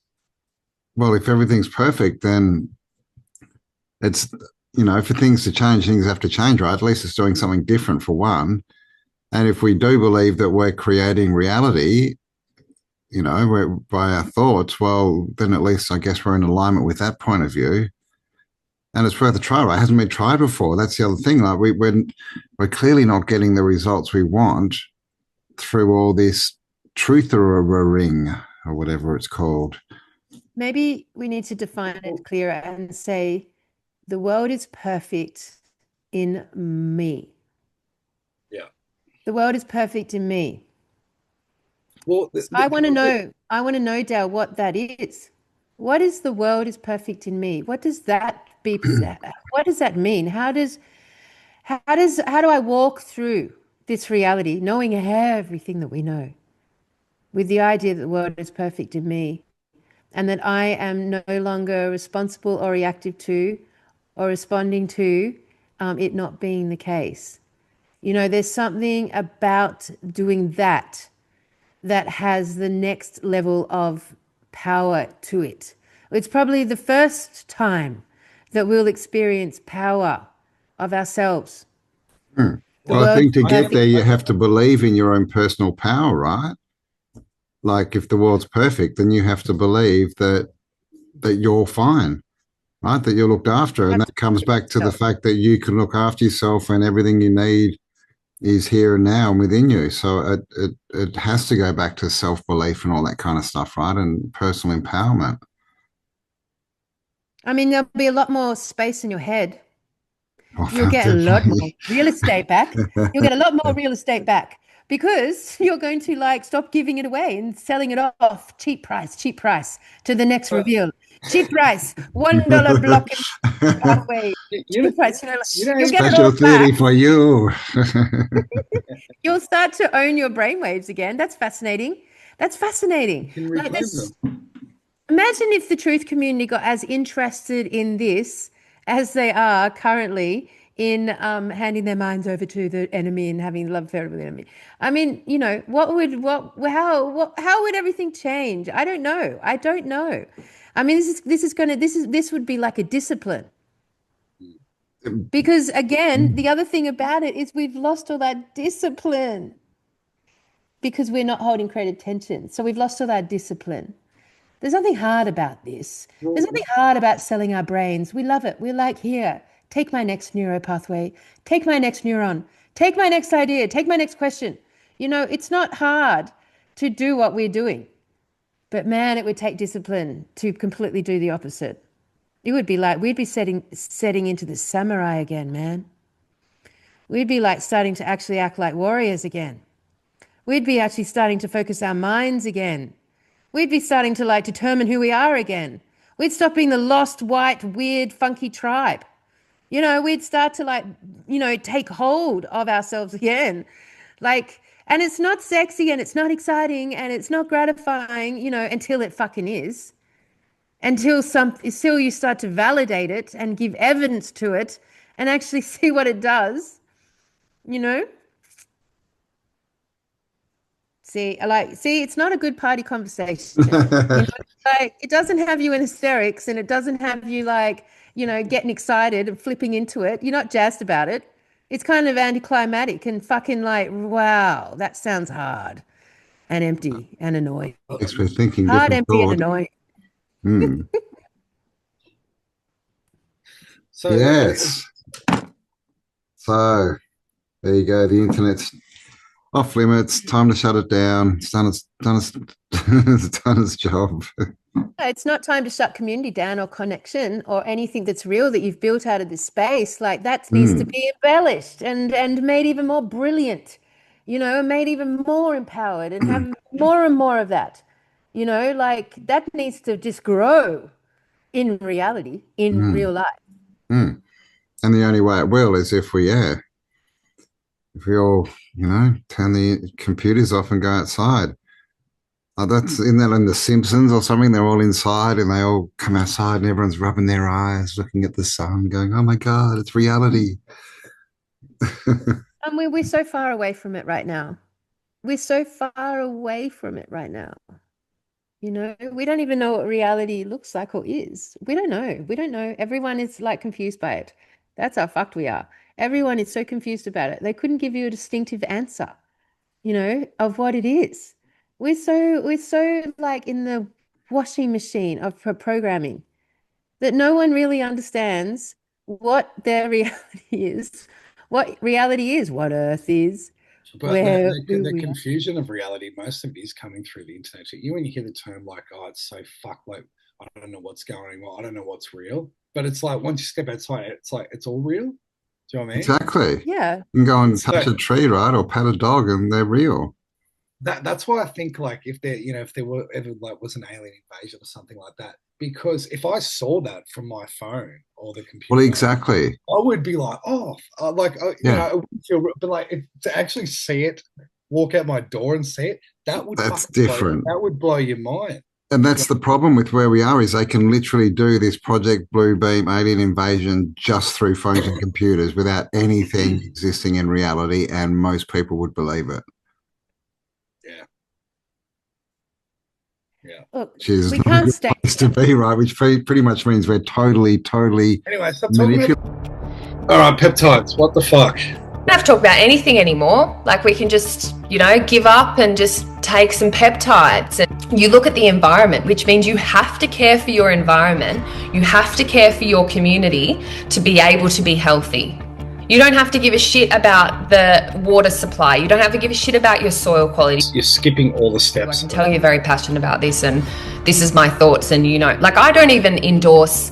Well, if everything's perfect, then it's, you know, for things to change, things have to change, right? At least it's doing something different for one. And if we do believe that we're creating reality, you know, by our thoughts, well, then at least I guess we're in alignment with that point of view. And it's worth a try, right? It hasn't been tried before. That's the other thing. Like we're clearly not getting the results we want through all this truthering or whatever it's called. Maybe we need to define it clearer and say the world is perfect in me. Yeah. The world is perfect in me. Well, I want to know, Dale, what that is. What is the world is perfect in me? What does that be? What does that mean? How do I walk through this reality, knowing everything that we know, with the idea that the world is perfect in me, and that I am no longer responsible or reactive to or responding to it not being the case? You know, there's something about doing that has the next level of power to it. It's probably the first time that we'll experience power of ourselves. Well, I think to get there, you have to believe in your own personal power, right? Like if the world's perfect, then you have to believe that you're fine, right? That you're looked after. And that comes back to the fact that you can look after yourself and everything you need is here and now and within you. So it has to go back to self-belief and all that kind of stuff, right? And personal empowerment. I mean, there'll be a lot more space in your head. Well, You'll get a lot more real estate back. You'll get a lot more real estate back because you're going to like stop giving it away and selling it off cheap price to the next reveal. Cheap price, $1 block in pathway. Cheap price, you'll get it all back. For you. You'll start to own your brainwaves again. That's fascinating. Like this, imagine if the truth community got as interested in this as they are currently in handing their minds over to the enemy and having love affair with the enemy. I mean, you know, how would everything change? I don't know. I mean, this would be like a discipline. Because again, the other thing about it is we've lost all that discipline because we're not holding creative tension. So we've lost all that discipline. There's nothing hard about this. There's nothing hard about selling our brains. We love it. We're like, here, take my next neuro pathway, take my next neuron, take my next idea, take my next question. You know, it's not hard to do what we're doing. But man, it would take discipline to completely do the opposite. It would be like we'd be setting into the samurai again, man. We'd be like starting to actually act like warriors again. We'd be actually starting to focus our minds again. We'd be starting to like determine who we are again. We'd stop being the lost, white, weird, funky tribe. You know, we'd start to like, you know, take hold of ourselves again. Like, and it's not sexy and it's not exciting and it's not gratifying, you know, until it fucking is. Until you start to validate it and give evidence to it and actually see what it does, you know? See, it's not a good party conversation. You know, like it doesn't have you in hysterics and it doesn't have you like, you know, getting excited and flipping into it. You're not jazzed about it. It's kind of anticlimactic and fucking like, wow, that sounds hard and empty and annoying. Thanks for thinking. Hard, empty, and annoying. So yes. So there you go. The internet's off limits, time to shut it down. It's it's done its job. It's not time to shut community down or connection or anything that's real that you've built out of this space. Like that needs to be embellished and made even more brilliant, made even more empowered and have more and more of that. Like that needs to just grow in reality, in real life. And the only way it will is if we all, turn the computers off and go outside. Isn't that in The Simpsons or something? They're all inside and they all come outside and everyone's rubbing their eyes, looking at the sun, going, "Oh my God, it's reality." And we're so far away from it right now. We're so far away from it right now. We don't even know what reality looks like or is. We don't know. We don't know. Everyone is like confused by it. That's how fucked we are. Everyone is so confused about it. They couldn't give you a distinctive answer, of what it is. We're so like in the washing machine of programming that no one really understands what their reality is, what Earth is. But the confusion of reality, most of it is coming through the internet. So when you hear the term like, "Oh, it's so fucked," like I don't know what's going on, I don't know what's real. But it's like once you step outside, it's like it's all real. Do you know what I mean? Exactly. Yeah. You can go and touch a tree, right, or pet a dog, and they're real. That's why I think like if there were ever like was an alien invasion or something like that, because if I saw that from my phone or the computer, well, exactly, I would be like, oh, I wouldn't feel, but like to actually see it, walk out my door and see it, that's different. That would blow your mind. And that's the problem with where we are is they can literally do this Project Bluebeam alien invasion just through phones and computers without anything existing in reality, and most people would believe it. Yeah. Look, which is we can't stay to be, right? Which pretty much means we're totally anyway, stop talking about... All right, peptides, what the fuck? We don't have to talk about anything anymore. Like we can just, give up and just take some peptides. And you look at the environment, which means you have to care for your environment. You have to care for your community to be able to be healthy. You don't have to give a shit about the water supply. You don't have to give a shit about your soil quality. You're skipping all the steps. I can tell you're very passionate about this, and this is my thoughts. And like I don't even endorse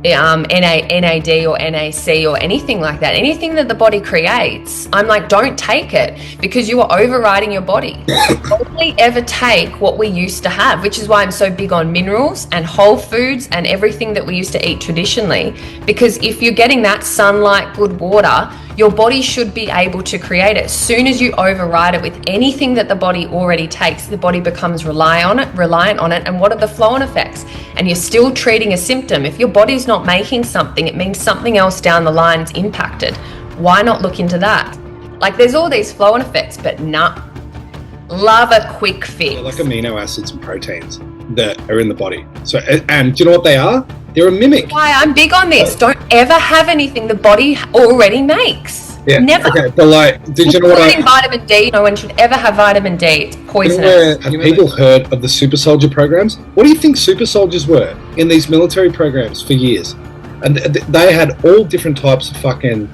NAD or NAC or anything like that. Anything that the body creates, I'm like, don't take it because you are overriding your body. Only ever take what we used to have, which is why I'm so big on minerals and whole foods and everything that we used to eat traditionally. Because if you're getting that sunlight, good water, your body should be able to create it. As soon as you override it with anything that the body already takes, the body becomes reliant on it. And what are the flow-on effects? And you're still treating a symptom. If your body's not making something, it means something else down the line is impacted. Why not look into that? Like there's all these flow-on effects, but nah. Love a quick fix. They're like amino acids and proteins that are in the body. So, and do you know what they are? They're a mimic. Why I'm big on this. Don't ever have anything the body already makes. Yeah. Never. Okay, but like, did you know what? Including vitamin D. No one should ever have vitamin D. It's poisonous. Have people heard of the super soldier programs? What do you think super soldiers were in these military programs for years? And they had all different types of fucking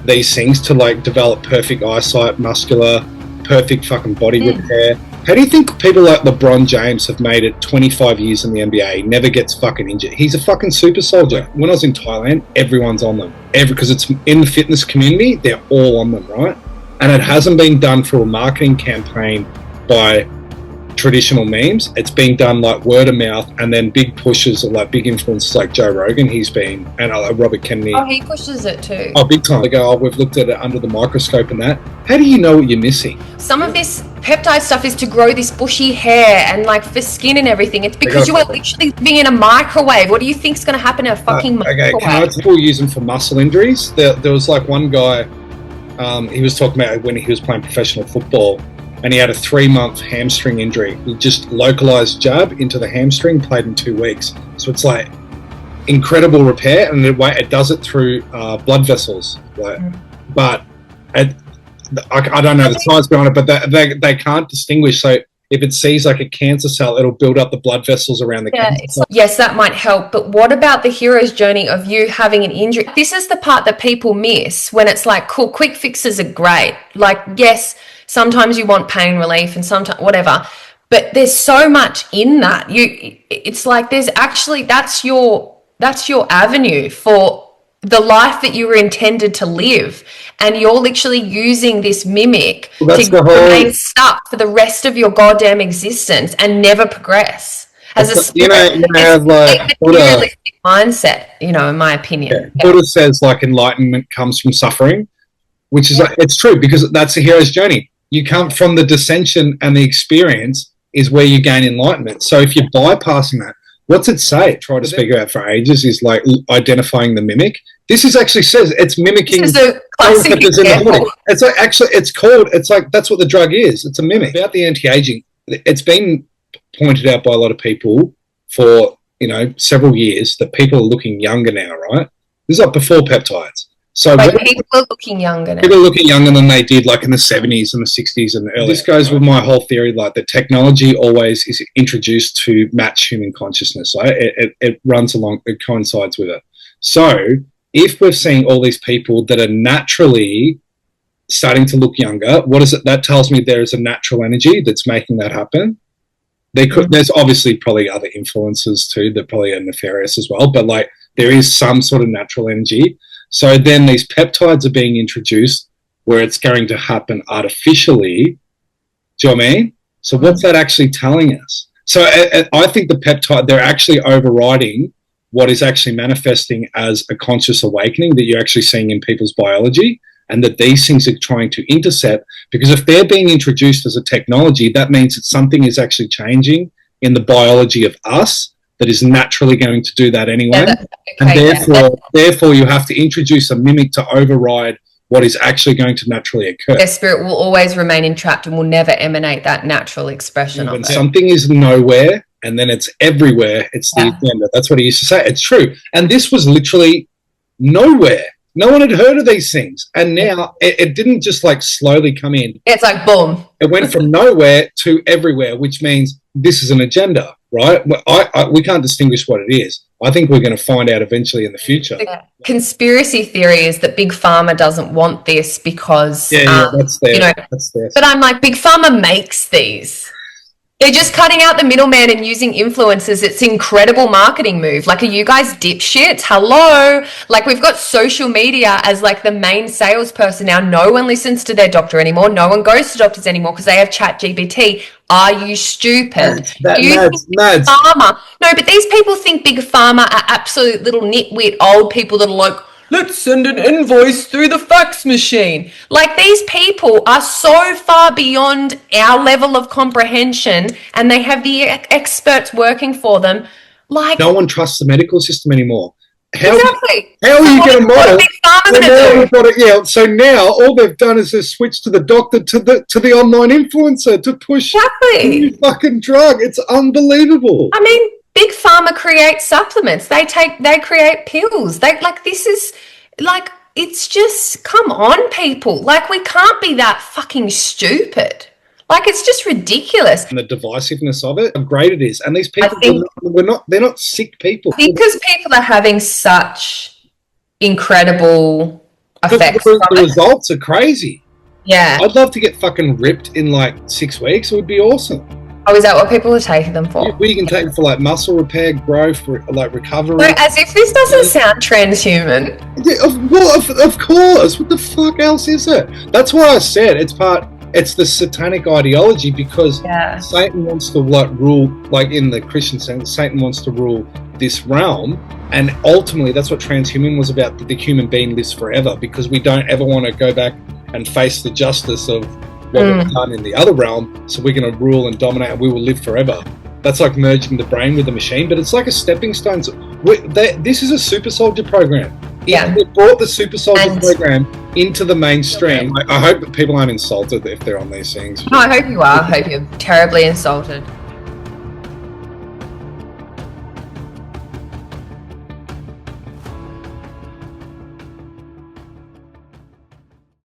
these things to like develop perfect eyesight, muscular, perfect fucking body repair. How do you think people like LeBron James have made it 25 years in the NBA? He never gets fucking injured. He's a fucking super soldier. When I was in Thailand, everyone's on them. Because it's in the fitness community, they're all on them, right? And it hasn't been done through a marketing campaign by traditional memes. It's being done like word of mouth, and then big pushes of like big influencers like Joe Rogan. He's been, and Robert Kennedy. Oh, he pushes it too. Oh, big time. They go, we've looked at it under the microscope and that. How do you know what you're missing? Some of this peptide stuff is to grow this bushy hair and like for skin and everything. It's because you are literally living in a microwave. What do you think's going to happen in a fucking microwave? Okay, can I people use them for muscle injuries? There was like one guy, he was talking about when he was playing professional football, and he had a 3-month hamstring injury. He just localized jab into the hamstring, played in 2 weeks. So it's like incredible repair, and it does it through blood vessels. But I don't know the science behind it, but they can't distinguish. So if it sees like a cancer cell, it'll build up the blood vessels around the cancer cell. Yes, that might help. But what about the hero's journey of you having an injury? This is the part that people miss when it's like, cool, quick fixes are great. Like, yes, sometimes you want pain relief and sometimes whatever. But there's so much in that. It's like there's actually that's your avenue for the life that you were intended to live, and you're literally using this mimic to remain stuck for the rest of your goddamn existence and never progress. As a spirit, it's like a materialistic mindset, in my opinion. Buddha says like enlightenment comes from suffering, which is like, it's true, because that's a hero's journey. You come from the dissension, and the experience is where you gain enlightenment. So if you're bypassing that, what's it say? Try to figure out for ages is like identifying the mimic. This is actually says it's mimicking. This is a classic example. It's like actually, it's like that's what the drug is. It's a mimic. About the anti-aging, it's been pointed out by a lot of people for several years that people are looking younger now, right? This is like before peptides. So people are looking younger now. People are looking younger than they did like in the 70s and the 60s and earlier. This goes with my whole theory, like that technology always is introduced to match human consciousness. Right? It runs along, it coincides with it. So if we're seeing all these people that are naturally starting to look younger, what is it? That tells me there is a natural energy that's making that happen. There's obviously probably other influences too that probably are nefarious as well, but like there is some sort of natural energy. So then these peptides are being introduced where it's going to happen artificially. Do you know what I mean? So what's that actually telling us? So I think the peptide, they're actually overriding what is actually manifesting as a conscious awakening that you're actually seeing in people's biology, and that these things are trying to intercept, because if they're being introduced as a technology, that means that something is actually changing in the biology of us that is naturally going to do that anyway. And therefore you have to introduce a mimic to override what is actually going to naturally occur. Their spirit will always remain entrapped and will never emanate that natural expression of it. When something is nowhere and then it's everywhere, it's the agenda. That's what he used to say. It's true. And this was literally nowhere. No one had heard of these things. And now it didn't just like slowly come in. It's like boom. It went from nowhere to everywhere, which means this is an agenda, right? We can't distinguish what it is. I think we're going to find out eventually in the future. The conspiracy theory is that Big Pharma doesn't want this because, that's there. That's there. But I'm like, Big Pharma makes these. They're just cutting out the middleman and using influencers. It's an incredible marketing move. Like, are you guys dipshits? Hello? Like, we've got social media as like the main salesperson now. No one listens to their doctor anymore. No one goes to doctors anymore because they have ChatGPT. Are you stupid? Nads. Pharma? No, but these people think Big Pharma are absolute little nitwit old people that are like, let's send an invoice through the fax machine. Like, these people are so far beyond our level of comprehension, and they have the experts working for them. Like, no one trusts the medical system anymore. Exactly. How are you going to model? What are Big Pharma going to do? So now all they've done is just switch to the doctor to the online influencer to push the new fucking drug. It's unbelievable. I mean, Big Pharma creates supplements. They create pills. This is like, it's just, come on, people. Like, we can't be that fucking stupid. Like, it's just ridiculous. And the divisiveness of it, how great it is. And these people, they're not sick people. Because people are having such incredible effects. The results are crazy. Yeah. I'd love to get fucking ripped in like 6 weeks. It would be awesome. Oh, is that what people are taking them for? We can take it for like muscle repair, growth, like recovery. So, as if this doesn't sound transhuman. Yeah, of course. What the fuck else is it? That's why I said it's the satanic ideology, because Satan wants to rule, like in the Christian sense, Satan wants to rule this realm. And ultimately, that's what transhuman was about, that the human being lives forever, because we don't ever want to go back and face the justice of what we've done in the other realm, so we're going to rule and dominate and we will live forever. That's like merging the brain with the machine, but it's like a stepping stone. This is a super soldier program. Yeah. They brought the super soldier program into the mainstream. I hope that people aren't insulted if they're on these things. No, I hope you are. I hope you're terribly insulted.